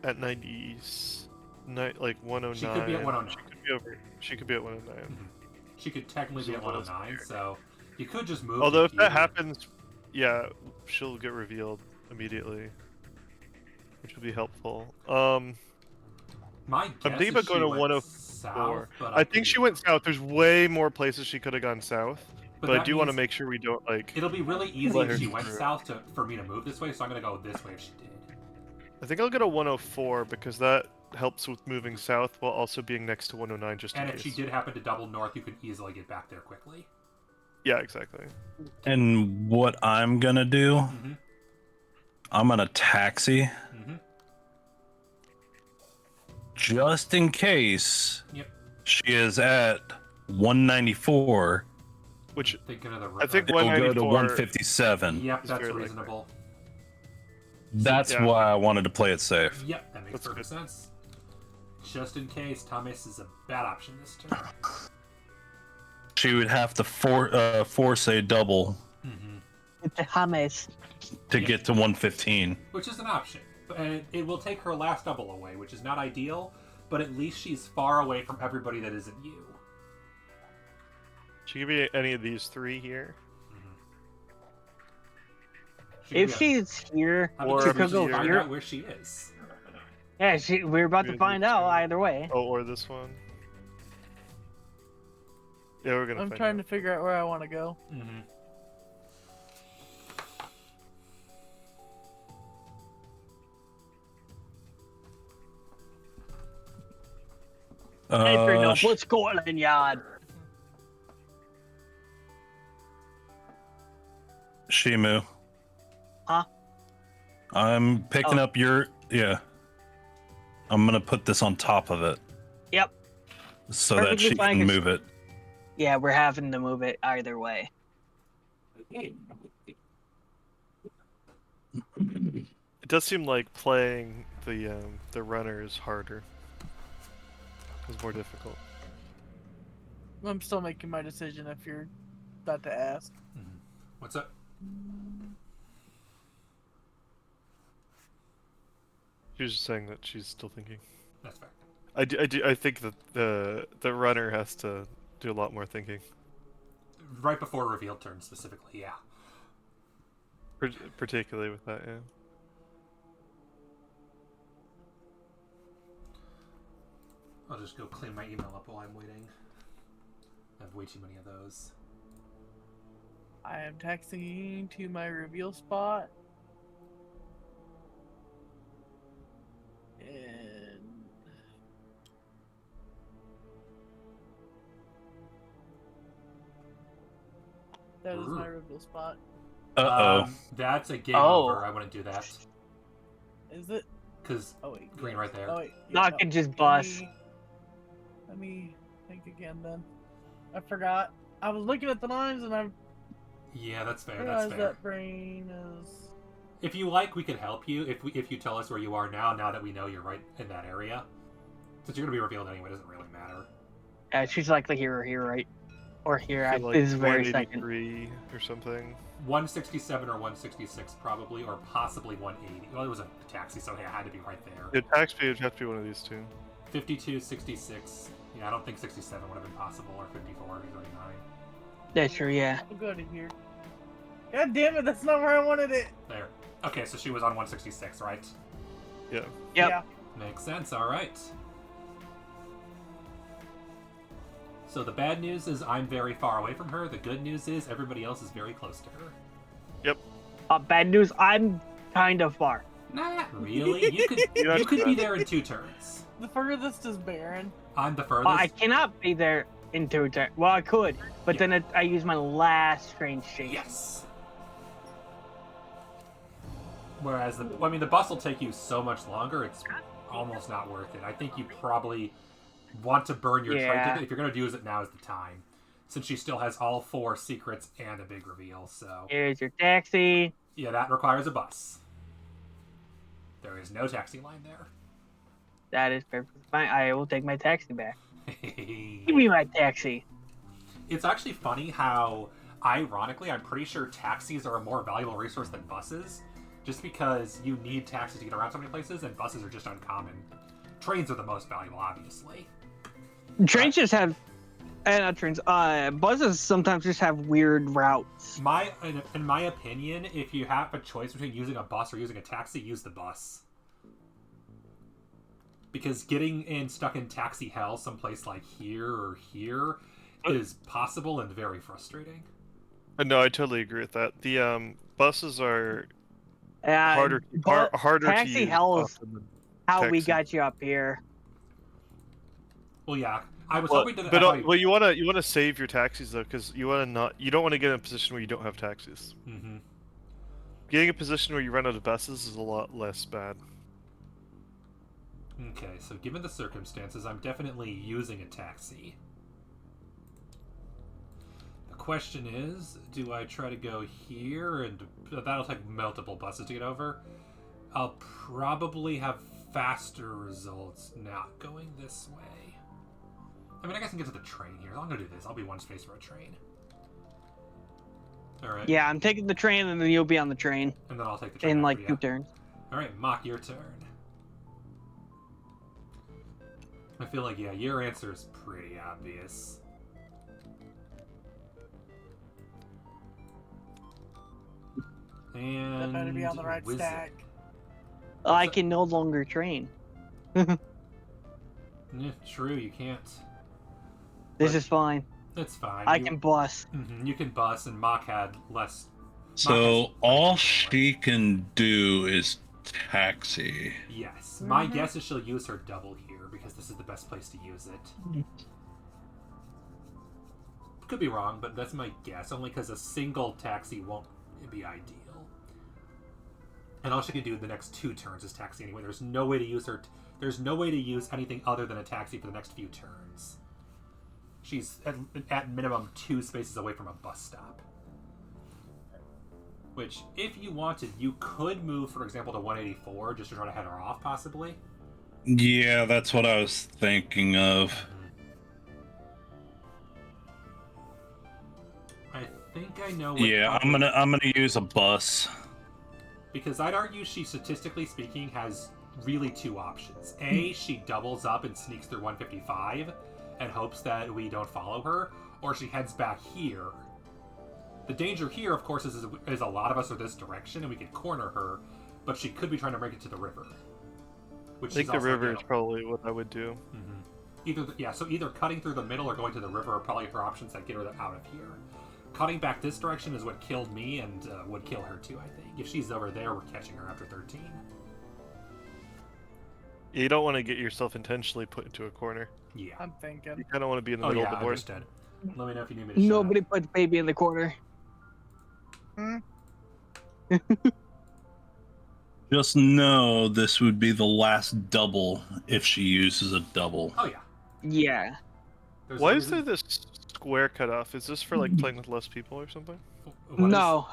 S4: at 109.
S2: She could be at 109.
S4: She could be over. She could be at 109.
S2: She could technically be at
S4: So what else
S2: 109,
S4: is
S2: so you could just move.
S4: Although
S2: to
S4: if that
S2: here.
S4: happens, yeah, she'll get revealed immediately, which will be helpful.
S2: My guess
S4: I'm thinking about
S2: is
S4: going
S2: she
S4: to
S2: went
S4: 104.
S2: south, but
S4: I
S2: could
S4: think
S2: be
S4: she
S2: wrong.
S4: went south. There's way more places she could have gone south, but I
S2: that
S4: do want to
S2: means
S4: make sure we don't like.
S2: It'll be really easy
S4: let
S2: if
S4: her
S2: she went
S4: through.
S2: south for me to move this way, so I'm gonna go this way if she did.
S4: I think I'll get a 104 because that helps with moving south while also being next to 109 just in
S2: And
S4: case.
S2: if she did happen to double north, you could easily get back there quickly.
S4: Yeah, exactly.
S6: And what I'm gonna do,
S2: Mm-hmm.
S6: I'm gonna taxi
S2: Mm-hmm.
S6: just in case
S2: Yep.
S6: She is at 194.
S4: Which
S2: Thinking of the
S4: I think
S6: It will go to
S4: 194
S6: 157.
S2: Yep,
S4: It's
S2: that's
S4: very
S2: reasonable.
S6: That's
S4: Yeah.
S6: why I wanted to play it safe.
S2: Yep, that makes
S4: That's
S2: perfect
S4: good.
S2: sense. Just in case, Thomas is a bad option this turn.
S6: She would have to force a double
S3: It's a hummus.
S6: to
S2: Yeah.
S6: get to 115.
S2: Which is an option. But it will take her last double away, which is not ideal, but at least she's far away from everybody that isn't you.
S4: She could be any of these three here.
S3: If she's here,
S2: I mean,
S4: or
S3: she
S4: if
S3: could
S4: she's
S3: go
S4: here-
S2: find
S3: here.
S2: out where she is.
S3: Yeah, we're about to
S4: Maybe
S3: find
S4: two.
S3: out either way.
S4: Oh, or this one. Yeah, we're gonna.
S1: I'm
S4: find
S1: trying
S4: out.
S1: to figure out where I want to go.
S2: Mm-hmm.
S3: Hey, fair enough.
S6: Sh-
S3: Let's go in yard.
S6: Shimu.
S3: Huh?
S6: I'm picking
S3: Oh.
S6: up your. Yeah. I'm gonna put this on top of it
S3: Yep.
S6: so that
S3: Perfectly
S6: she
S3: fine,
S6: can
S3: 'cause-
S6: move it.
S3: Yeah, we're having to move it either way.
S4: It does seem like playing the runner is harder. It's more difficult.
S1: I'm still making my decision if you're about to ask.
S2: Mm-hmm. What's up?
S4: She was just saying that she's still thinking.
S2: That's fair.
S4: I think that the runner has to do a lot more thinking,
S2: Right before reveal turn, specifically, yeah.
S4: particularly with that. Yeah.
S2: I'll just go clean my email up while I'm waiting. I have way too many of those.
S1: I am taxiing to my reveal spot. And that is my reveal spot.
S2: That's a game
S3: Oh.
S2: over. I wouldn't do that.
S1: Is it?
S2: Because
S1: Oh wait.
S2: green
S1: yes.
S2: right there.
S1: Oh wait.
S3: No, I can just bust.
S1: Let me think again then. I forgot. I was looking at the lines and I
S2: Yeah, that's fair. That's
S1: realized
S2: fair.
S1: that brain is.
S2: If you like, we could help you. If you tell us where you are now that we know you're right in that area. Since you're going to be revealed anyway, it doesn't really matter.
S3: Yeah, she's likely here or here, right? Or here
S4: I
S3: at
S4: feel like
S3: this very second.
S4: 183 or something.
S2: 167 or 166 probably, or possibly 180. Well, it was a taxi, so hey, I had to be right there.
S4: The tax pay would have to be one of these two.
S2: 52, 66. Yeah, I don't think 67 would have been possible, or 54 or 39.
S3: That's true, yeah.
S1: I'll go to here. God damn it! That's not where I wanted it.
S2: There. Okay, so she was on 166, right?
S4: Yeah.
S3: Yep.
S1: Yeah.
S2: Makes sense, alright. So the bad news is I'm very far away from her. The good news is everybody else is very close to her.
S3: Bad news, I'm kind of far.
S2: Not really. You could
S4: You're not
S2: you could be
S4: bad.
S2: there in 2 turns.
S1: The furthest is Baron.
S2: I'm the furthest.
S3: I cannot be there in 2 turns. Well, I could, but then I use my last strange change.
S2: Yes. Whereas the bus will take you so much longer. It's almost not worth it. I think you probably want to burn your train ticket. If you're going to use it, now is the time, since she still has all 4 secrets and a big reveal. So
S3: Here's your taxi.
S2: yeah, that requires a bus. There is no taxi line there.
S3: That is perfectly fine. I will take my taxi back. Give me my taxi.
S2: It's actually funny how, ironically, I'm pretty sure taxis are a more valuable resource than buses, just because you need taxis to get around so many places, and buses are just uncommon. Trains are the most valuable, obviously.
S3: Trains just have, not trains. Buses sometimes just have weird routes.
S2: In my opinion, if you have a choice between using a bus or using a taxi, use the bus. Because getting stuck in taxi hell someplace like here or here is possible and very frustrating.
S4: No, I totally agree with that. The buses are
S3: Uh,
S4: harder
S3: but
S4: harder to
S3: taxi
S4: use
S3: hell is
S4: often than
S3: how we
S4: taxi.
S3: got you up here.
S2: Well, yeah, I was
S4: Well,
S2: hoping to.
S4: but well, you wanna save your taxis though, because you don't want to get in a position where you don't have taxis.
S2: Mm-hmm.
S4: Getting a position where you run out of buses is a lot less bad.
S2: Okay, so given the circumstances, I'm definitely using a taxi. The question is, do I try to go here, and that'll take multiple buses to get over? I'll probably have faster results not going this way. I mean, I guess I can get to the train here. I'm gonna do this. I'll be one space for a train. Alright.
S3: Yeah, I'm taking the train, and then you'll be on the train
S2: And then I'll take the train
S3: in
S2: after
S3: like
S2: you.
S3: 2 turns.
S2: Alright, Mock, your turn. I feel like, yeah, your answer is pretty obvious. And
S1: That better be on the right
S2: Wizard.
S1: stack.
S3: I can no longer train.
S2: Yeah, true, you can't.
S3: This
S2: But
S3: is fine.
S2: It's fine.
S3: I can bus.
S2: You can bus, and Mock had less.
S6: So all she can do is taxi.
S2: Yes. My guess is she'll use her double here, because this is the best place to use it. Could be wrong, but that's my guess, only because a single taxi won't be ideal. And all she can do the next 2 turns is taxi anyway. There's no way to use her. There's no way to use anything other than a taxi for the next few turns. She's at minimum 2 spaces away from a bus stop. Which, if you wanted, you could move, for example, to 184 just to try to head her off, possibly.
S6: Yeah, that's what I was thinking of.
S2: I think I know.
S6: Yeah, I'm gonna use a bus.
S2: Because I'd argue she, statistically speaking, has really 2 options. A, she doubles up and sneaks through 155 and hopes that we don't follow her, or she heads back here. The danger here, of course, is a lot of us are this direction and we could corner her, but she could be trying to make it to the river. Which
S4: I think the river is probably what I would do.
S2: So either cutting through the middle or going to the river are probably her options that get her out of here. Cutting back this direction is what killed me and would kill her too, I think. If she's over there, we're catching her after 13.
S4: You don't want to get yourself intentionally put into a corner.
S2: Yeah.
S1: I'm thinking.
S4: You kind of want to be in the middle of the board.
S2: Understood. Let me know if you need me to
S3: Nobody puts baby in the corner.
S6: Just know this would be the last double if she uses a double.
S2: Oh, yeah.
S3: Yeah.
S4: Why is there this square cut off? Is this for like playing with less people or something?
S3: No,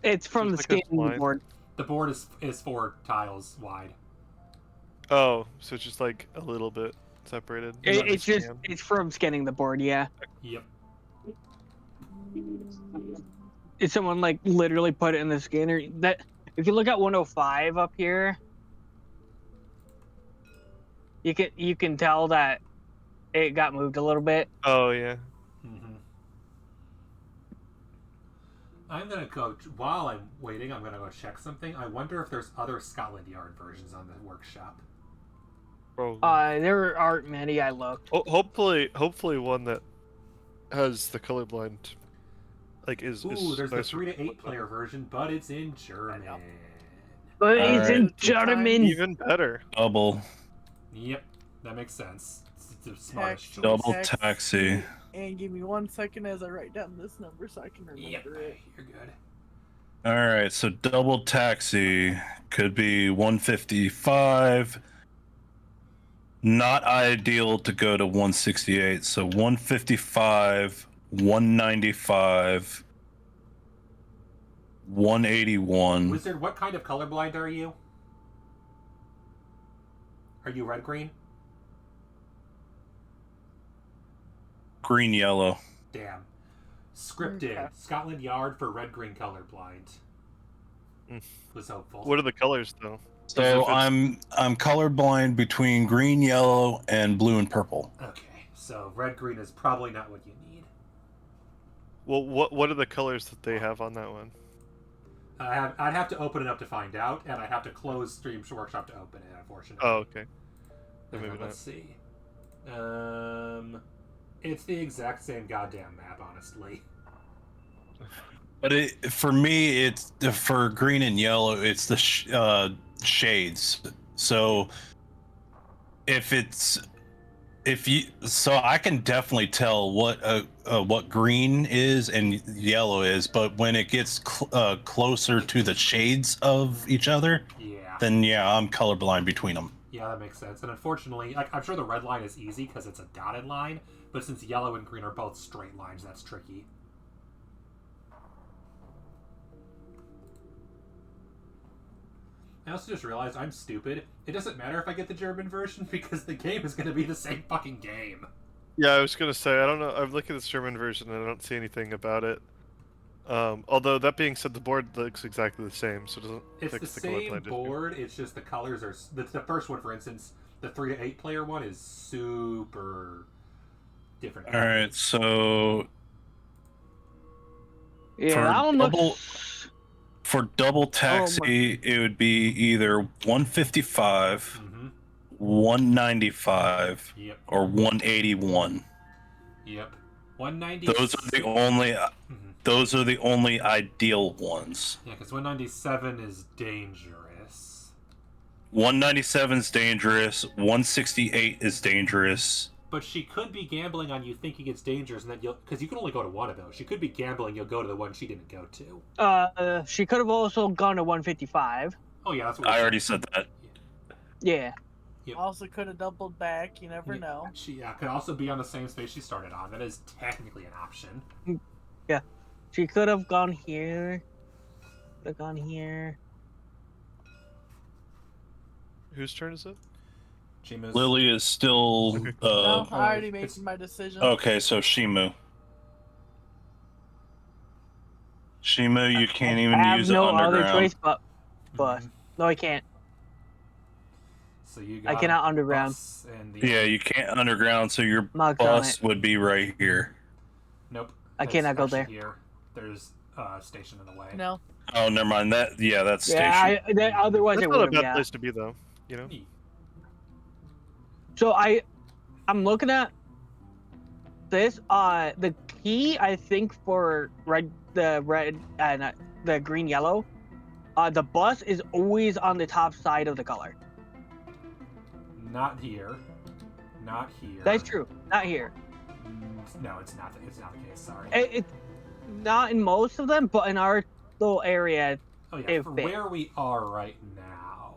S3: it's from the
S4: Just like a
S3: skating
S4: slide?
S3: board.
S2: The board is 4 tiles wide.
S4: Oh, so it's just like a little bit separated.
S3: It's from scanning the board. Yeah.
S2: Yep.
S3: If someone like literally put it in the scanner, that if you look at 105 up here, you can tell that it got moved a little bit.
S4: Oh yeah.
S2: I'm gonna go, while I'm waiting, I'm gonna go check something. I wonder if there's other Scotland Yard versions on the workshop.
S4: Probably.
S3: There aren't many. I looked.
S4: Hopefully one that has the colorblind. Like
S2: Ooh, there's the 3 to 8 player version, but it's in German.
S3: But it's in
S1: Alright.
S3: German.
S4: Even better.
S6: Double.
S2: Yep, that makes sense. It's the smartest choice.
S6: Double
S1: Text.
S6: taxi.
S1: And give me 1 second as I write down this number so I can remember
S2: Yep,
S1: it.
S2: you're good.
S6: Alright, so double taxi could be 155. Not ideal to go to 168, so 155, 195, 181.
S2: Wizard, what kind of colorblind are you? Are you red-green?
S6: Green, yellow.
S2: Damn. Scripted.
S1: Okay.
S2: Scotland Yard for red-green colorblind.
S4: Mm.
S2: Was hopeful.
S4: What are the colors though?
S6: So I'm colorblind between green, yellow, and blue and purple.
S2: Okay, so red-green is probably not what you need.
S4: Well, what are the colors that they have on that one?
S2: I'd have to open it up to find out, and I'd have to close Stream Workshop to open it, unfortunately.
S4: Oh, okay. Then maybe
S2: Let's see. It's the exact same goddamn map, honestly.
S6: But for me, it's for green and yellow. It's the shades. So so I can definitely tell what green is and yellow is, but when it gets closer to the shades of each other,
S2: Yeah.
S6: then yeah, I'm colorblind between them.
S2: Yeah, that makes sense. And unfortunately, like, I'm sure the red line is easy because it's a dotted line, but since yellow and green are both straight lines, that's tricky. I also just realized I'm stupid. It doesn't matter if I get the German version because the game is going to be the same fucking game.
S4: Yeah, I was gonna say, I don't know. I'm looking at this German version and I don't see anything about it. Although that being said, the board looks exactly the same, so it doesn't
S2: It's
S4: fix
S2: the
S4: the color
S2: same
S4: blend issue.
S2: board, it's just the colors are... The first one, for instance, the 3 to 8 player one is super different.
S6: All right, so
S3: Yeah, that one
S6: double
S3: looks.
S6: for double taxi, it would be either 155, 195,
S2: Yep.
S6: or 181.
S2: Yep. 190.
S6: Those are the only ideal ones.
S2: Yeah, because 197 is dangerous.
S6: 197 is dangerous. 168 is dangerous.
S2: But she could be gambling on you thinking it's dangerous, and that you'll... Because you can only go to one of those. She could be gambling you'll go to the one she didn't go to.
S3: She could have also gone to 155.
S2: Oh, yeah, that's what
S6: I already said that.
S3: Yeah.
S2: Yep.
S1: Also could have doubled back. You never know.
S2: She could also be on the same space she started on. That is technically an option.
S3: Yeah. She could have gone here. Could have gone here.
S4: Whose turn is it?
S2: Chimu's.
S6: Lily is still.
S1: No, I already made my decision.
S6: Okay, so Shimu. Shimu, you can't even
S3: I have
S6: use
S3: no
S6: underground.
S3: other choice but bus. No, I can't.
S2: So you got
S3: I cannot underground.
S2: bus and the...
S6: Yeah, you can't underground, so your
S3: Marked on
S6: bus
S3: it.
S6: would be right here.
S2: Nope.
S3: I cannot go
S2: actually
S3: there.
S2: Here. There's a station in the way.
S1: No.
S6: Oh, never mind. That's
S3: Yeah,
S6: station.
S3: otherwise
S4: That's
S3: it
S4: not a
S3: would have.
S4: bad
S3: Yeah.
S4: place to be, though. You know.
S3: So I'm looking at this. The key I think for the red and the green yellow. The bus is always on the top side of the color.
S2: Not here. Not here.
S3: That's true. Not here.
S2: No, it's not. It's not the case. Sorry.
S3: It's not in most of them, but in our little area.
S2: Oh yeah,
S3: it
S2: for
S3: fit.
S2: where we are right now.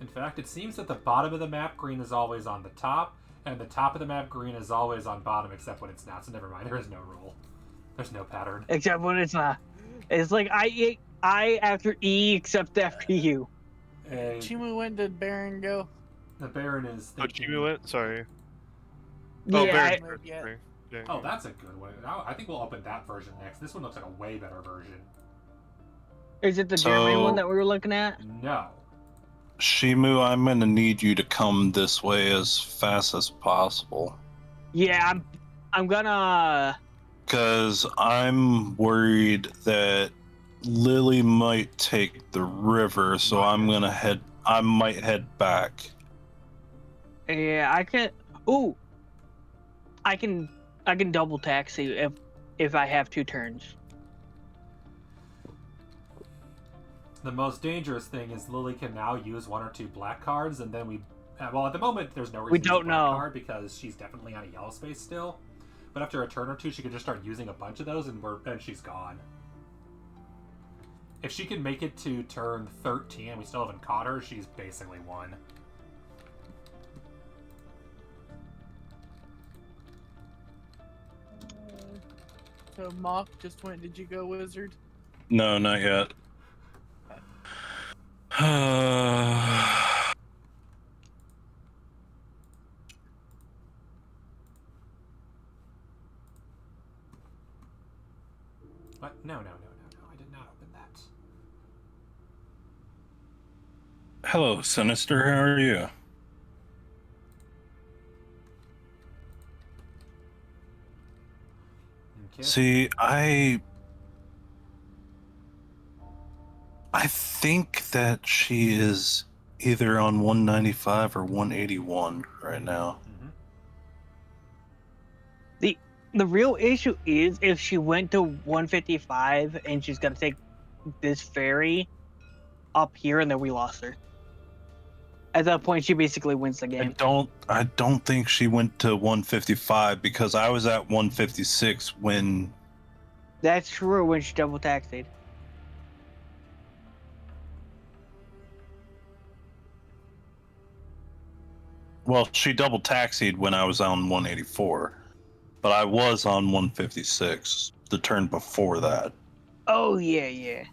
S2: In fact, it seems that the bottom of the map green is always on the top, and the top of the map green is always on bottom, except when it's not. So never mind. There is no rule. There's no pattern.
S3: Except when it's not. It's like I after E except after U.
S2: And
S1: Chimu, when did Baron go?
S2: the Baron is
S4: Oh,
S2: thinking...
S4: Chimu went? Sorry.
S3: Yeah,
S4: Oh, Baron.
S1: Yeah.
S4: Sorry. Yeah.
S2: Oh, that's a good one. I think we'll open that version next. This one looks like a way better version.
S3: Is it the German one
S6: So-
S3: that we were looking at?
S2: No.
S6: Shimu, I'm gonna need you to come this way as fast as possible.
S3: Yeah, I'm gonna.
S6: Because I'm worried that Lily might take the river, so I might head back.
S3: Yeah, I can. Ooh, I can double taxi if I have 2 turns.
S2: The most dangerous thing is Lily can now use 1 or 2 black cards, and then we... well, at the moment, there's no reason
S3: We
S2: to use
S3: don't
S2: a black
S3: know.
S2: card because she's definitely on a yellow space still. But after a turn or 2, she can just start using a bunch of those, and she's gone. If she can make it to turn 13 and we still haven't caught her, she's basically won.
S1: So Mock just went. Did you go, Wizard?
S6: No, not yet.
S2: What? No. I did not open that.
S6: Hello, Sinister. How are you?
S2: Okay.
S6: See, I think that she is either on 195 or 181 right now.
S3: The real issue is if she went to 155 and she's gonna take this ferry up here and then we lost her. At that point, she basically wins the game.
S6: I don't think she went to 155 because I was at 156 when.
S3: That's true when she double taxied.
S6: Well, she double taxied when I was on 184, but I was on 156 the turn before that.
S3: Oh yeah, yeah.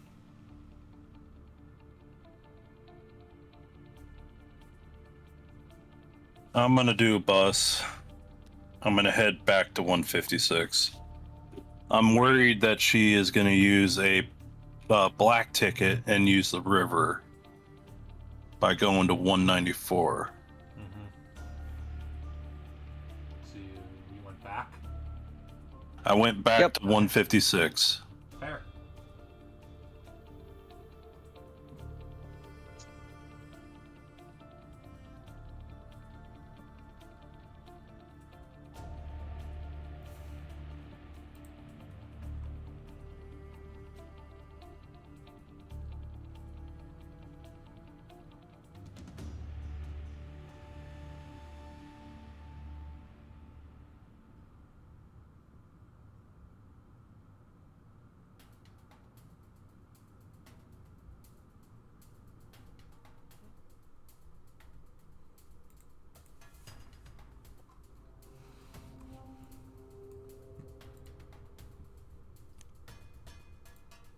S6: I'm gonna do a bus. I'm gonna head back to 156. I'm worried that she is gonna use a black ticket and use the river by going to 194.
S2: So you went back?
S6: I went back
S3: Yep.
S6: to 156.
S2: Fair.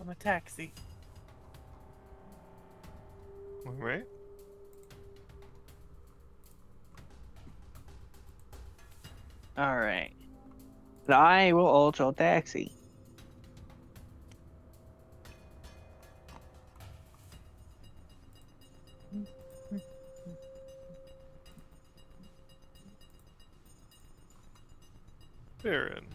S1: I'm a taxi.
S4: All right.
S3: All right. And I will also taxi.
S4: Baron.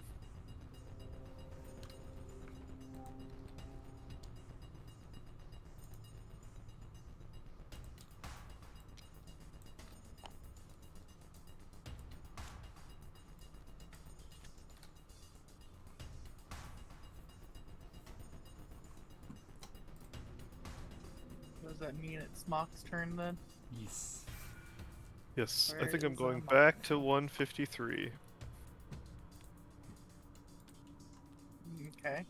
S1: What does that mean? It's Mock's turn then?
S2: Yes.
S4: Yes, I
S1: Where
S4: think I'm
S1: is,
S4: going
S1: Mock?
S4: back to 153.
S1: Okay.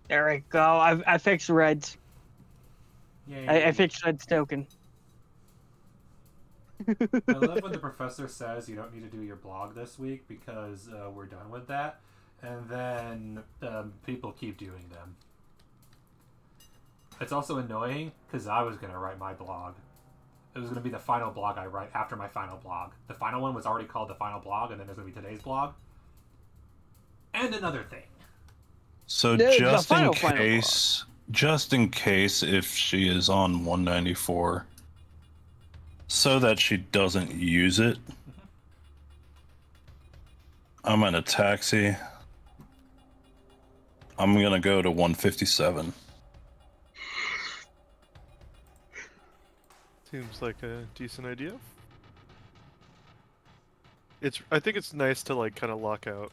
S3: There we go. I fixed Red's.
S2: Yay.
S3: I fixed Red's token.
S2: I love when the professor says you don't need to do your blog this week because we're done with that, and then people keep doing them. It's also annoying because I was going to write my blog. It was going to be the final blog I write after my final blog. The final one was already called the final blog, and then there's going to be today's blog. And another thing.
S6: So
S3: The
S6: just in
S3: final
S6: case if she is on 194, so that she doesn't use it, I'm in a taxi. I'm gonna go to 157.
S4: Seems like a decent idea. I think it's nice to like kind of lock out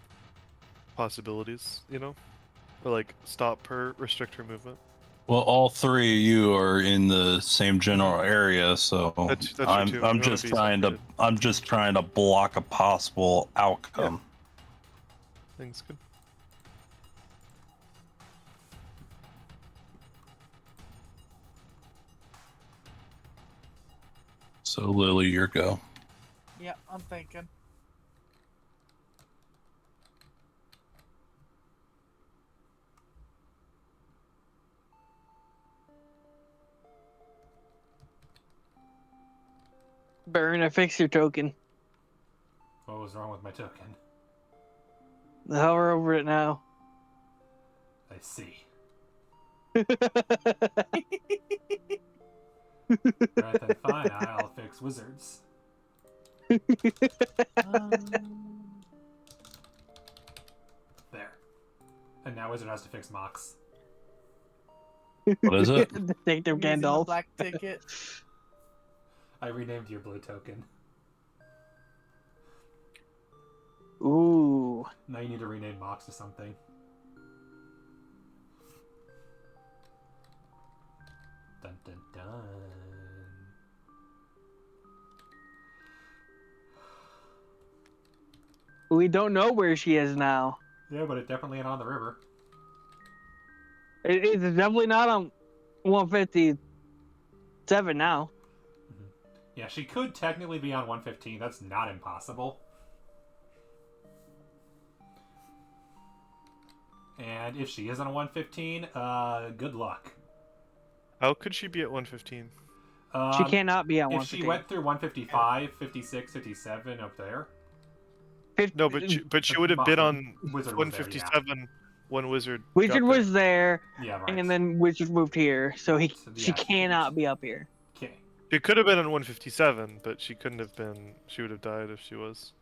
S4: possibilities, you know? Or like stop her, restrict her movement.
S6: Well, all three of you are in the same general area, so
S4: That's true
S6: I'm
S4: too.
S6: I'm
S4: We wanna
S6: just
S4: be
S6: trying to
S4: separated.
S6: I'm just trying to block a possible outcome.
S4: Things good.
S6: So Lily, your go.
S1: Yeah, I'm thinking.
S3: Baron, I fixed your token.
S2: What was wrong with my token?
S3: Hover over it now.
S2: I see. Alright then, fine. I'll fix wizards. There. And now wizard has to fix mocks.
S6: What is it?
S3: Detective
S1: I'm using the
S3: Gandalf.
S1: black ticket.
S2: I renamed your blue token.
S3: Ooh.
S2: Now you need to rename mocks to something.
S3: We don't know where she is now.
S2: Yeah, but it definitely ain't on the river.
S3: It's definitely not on 157 now.
S2: Yeah, she could technically be on 115. That's not impossible. And if she is on 115, good luck.
S4: How could she be at 115?
S3: She cannot be on
S2: If she
S3: 115.
S2: went through 155, 56, 57 up there.
S4: No, but she would have been on
S2: Wizard was there,
S4: 157 when Wizard.
S3: Wizard
S4: got
S3: was there,
S2: Yeah, right.
S3: and then Wizard moved here, so
S2: So,
S3: she
S2: yeah,
S3: cannot be up here.
S2: Okay.
S4: She could have been on 157, but she couldn't have been. She would have died if she was.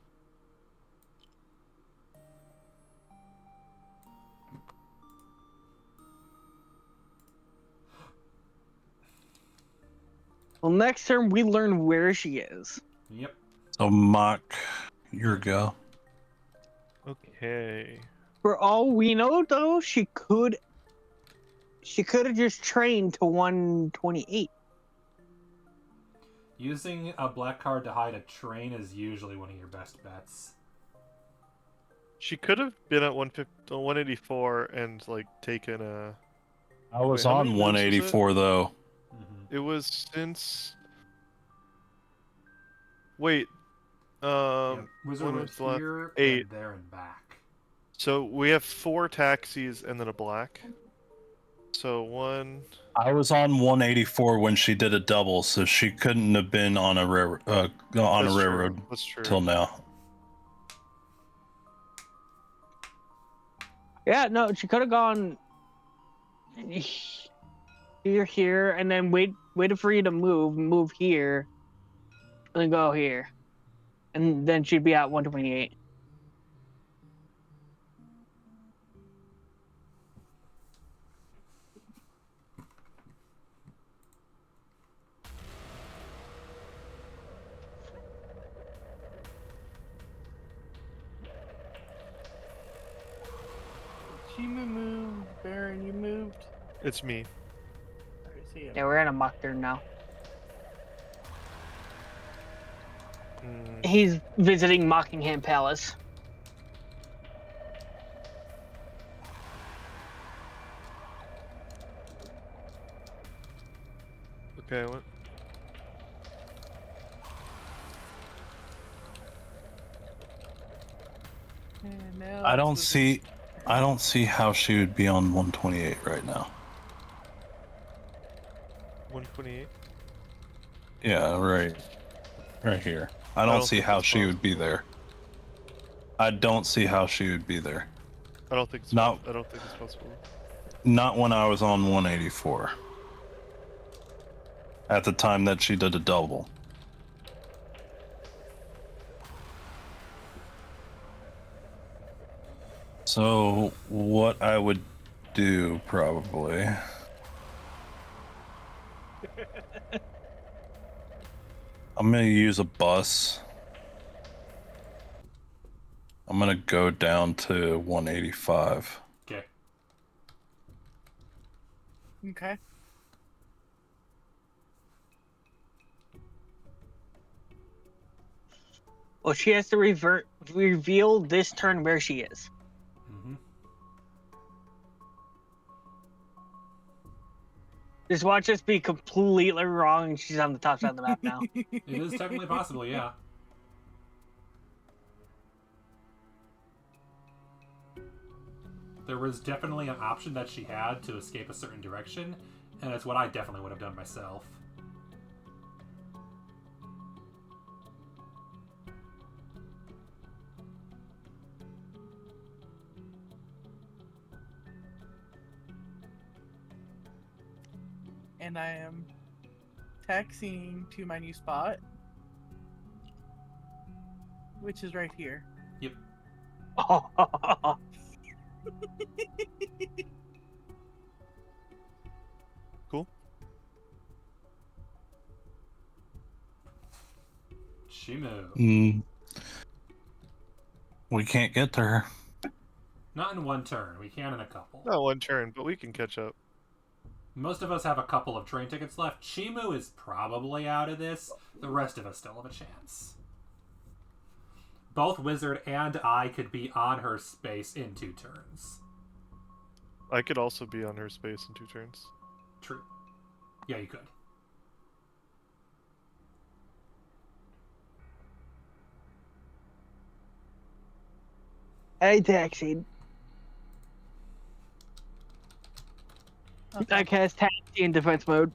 S3: Well, next turn we learn where she is.
S2: Yep.
S6: So Mock, your go.
S4: Okay.
S3: For all we know, though, she could have just trained to 128.
S2: Using a black card to hide a train is usually one of your best bets.
S4: She could have been at 184 and like taken a.
S6: I was
S4: Wait, how many
S6: on
S4: moves was it?
S6: 184 though.
S4: It was since. Wait.
S2: Yep. Wizard
S4: one
S2: went
S4: was left.
S2: here,
S4: 8.
S2: and there and back.
S4: So we have 4 taxis and then a black. So 1.
S6: I was on 184 when she did a double, so she couldn't have been on a railroad
S4: That's true.
S6: railroad
S4: That's true.
S6: till now.
S3: Yeah, no, she could have gone here, and then waited for you to move here, and then go here, and then she'd be at 128.
S1: Shima moved. Baron, you moved.
S4: It's me.
S1: Alright, see ya.
S3: Yeah, we're in a mock turn now. He's visiting Mockingham Palace.
S4: Okay, what?
S1: And now
S6: I
S1: it's
S6: don't see how she would be on 128 right now.
S4: 128.
S6: Yeah, right here. I don't see
S4: think
S6: how
S4: that's
S6: she would be
S4: possible.
S6: there. I don't see how she would be there.
S4: I don't think it's.
S6: No.
S4: I don't think it's possible.
S6: Not when I was on 184. At the time that she did a double. So what I would do probably. I'm gonna use a bus. I'm gonna go down to 185.
S2: Okay.
S1: okay.
S3: Well, she has to reveal this turn where she is.
S2: Mm-hmm.
S3: Just watch us be completely wrong, and she's on the top side of the map now.
S2: It is technically possible, yeah. There was definitely an option that she had to escape a certain direction, and it's what I definitely would have done myself.
S1: And I am taxiing to my new spot, which is right here.
S2: Yep.
S4: Cool.
S2: Shimu.
S6: We can't get to her.
S2: Not in one turn. We can in a couple.
S4: Not one turn, but we can catch up.
S2: Most of us have a couple of train tickets left. Chimu is probably out of this. The rest of us still have a chance. Both Wizard and I could be on her space in 2 turns.
S4: I could also be on her space in 2 turns.
S2: True. Yeah, you could.
S3: I taxied.
S1: Okay.
S3: I cast taxi in defense mode.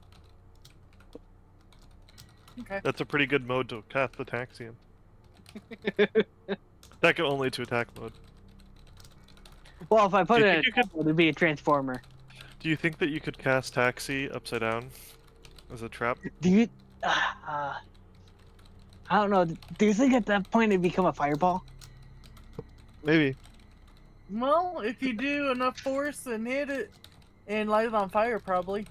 S1: Okay.
S4: That's a pretty good mode to cast the taxi in. Second only to attack mode.
S3: Well, if I put
S4: Do you
S3: it in
S4: think you
S3: attack mode, it'd be a transformer.
S4: Do you think that you could cast taxi upside down as a trap?
S3: Do you? I don't know. Do you think at that point it'd become a fireball?
S4: Maybe.
S1: Well, if you do enough force and hit it and light it on fire, probably.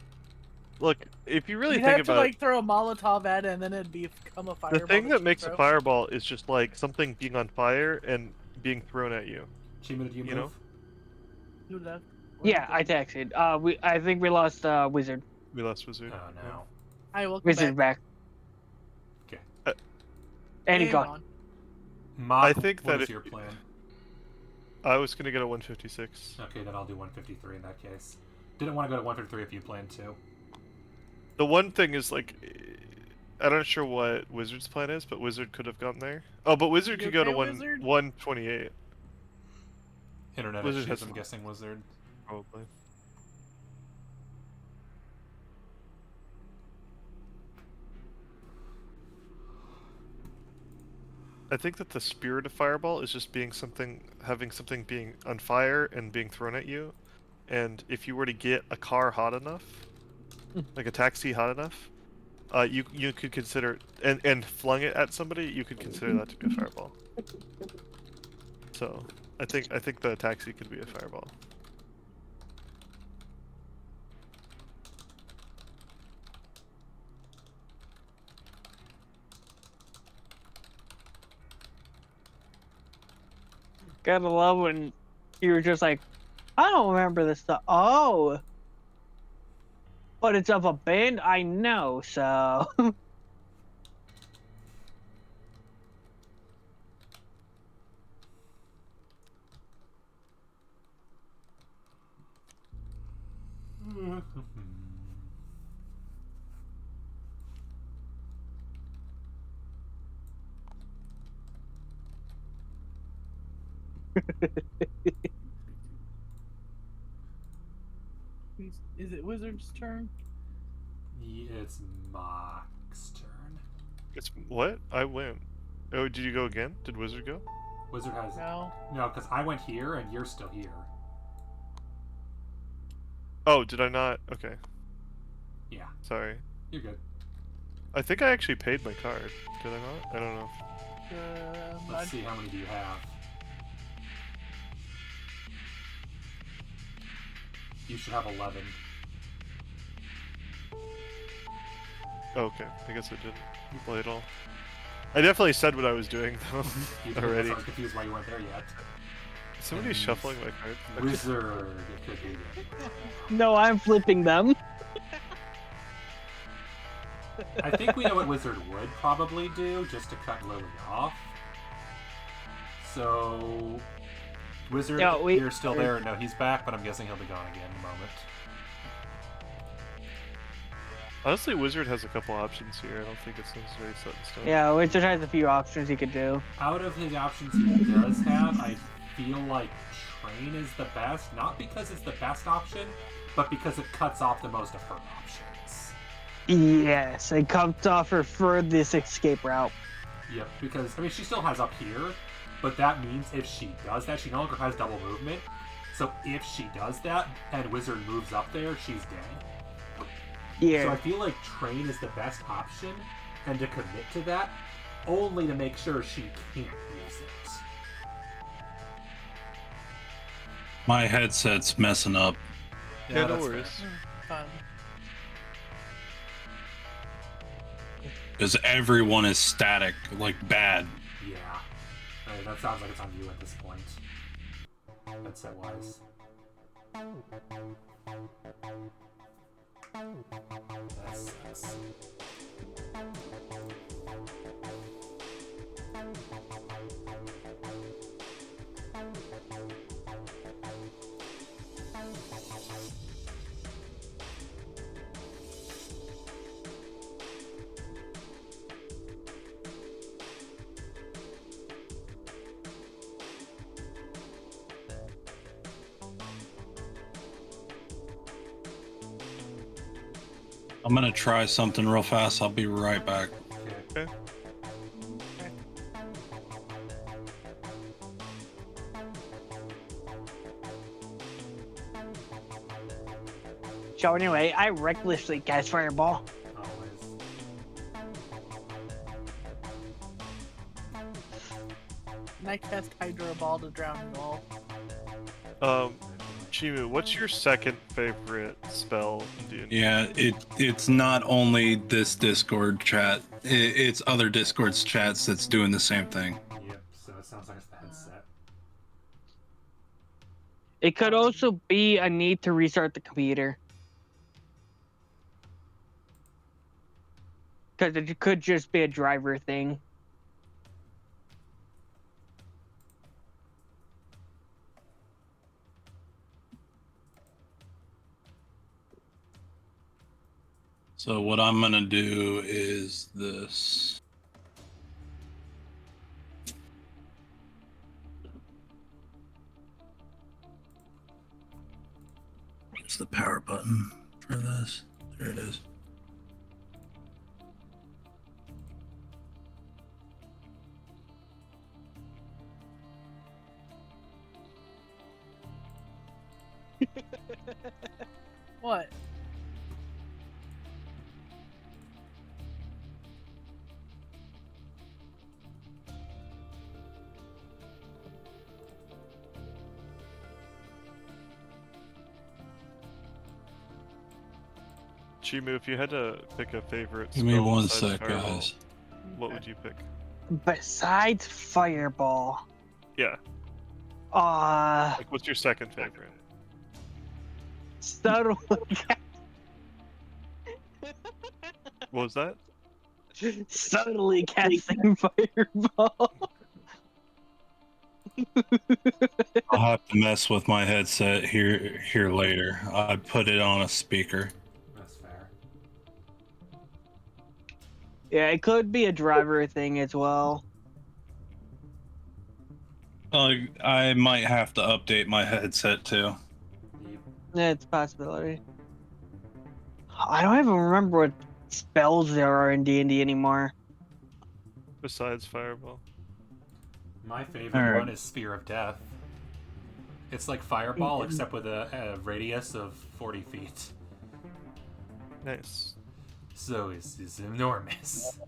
S4: Look, if you really
S1: You'd
S4: think
S1: have to
S4: about
S1: like throw a Molotov at it, and then it'd become a
S4: it,
S1: fireball.
S4: the thing that makes a
S1: throw.
S4: fireball is just like something being on fire and being thrown at you.
S2: Chimu, did you move?
S4: You know?
S1: Do that.
S3: Yeah, I taxied. I think we lost wizard.
S4: We lost Wizard.
S2: Oh, no.
S1: I will come
S3: Wizard
S1: back.
S3: back.
S2: Okay.
S3: And he
S1: Hang
S3: gone.
S1: on.
S2: Mock,
S4: I think
S2: what
S4: that
S2: is
S4: if-
S2: your plan?
S4: I was gonna get a 156.
S2: Okay, then I'll do 153 in that case. Didn't want to go to 153 if you planned to.
S4: The one thing is like, I'm not sure what Wizard's plan is, but Wizard could have gotten there. Oh, but Wizard
S1: You
S4: could go to
S1: okay, Wizard?
S4: 128
S2: Internet
S4: Wizard
S2: issues,
S4: has
S2: I'm
S4: some-
S2: guessing, Wizard.
S4: probably. I think that the spirit of Fireball is just being something, having something being on fire and being thrown at you, and if you were to get a car hot enough, like a taxi hot enough, you could consider and flung it at somebody, you could consider that to be a fireball. So I think the taxi could be a fireball.
S3: Gotta love when you were just like, I don't remember this stuff. Oh. But it's of a band I know, so.
S1: Is it Wizard's turn?
S2: It's Mock's turn.
S4: It's what? I went. Oh, did you go again? Did Wizard go?
S2: Wizard has...
S1: No.
S2: No, because I went here and you're still here.
S4: Oh, did I not? Okay,
S2: Yeah,
S4: sorry.
S2: you're good.
S4: I think I actually paid my card. Did I not? I don't know.
S2: Let's see, how many do you have? You should have 11.
S4: Oh, okay, I guess I didn't play it all. I definitely said what I was doing though
S2: You did,
S4: already.
S2: so I was confused why you weren't there yet.
S4: Somebody's shuffling my cards.
S2: Wizard, it could be.
S3: No, I'm flipping them.
S2: I think we know what Wizard would probably do, just to cut Lily off. So... Wizard,
S3: No,
S2: you're still there. No, he's back, but I'm guessing he'll be gone again in a moment.
S4: Honestly, Wizard has a couple options here. I don't think it's necessarily set in stone.
S3: Yeah, Wizard has a few options he could do.
S2: Out of his options he does have, I feel like Train is the best. Not because it's the best option, but because it cuts off the most of her options.
S3: Yes, it comes off her furthest escape route.
S2: Yep, because, I mean, she still has up here, but that means if she does that, she no longer has double movement. So if she does that, and Wizard moves up there, she's dead.
S3: Yeah.
S2: So I feel like Train is the best option, and to commit to that, only to make sure she can't use it.
S6: My headset's messing up
S4: Yeah, no
S2: that's
S4: worries.
S1: Fun.
S6: because everyone is static, like bad.
S2: fair. Yeah. I mean, that sounds like it's on you at this point. Headset wise. That sucks.
S6: I'm gonna try something real fast. I'll be right back.
S4: Okay.
S3: So anyway, I recklessly cast Fireball.
S2: Always.
S1: And I cast Hydro Ball to drown you all.
S4: Chimu, what's your second favorite spell in D&D?
S6: Yeah, it's not only this Discord chat. It's other Discord's chats that's doing the same thing.
S2: Yep, so it sounds like it's the headset.
S3: It could also be a need to restart the computer. Because it could just be a driver thing.
S6: So what I'm gonna do is this. What's the power button for this? There it is.
S1: What?
S4: Chimu, if you had to pick a favorite
S6: Give me
S4: spell
S6: one
S4: besides
S6: sec,
S4: Fireball,
S6: guys.
S4: what would you pick?
S3: Besides Fireball.
S4: Yeah,
S3: Uh,
S4: like what's your second favorite?
S3: subtle,
S4: What was that?
S3: subtly casting Fireball.
S6: I'll have to mess with my headset here later. I put it on a speaker.
S2: That's fair.
S3: Yeah, it could be a driver thing as well.
S6: I might have to update my headset too.
S2: Yep.
S3: Yeah, it's a possibility. I don't even remember what spells there are in D&D anymore.
S4: Besides Fireball?
S2: My favorite
S6: Alright.
S2: one is Sphere of Death. It's like Fireball, except with a radius of 40 feet.
S4: Nice.
S2: So it's enormous.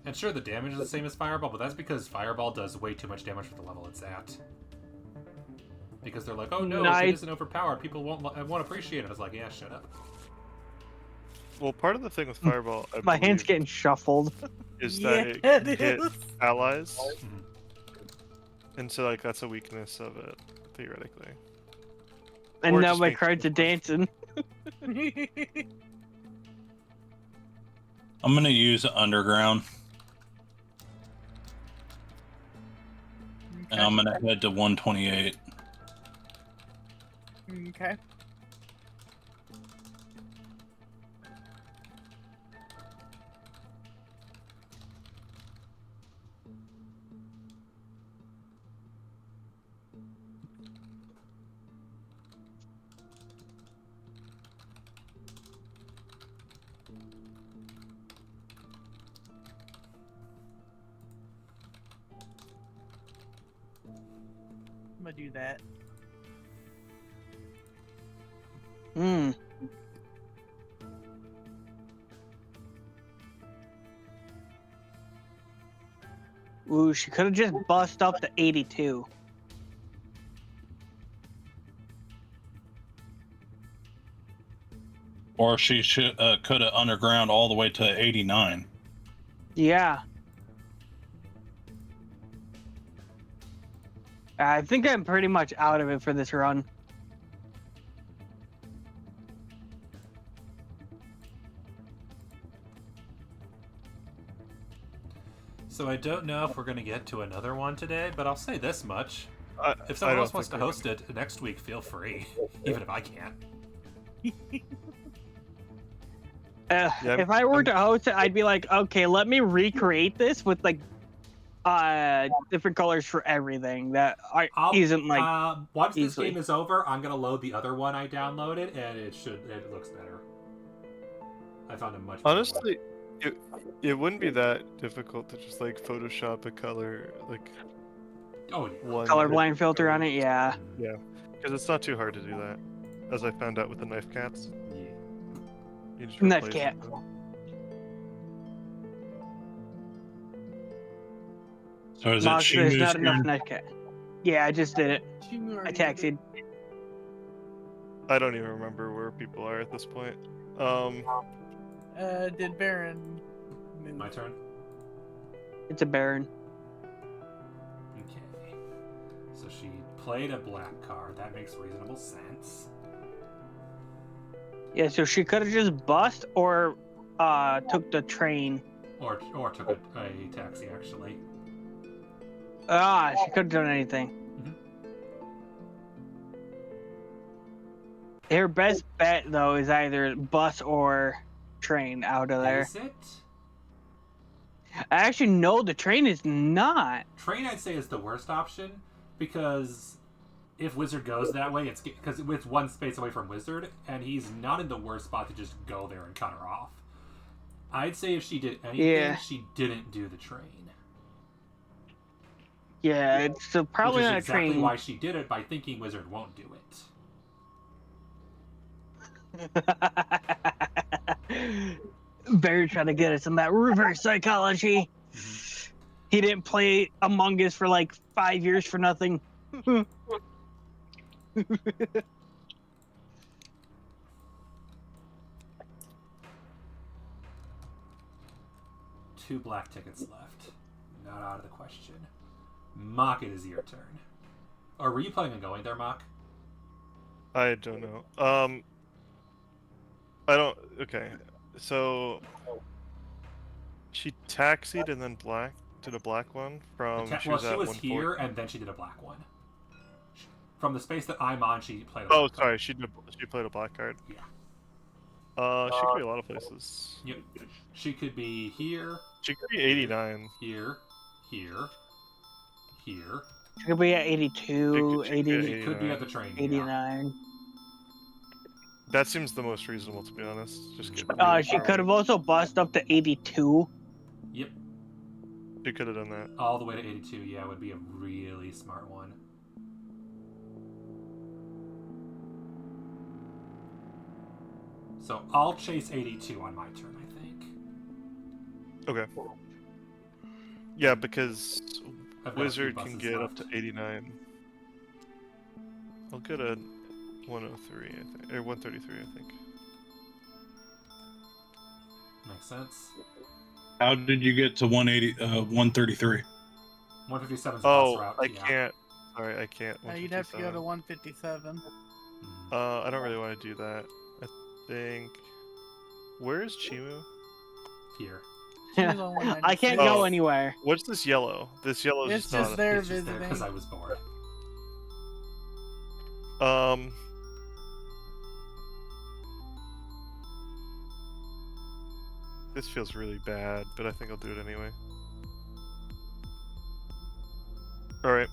S2: And sure, the damage is the same as Fireball, but that's because Fireball does way too much damage for the level it's at. Because they're like, oh no, if it isn't overpowered, people won't appreciate it. I was like, yeah, shut up.
S4: Well, part of the thing with Fireball, I
S3: My hand's
S4: believe,
S3: getting shuffled.
S4: is
S1: Yeah,
S4: that
S1: it
S4: it hit
S1: is.
S4: allies,
S2: Mhm.
S4: and so like that's a weakness of it theoretically.
S3: And
S4: Or
S3: now
S4: just
S3: my
S4: makes
S3: cards are
S4: it worse.
S3: dancing.
S6: I'm gonna use Underground, and I'm gonna head to 128.
S1: Okay. I'm gonna do that.
S3: Hmm. Ooh, she could have just bust up to 82.
S6: Or she should could have Underground all the way to 89.
S3: Yeah. I think I'm pretty much out of it for this run.
S2: So I don't know if we're going to get to another one today, but I'll say this much. If
S4: I
S2: someone
S4: don't
S2: else wants to
S4: think we're
S2: host it next week, feel free. Even if I can't.
S4: Yeah,
S3: If I were to host it, I'd be like, okay, let me recreate this with like different colors for everything that isn't like
S2: Once this
S3: easily.
S2: game is over, I'm going to load the other one I downloaded, and it looks better. I found a much better one.
S4: honestly, it wouldn't be that difficult to just like Photoshop a color like
S2: Oh, yeah.
S4: one
S3: Colorblind filter on it, yeah.
S4: Yeah, because it's not too hard to do that, as I found out with the knife cats.
S2: Yeah.
S4: You just
S3: Knife
S4: replace
S3: cat.
S4: them.
S6: So is it
S3: Mox, there's
S6: Shimu's
S3: not enough
S6: turn?
S3: knife cat. Yeah, I just did it.
S1: Shimu
S3: I
S1: already did it.
S3: taxied.
S4: I don't even remember where people are at this point.
S1: Did Baron move?
S2: My turn?
S3: It's a Baron.
S2: Okay. So she played a black card. That makes reasonable sense.
S3: Yeah, so she could have just bust or took the train.
S2: Or took a taxi, actually.
S3: She could have done anything. Her best bet though is either bus or train out of there.
S2: Is it?
S3: I actually know the train is not.
S2: Train, I'd say, is the worst option, because if Wizard goes that way, it's because it's one space away from Wizard, and he's not in the worst spot to just go there and cut her off. I'd say if she did anything,
S3: Yeah.
S2: she didn't do the train.
S3: Yeah, it's so probably
S2: Which is
S3: not a
S2: exactly
S3: train.
S2: why she did it, by thinking Wizard won't do it.
S3: Barry trying to get us in that reverse psychology. He didn't play Among Us for like 5 years for nothing.
S2: Two black tickets left. Not out of the question. Mock, it is your turn. Or were you planning on going there, Mock?
S4: I don't know. I don't. Okay, so she taxied and then did a black one from.
S2: She
S4: was
S2: was
S4: at 140.
S2: here, and then she did a black one. From the space that I'm on, she played a
S4: Oh,
S2: black
S4: sorry.
S2: card.
S4: She played a black card.
S2: Yeah.
S4: She could be a lot of places.
S2: Yep. She could be here,
S4: She could be 89.
S2: here, here, here.
S3: She could be at 82,
S4: She could be
S3: 80,
S2: She could be at the train. Yeah.
S3: 89.
S4: That seems the most reasonable, to be honest. Just get.
S3: She could have also bust up to 82.
S2: Yep.
S4: She could have done that.
S2: All the way to 82. Yeah, would be a really smart one. So I'll chase 82 on my turn, I think.
S4: Okay. Yeah, because
S2: I've got a few
S4: Wizard can
S2: buses
S4: get up
S2: left.
S4: to 89. I'll get a 103, I think, or 133, I think.
S2: Makes sense.
S6: How did you get to 133?
S2: 157's
S4: Oh,
S2: bus route.
S4: I
S2: yeah.
S4: can't. Sorry, I can't.
S1: You'd have to go to
S4: 157.
S1: 157.
S4: I don't really want to do that. I think. Where is Chimu?
S2: Here.
S1: Shimu's on
S3: I can't
S1: 196.
S3: go
S4: Oh.
S3: anywhere.
S4: What's this yellow? This yellow is
S1: It's
S4: just
S1: just
S4: not.
S1: there
S2: It's just there because
S1: visiting.
S2: I was bored.
S4: This feels really bad, but I think I'll do it anyway. All right.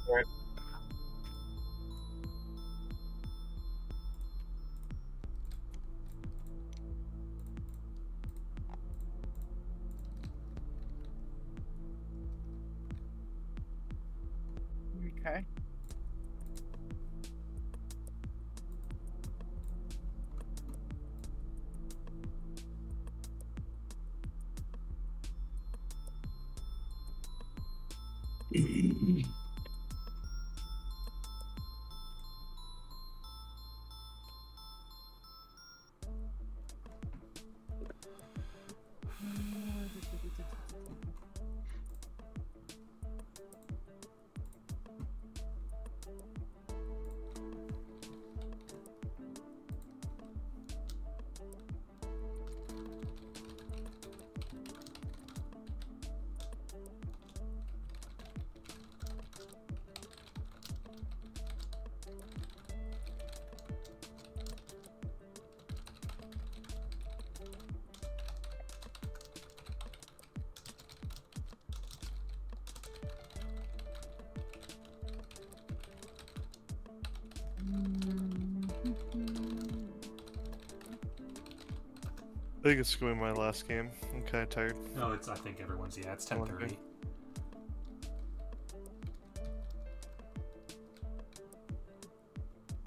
S1: Okay.
S4: think it's going to be my last game. I'm kind of tired.
S2: No, it's. I think everyone's. Yeah, it's 10:30.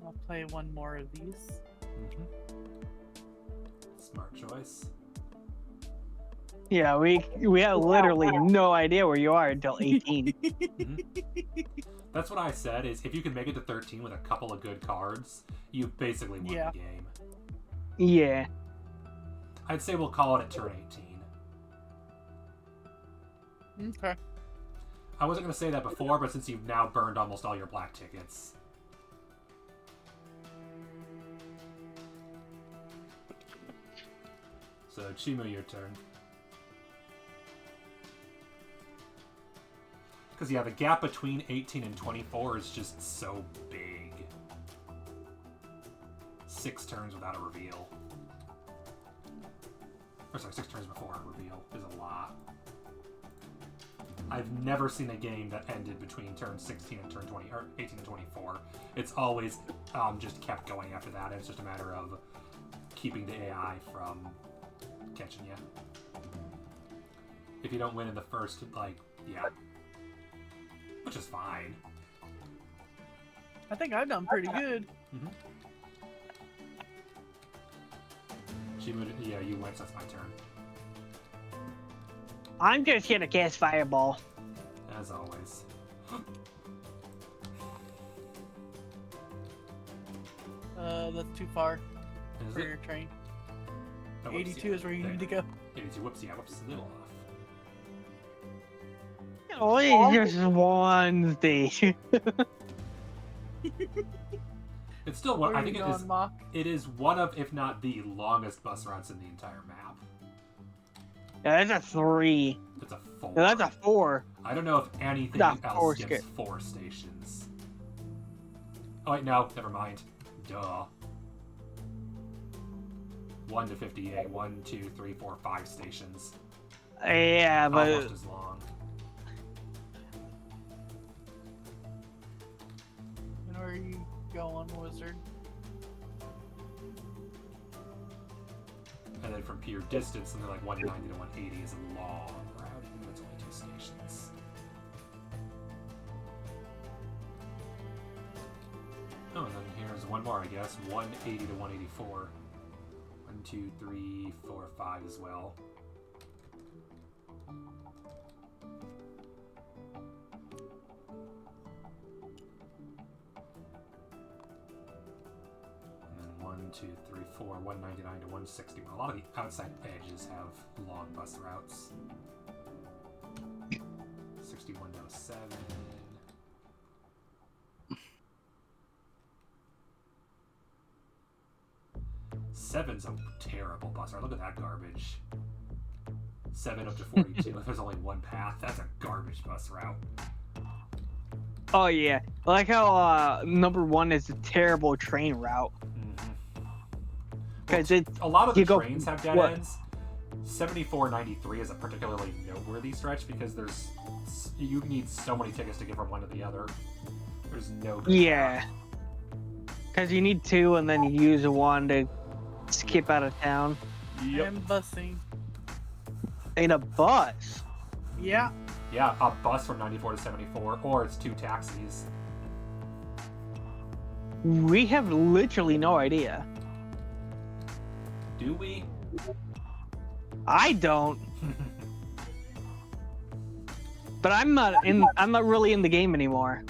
S1: I'll play one more of these.
S2: Smart choice.
S3: Yeah, we have literally no idea where you are until 18.
S2: That's what I said. Is if you can make it to 13 with a couple of good cards, you basically won the game.
S3: Yeah.
S2: I'd say we'll call it at turn 18.
S1: Okay.
S2: I wasn't going to say that before, but since you've now burned almost all your black tickets. So, Chimu, your turn. Because, yeah, the gap between 18 and 24 is just so big. 6 turns without a reveal. Or, sorry, 6 turns before a reveal is a lot. I've never seen a game that ended between turn 16 and turn 20, or 18 and 24. It's always just kept going after that. It's just a matter of keeping the AI from catching you. If you don't win in the first, which is fine.
S1: I think I've done pretty good.
S2: Yeah, you went, so that's my turn.
S3: I'm just gonna cast Fireball.
S2: As always.
S1: That's too far
S2: Is
S1: for
S2: it?
S1: your train.
S2: Oh, whoops,
S1: 82
S2: yeah.
S1: is where you
S2: There.
S1: need to go.
S2: 82, whoops, yeah, whoops, a little off.
S3: Oh, it's just one station.
S2: It's still
S1: Where
S2: one. I
S1: are
S2: think
S1: you
S2: it is.
S1: going, Mock?
S2: It is one of, if not the longest bus routes in the entire map.
S3: Yeah, that's a 3.
S2: It's a 4.
S3: No, that's a 4.
S2: I don't know if anything
S3: Nah,
S2: else
S3: 4 's
S2: skips
S3: good.
S2: 4 stations. Oh wait, no, never mind. Duh. 1 to 58. 1, 2, 3, 4, 5 stations.
S3: Yeah, but
S2: Almost as long.
S1: And where are you going, Wizard?
S2: And then from pure distance, something like 190 to 180 is a long route, even though it's only 2 stations. Oh, and then here's one more, I guess. 180 to 184. 1, 2, 3, 4, 5 as well. And then 1, 2, 3, 4, 199 to 160. A lot of the outside edges have long bus routes. 61 to 07. Seven's a terrible bus route. Look at that garbage. 7 up to 42. There's only one path. That's a garbage bus route.
S3: oh yeah, I like how number 1 is a terrible train route because it
S2: A lot of the
S3: you go-
S2: trains have dead
S3: what?
S2: ends. 7493 is a particularly noteworthy stretch because you need so many tickets to get from one to the other. There's no good
S3: yeah,
S2: path.
S3: because you need 2 and then you use 1 to skip out of town.
S1: And busing.
S3: In a bus.
S1: Yeah.
S2: Yeah, a bus from 94 to 74, or it's 2 taxis.
S3: We have literally no idea.
S2: Do we?
S3: I don't. But I'm not really in the game anymore.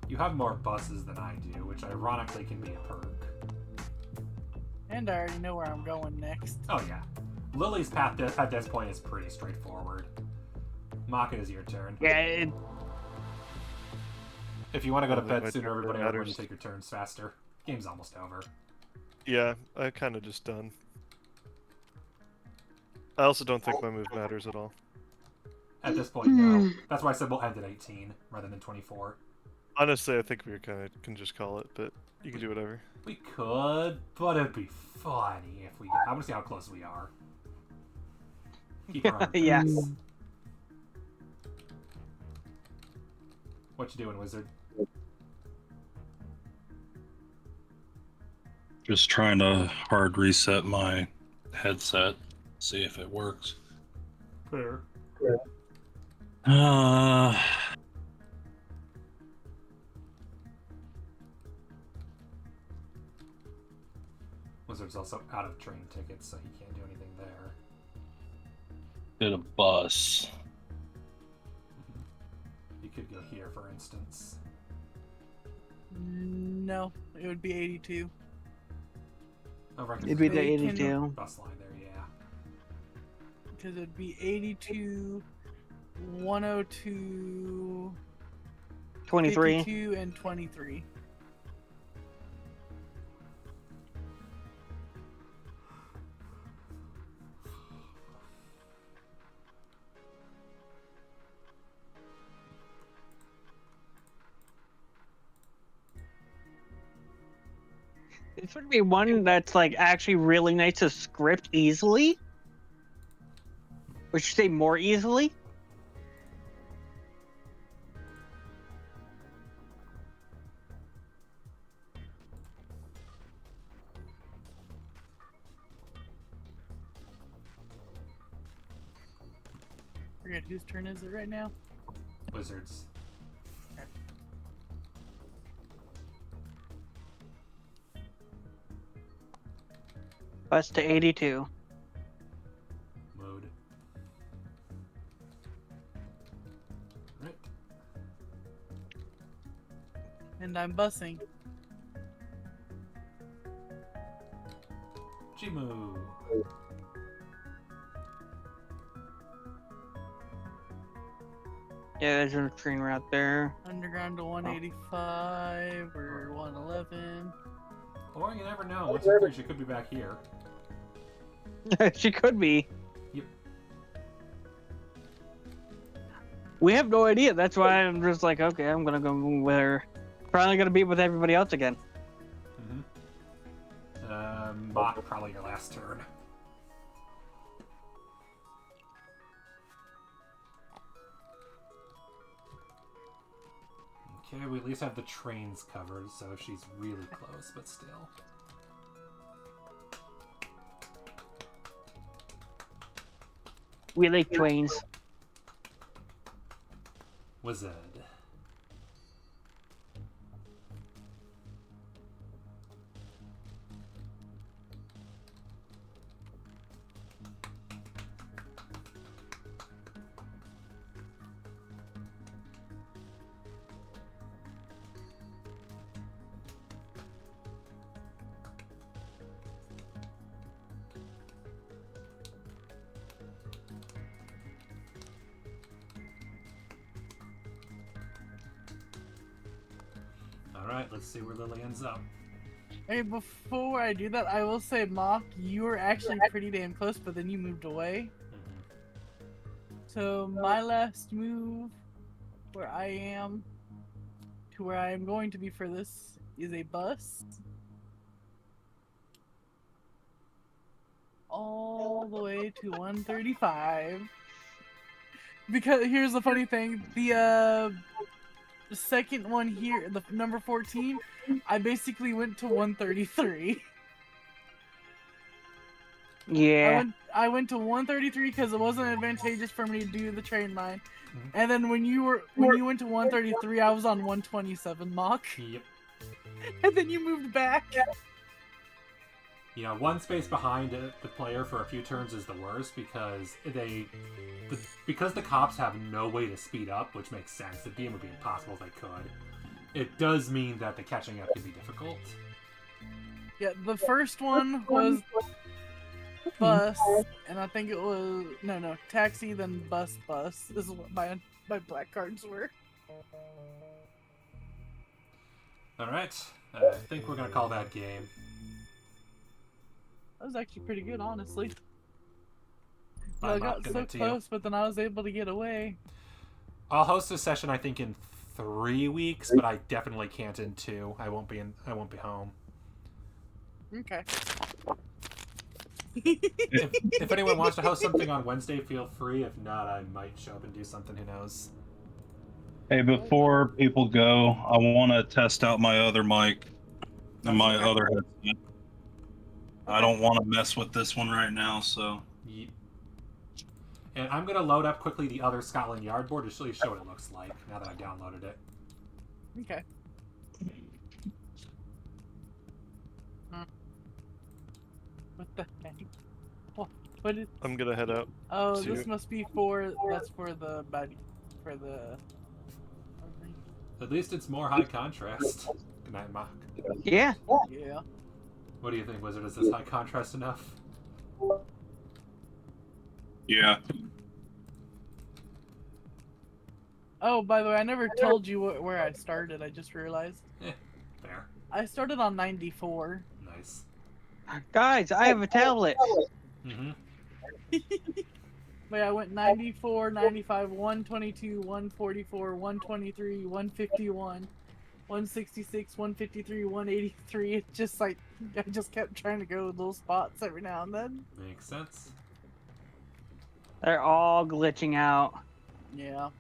S2: You have more buses than I do, which ironically can be a perk.
S1: And I already know where I'm going next.
S2: Oh yeah. Lily's path at this point is pretty straightforward. Maka, it is your turn.
S3: Yeah,
S2: If you want to go to
S4: Probably
S2: bed
S4: my
S2: sooner,
S4: turn
S2: everybody,
S4: matters.
S2: when you take your turns faster. Game's almost over.
S4: Yeah, I kind of just done. I also don't think my move matters at all.
S2: At this point, no. That's why I said we'll end at 18 rather than 24.
S4: Honestly, I think we can just call it, but you can do whatever.
S2: We could, but it'd be funny if we... I want to see how close we are. Keep her on her
S3: Yeah.
S2: toes. What you doing, wizard?
S6: Just trying to hard reset my headset, see if it works.
S2: Fair.
S6: Uh,
S2: Wizard's also out of train tickets, so he can't do anything there.
S6: did a bus.
S2: You could go here, for instance.
S1: No, it would be 82.
S2: Oh, right,
S3: It'd be the
S1: They can-
S3: 82.
S2: bus line there, yeah.
S1: Because it'd be 82, 102,
S3: 23.
S1: 52, and 23.
S3: This would be one that's like actually really nice to script easily. Or should say more easily.
S1: Forget whose turn is it right now?
S2: Wizards.
S3: Bus to 82.
S2: Mode. Right.
S1: And I'm bussing.
S2: Jimu.
S3: Yeah, there's a train route there.
S1: Underground to 185 or 111.
S2: Or you never know. Once you finish, you could be back here.
S3: She could be.
S2: Yep.
S3: We have no idea. That's why I'm just like, okay, I'm gonna go with her. Probably gonna be with everybody else again.
S2: Mock, probably your last turn. Okay, we at least have the trains covered, so she's really close, but still.
S3: We like trains.
S2: Wizard. Alright, let's see where Lily ends up.
S1: Hey, before I do that, I will say, Mock, you were actually pretty damn close, but then you moved away. So my last move, where I am, to where I am going to be for this, is a bus. All the way to 135. Because here's the funny thing, the second one here, the number 14, I basically went to 133.
S3: Yeah.
S1: I went to 133 because it wasn't advantageous for me to do the train line. And then when you went to 133, I was on 127 Mock.
S2: Yep.
S1: And then you moved back.
S2: You know, one space behind the player for a few turns is the worst because because the cops have no way to speed up, which makes sense. The game would be impossible if they could. It does mean that the catching up can be difficult.
S1: Yeah, the first one was bus, and I think it was no taxi, then bus. This is what my black cards were.
S2: All right, I think we're gonna call that game.
S1: That was actually pretty good, honestly.
S2: I'm
S1: I
S2: not
S1: got
S2: gonna
S1: so
S2: to you.
S1: close, but then I was able to get away.
S2: I'll host a session I think in 3 weeks, but I definitely can't in 2. I won't be home.
S1: Okay.
S2: If anyone wants to host something on Wednesday, feel free. If not, I might show up and do something. Who knows?
S6: Hey, before people go, I want to test out my other mic and my
S2: Okay.
S6: other headset. I don't want to mess with this one right now, so.
S2: Yeet. And I'm gonna load up quickly the other Scotland Yard board to show what it looks like now that I've downloaded it.
S1: Okay. What the heck? What is?
S4: I'm gonna head out.
S1: Oh,
S4: See
S1: this
S4: you.
S1: must be for. That's for the body. For the.
S2: At least it's more high contrast. Good night, Mock.
S3: Yeah.
S1: Yeah.
S2: What do you think, Wizard? Is this high contrast enough?
S6: Yeah.
S1: Oh, by the way, I never told you where I started. I just realized.
S2: Fair.
S1: I started on 94.
S2: Nice.
S3: Guys, I have a tablet.
S2: Mm-hmm.
S1: Wait, I went 94, 95, 122, 144, 123, 151, 166, 153, 183. It just like I just kept trying to go with little spots every now and then.
S2: Makes sense.
S3: They're all glitching out.
S1: Yeah.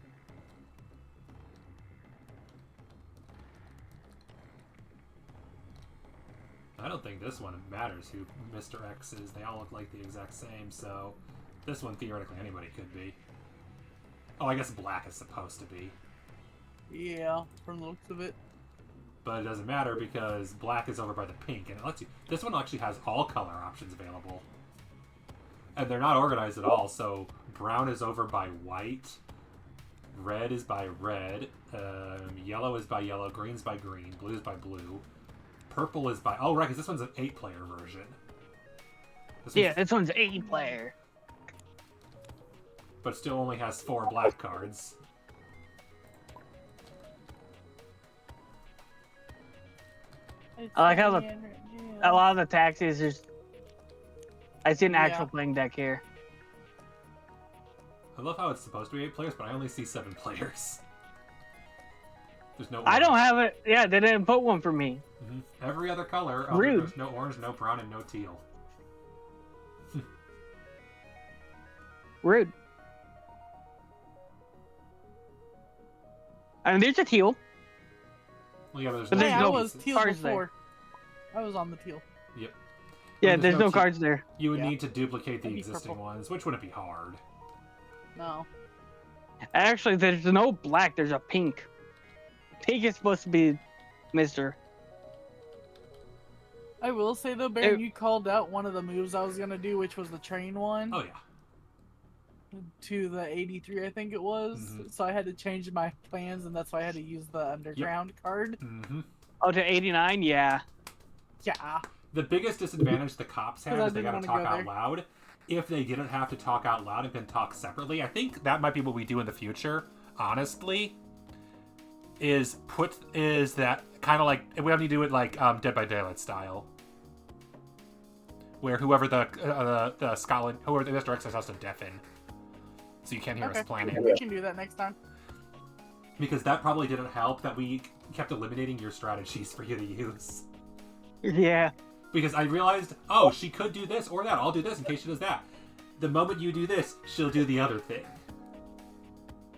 S2: I don't think this one matters who Mr. X is. They all look like the exact same, so this one theoretically anybody could be. Oh, I guess black is supposed to be.
S1: Yeah, from the looks of it.
S2: But it doesn't matter because black is over by the pink, and it lets you. This one actually has all color options available. And they're not organized at all, so brown is over by white, red is by red, yellow is by yellow, green's by green, blue is by blue. Purple is by... Oh, right, because this one's an 8-player version.
S3: This one's 8-player.
S2: But still only has 4 black cards.
S3: I like how a lot of the taxis just... I see an actual
S1: Yeah.
S3: playing deck here.
S2: I love how it's supposed to be 8 players, but I only see 7 players. There's no...
S3: I don't have it. Yeah, they didn't put one for me.
S2: Mm-hmm. Every other color,
S3: Rude.
S2: There's no orange, no brown, and no teal.
S3: Rude. I mean, there's a teal.
S2: Well, yeah, but
S3: But
S2: no
S3: there's
S1: Hey, I
S3: no
S1: was
S2: pieces.
S1: teal
S3: cards there.
S1: before. I was on the teal.
S2: Yep.
S3: Yeah,
S2: But
S3: there's no
S2: teal.
S3: cards there.
S2: You would
S1: Yeah.
S2: need to duplicate the
S1: Maybe
S2: existing
S1: purple.
S2: ones, which wouldn't be hard.
S1: No.
S3: Actually, there's no black. There's a pink. Pink is supposed to be Mister.
S1: I will say though, Baron, you called out one of the moves I was gonna do, which was the train one.
S2: Oh, yeah.
S1: To the 83, I think it was.
S2: Mhm.
S1: So I had to change my plans, and that's why I had to use the underground card.
S2: Mm-hmm.
S3: Oh, to 89? Yeah.
S1: Yeah.
S2: The biggest disadvantage the cops have
S1: 'Cause I
S2: is they
S1: didn't
S2: gotta
S1: wanna
S2: talk
S1: go
S2: out
S1: there.
S2: loud. If they didn't have to talk out loud and can talk separately, I think that might be what we do in the future, honestly. Is that kind of like, we have to do it like Dead by Daylight style. Where whoever the Scotland, whoever the Mr. X has to deafen. So you can't hear us planning.
S1: We can do that next time.
S2: Because that probably didn't help that we kept eliminating your strategies for you to use.
S3: Yeah.
S2: Because I realized, oh, she could do this or that. I'll do this in case she does that. The moment you do this, she'll do the other thing.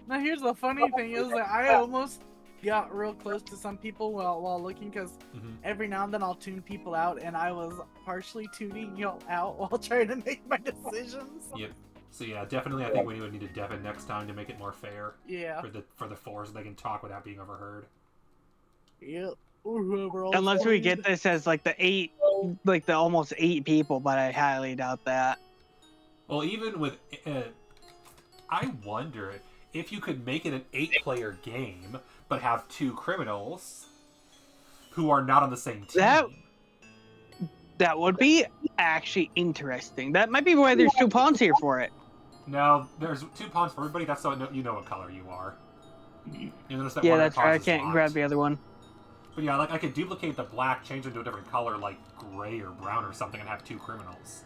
S1: Now here's the funny thing is that I almost got real close to some people while looking, because every now and then I'll tune people out, and I was partially tuning y'all out while trying to make my decisions.
S2: Yep. So yeah, definitely I think we would need to deafen next time to make it more fair.
S1: Yeah.
S2: For the 4 so they can talk without being overheard.
S1: Yep. Or whoever else
S3: Unless we
S1: wanted.
S3: get this as like the almost 8 people, but I highly doubt that.
S2: Well, even with... I wonder if you could make it an 8-player game, but have 2 criminals who are not on the same team.
S3: That would be actually interesting. That might be why there's 2 pawns here for it.
S2: No, there's 2 pawns for everybody. That's so you know what color you are. You notice that
S3: Yeah,
S2: one of
S3: that's
S2: the
S3: right. I
S2: pawns is
S3: can't
S2: locked.
S3: grab the other one.
S2: But yeah, like I could duplicate the black, change it to a different color, like gray or brown or something, and have 2 criminals.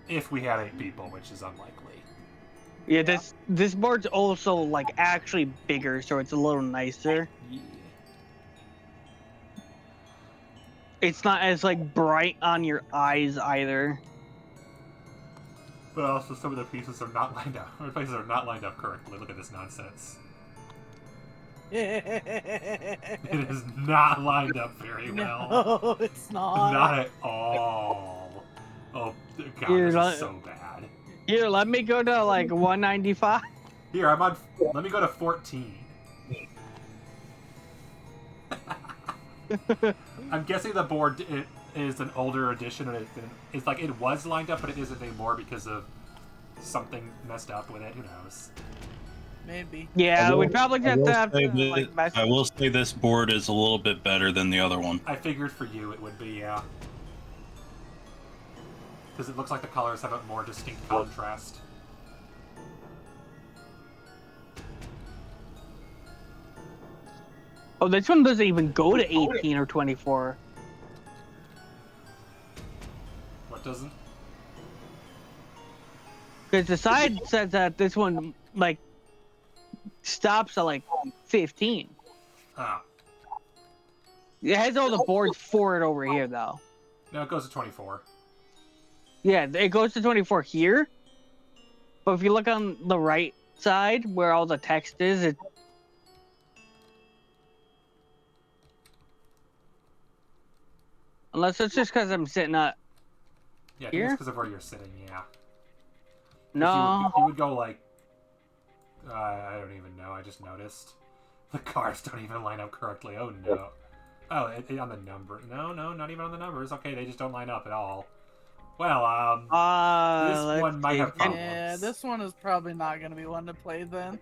S2: If we had 8 people, which is unlikely.
S3: Yeah, this board's also like actually bigger, so it's a little nicer.
S2: Yeah.
S3: It's not as like bright on your eyes either.
S2: But also, some of the pieces are not lined up. The places are not lined up correctly. Look at this nonsense. It is not lined up very well.
S1: No, it's not.
S2: Not at all. Oh god,
S3: Here,
S2: this
S3: let-
S2: is so bad.
S3: Here, let me go to like 195.
S2: Here, I'm on. Let me go to 14. I'm guessing the board is an older edition, and it's like it was lined up, but it isn't anymore because of something messed up with it. Who knows?
S1: Maybe.
S3: Yeah,
S6: I
S3: we
S6: will-
S3: probably
S6: I will
S3: have to
S6: say
S3: like
S6: that-
S3: mess.
S6: I will say this board is a little bit better than the other one.
S2: I figured for you it would be, yeah. Because it looks like the colors have a more distinct contrast.
S3: Oh, this one doesn't even go to 18 or 24.
S2: What doesn't?
S3: Because the side says that this one like stops at like 15.
S2: Ah.
S3: It has all the boards for it over here though.
S2: No, it goes to 24.
S3: Yeah, it goes to 24 here. But if you look on the right side where all the text is, it unless it's just because I'm sitting at
S2: Yeah, I think
S3: Here?
S2: it's because of where you're sitting, yeah.
S3: no.
S2: You would go like... I don't even know, I just noticed. The cars don't even line up correctly, oh no. Oh, on the number. No, not even on the numbers. Okay, they just don't line up at all. Well, this one might have problems.
S1: Yeah, this one is probably not going to be one to play then.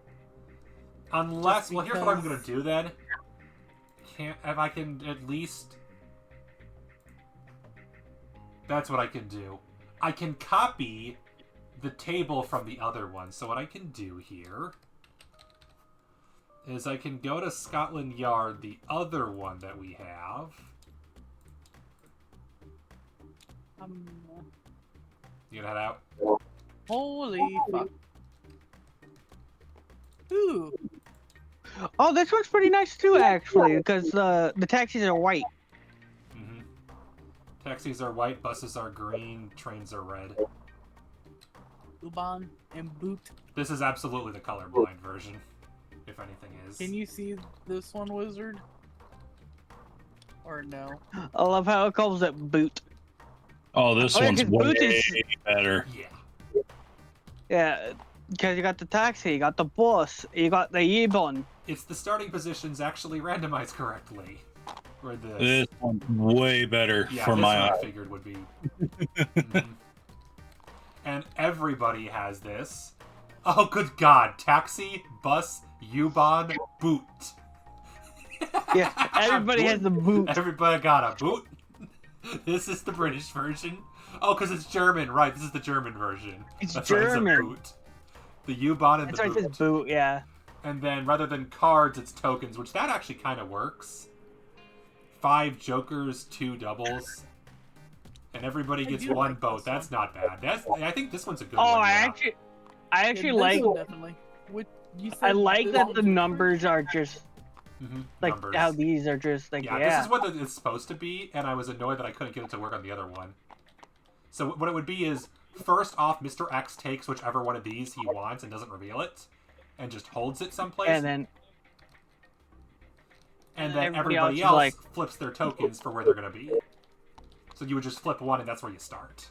S2: Unless,
S1: Just
S2: well, here's what I'm
S1: because-
S2: gonna do then. If I can at least... That's what I can do. I can copy the table from the other one. So what I can do here is I can go to Scotland Yard, the other one that we have. You gonna head out?
S1: Holy fuck. Ooh.
S3: Oh, this one's pretty nice too, actually, because the taxis are white.
S2: Mm-hmm. Taxis are white, buses are green, trains are red.
S1: Uban and Boot.
S2: This is absolutely the colorblind version, if anything is.
S1: Can you see this one, Wizard? Or no?
S3: I love how it calls it boot.
S6: Oh, this
S3: Oh, yeah,
S6: one's
S3: 'cause
S6: way
S3: Booth is-
S6: better.
S2: Yeah.
S3: Yeah, because you got the taxi, you got the bus, you got the E-Bun.
S2: It's the starting positions actually randomized correctly. Or this.
S6: This one's way better
S2: Yeah,
S6: for
S2: this
S6: my
S2: one I
S6: eye.
S2: figured would be. Mhm. And everybody has this. Oh, good God. Taxi, bus, U-Bahn, boot.
S3: Yeah, everybody has the boot.
S2: Everybody got a boot. This is the British version. Oh, because it's German, right? This is the German version.
S3: It's
S2: That's why it's a
S3: German.
S2: boot. The U-Bahn and
S3: That's
S2: the
S3: right,
S2: boot.
S3: it says boot, yeah.
S2: And then rather than cards, it's tokens, which that actually kind of works. 5 jokers, 2 doubles, and everybody gets
S1: do
S2: 1
S1: like
S2: boat.
S1: this
S2: That's not bad. I think this one's a good
S3: Oh,
S2: one.
S3: I
S2: Yeah.
S3: actually
S1: Yeah, this
S3: like.
S1: one definitely. What, you said
S3: I like
S1: this
S3: that
S1: one's
S3: the
S1: a-
S3: numbers are just like
S2: Numbers.
S3: how these are just like
S2: Yeah,
S3: yeah.
S2: this is what it's supposed to be, and I was annoyed that I couldn't get it to work on the other one. So what it would be is, first off, Mr. X takes whichever one of these he wants and doesn't reveal it, and just holds it someplace,
S3: And then
S2: everybody
S3: everybody
S2: else
S3: else is like-
S2: flips their tokens for where they're going to be. So you would just flip one, and that's where you start.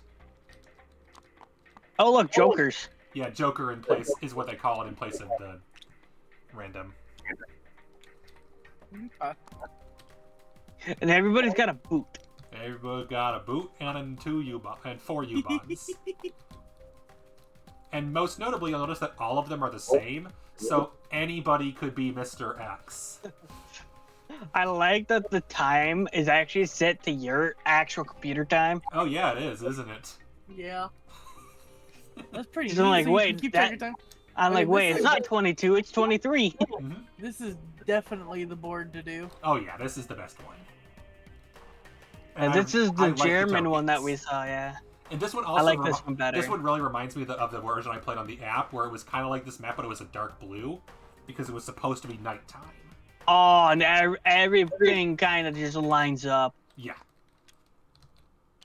S3: oh look, jokers.
S2: Yeah, Joker in place is what they call it in place of the random.
S1: Okay.
S3: And everybody's got a boot.
S2: Everybody got a boot and 4 U-Bahns. And most notably, you'll notice that all of them are the same, so anybody could be Mr. X.
S3: I like that the time is actually set to your actual computer time.
S2: Oh yeah, it is, isn't it?
S1: Yeah. That's pretty
S3: So I'm
S1: neat.
S3: like,
S1: So you
S3: wait,
S1: can keep track
S3: that-
S1: of time.
S3: I'm
S1: Wait,
S3: like, wait,
S1: this
S3: it's
S1: is-
S3: not 22, it's 23.
S2: Mhm.
S1: This is definitely the board to do.
S2: Oh yeah, this is the best one.
S3: And
S2: I-
S3: this is
S2: I
S3: the
S2: like
S3: German one that
S2: tokens.
S3: we saw, yeah.
S2: And this one also
S3: I like this one better.
S2: This one really reminds me of the version I played on the app, where it was kind of like this map, but it was a dark blue, because it was supposed to be nighttime.
S3: Oh, and everything kind of just lines up.
S2: Yeah.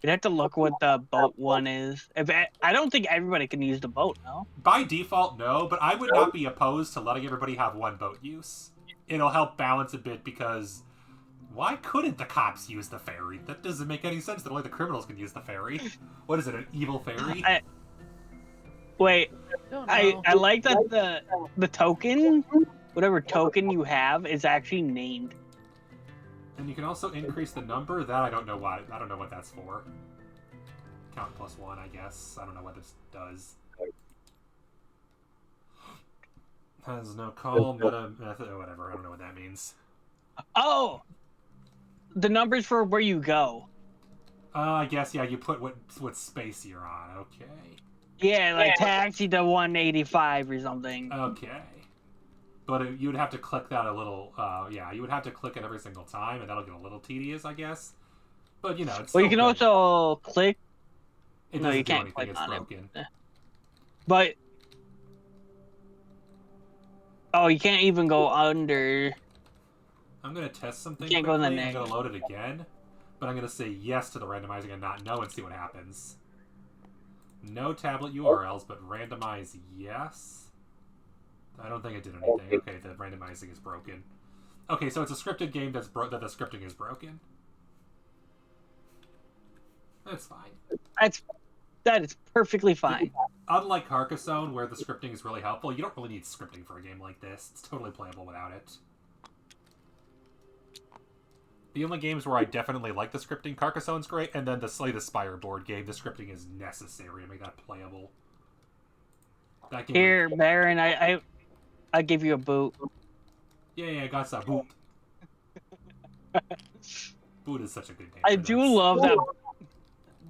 S3: You'd have to look what the boat one is. I don't think everybody can use the boat, no?
S2: By default, no, but I would not be opposed to letting everybody have one boat use. It'll help balance a bit because why couldn't the cops use the ferry? That doesn't make any sense that only the criminals can use the ferry. What is it, an evil ferry?
S3: Wait,
S1: Don't
S3: I
S1: know.
S3: like that the token, whatever token you have, is actually named.
S2: And you can also increase the number. That I don't know why. I don't know what that's for. Count +1, I guess. I don't know what this does. Has no call, method, or whatever. I don't know what that means.
S3: Oh, the numbers for where you go.
S2: I guess, yeah, you put what space you're on. Okay.
S3: Yeah, like taxi to 185 or something.
S2: Okay. But you would have to click that a little, yeah, you would have to click it every single time, and that'll get a little tedious, I guess. But, you know, it's
S3: Well, you
S2: still
S3: can
S2: good.
S3: also click.
S2: It
S3: No,
S2: doesn't
S3: you
S2: do
S3: can't
S2: anything,
S3: click
S2: it's
S3: on
S2: broken.
S3: it. But oh, you can't even go under.
S2: I'm going to test something
S3: Can't go in the
S2: quickly. I'm
S3: next.
S2: going to load it again. But I'm going to say yes to the randomizing and not no and see what happens. No tablet URLs, but randomize yes. I don't think it did anything. Okay, the randomizing is broken. Okay, so it's a scripted game that the scripting is broken. That's fine.
S3: That is perfectly fine.
S2: Unlike Carcassonne, where the scripting is really helpful, you don't really need scripting for a game like this. It's totally playable without it. The only games where I definitely like the scripting, Carcassonne's great, and then the Slay the Spire board game, the scripting is necessary to make that playable. That game
S3: Here, Baron, I give you a boot.
S2: Yeah, I got some boot. Boot is such a good name.
S3: I
S2: for
S3: do
S2: this.
S3: love that.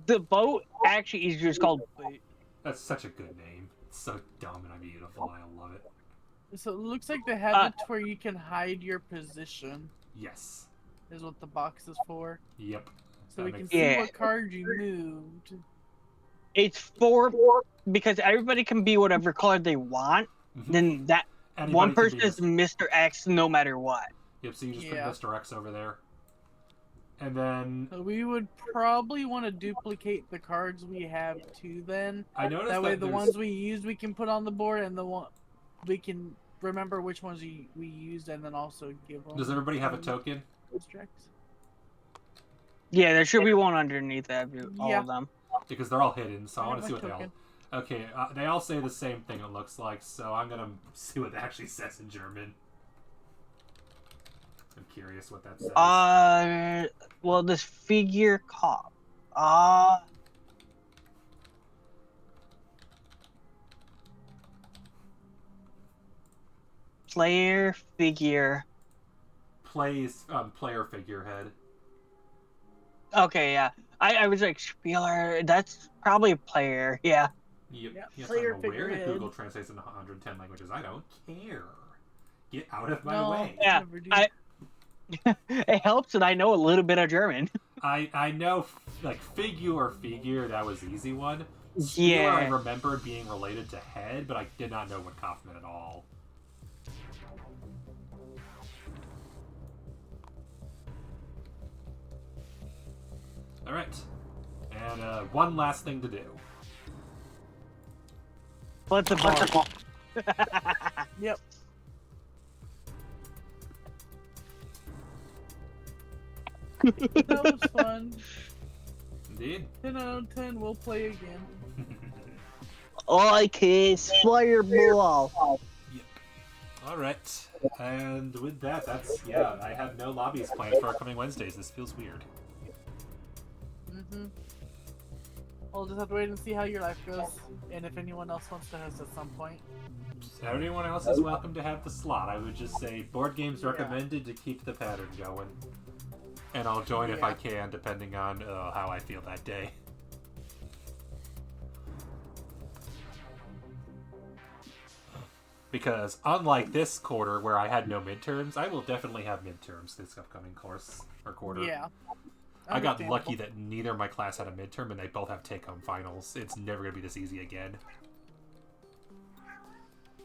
S3: The boat actually is just called boot.
S2: That's such a good name. It's so dumb and beautiful. I love it.
S1: So it looks like they have it where you can hide your position.
S2: Yes.
S1: Is what the box is for.
S2: Yep.
S1: So we can
S2: makes-
S1: see what card you moved.
S3: It's for because everybody can be whatever color they want. Then that
S2: Anybody
S3: one
S2: can be
S3: person is Mr. X no matter what.
S2: Yep, so you just
S1: Yeah.
S2: put Mr. X over there. And then
S1: So we would probably want to duplicate the cards we have too. Then
S2: I noticed
S1: that way
S2: that
S1: the
S2: there's-
S1: ones we use we can put on the board, and the one we can remember which ones we used, and then also give them.
S2: Does everybody have a token?
S3: Yeah, there should be one underneath all
S1: Yeah.
S3: of them.
S2: Because they're all hidden, so I
S1: I
S2: want to
S1: have
S2: see
S1: my
S2: what they all...
S1: token.
S2: Okay, they all say the same thing, it looks like, so I'm gonna see what it actually says in German. I'm curious what that says.
S3: Well, this figure cop. Player figure.
S2: Player figurehead.
S3: Okay, yeah. I was like, Spieler, that's probably a player, yeah.
S2: Yep.
S1: Yeah,
S2: Yes,
S1: player
S2: I'm aware that
S1: figurehead.
S2: Google translates into 110 languages. I don't care. Get out of my
S1: No.
S2: way.
S3: Yeah,
S1: Never do.
S3: it helps that I know a little bit of German.
S2: I know, like, figure, that was the easy one.
S3: Yeah.
S2: I remembered being related to head, but I did not know what Kopf meant at all. Alright. And one last thing to do.
S3: What's a ball?
S1: Yep. That was fun.
S2: Indeed.
S1: 10 out of 10. We'll play again.
S3: Okay, Fireball.
S2: Yep. Alright. And with that, yeah, I have no lobbies planned for our coming Wednesdays. This feels weird.
S1: We'll just have to wait and see how your life goes, and if anyone else wants to host at some point.
S2: Everyone else is welcome to have the slot. I would just say board games recommended to keep the pattern going. And I'll join if I can, depending on how I feel that day. Because unlike this quarter where I had no midterms, I will definitely have midterms this upcoming course or quarter.
S1: Yeah.
S2: I got lucky that neither of my class had a midterm and they both have take-home finals. It's never going to be this easy again.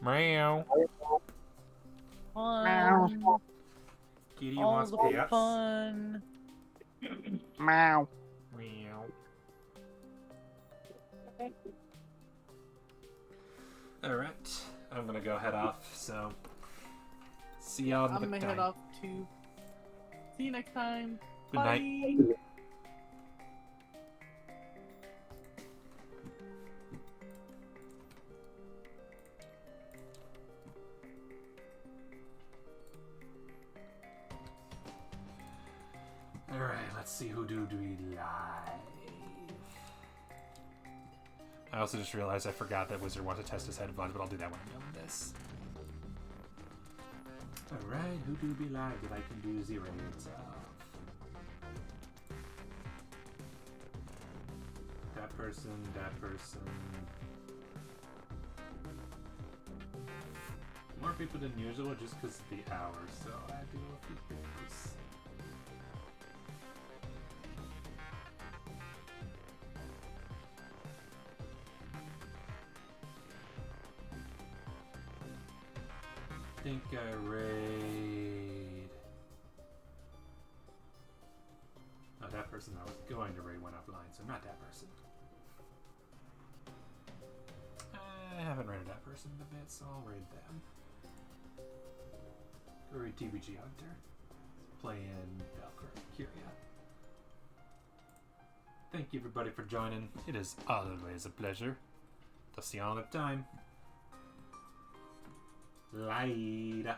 S2: Meow.
S1: Fun.
S2: Kitty
S1: All
S2: wants
S1: the
S2: pets.
S1: fun.
S3: Meow.
S2: Meow. Alright. I'm gonna go head off, so... See y'all
S1: I'm
S2: another
S1: gonna
S2: time.
S1: head off too. See you next time.
S2: Good
S1: Bye.
S2: night. Alright, let's see who do we live. I also just realized I forgot that Wizard wants to test his headphones, but I'll do that when I'm done with this. Alright, who do we live that I can do zeros of? That person, that person. More people than usual just because of the hours, so I do a few things. I think I raid. No, that person I was going to raid went offline, so not that person. I haven't raided that person in a bit, so I'll raid them. Go raid TBG Hunter. Playing Valkyria. Thank you everybody for joining. It is always a pleasure. I'll see you all the time. Later.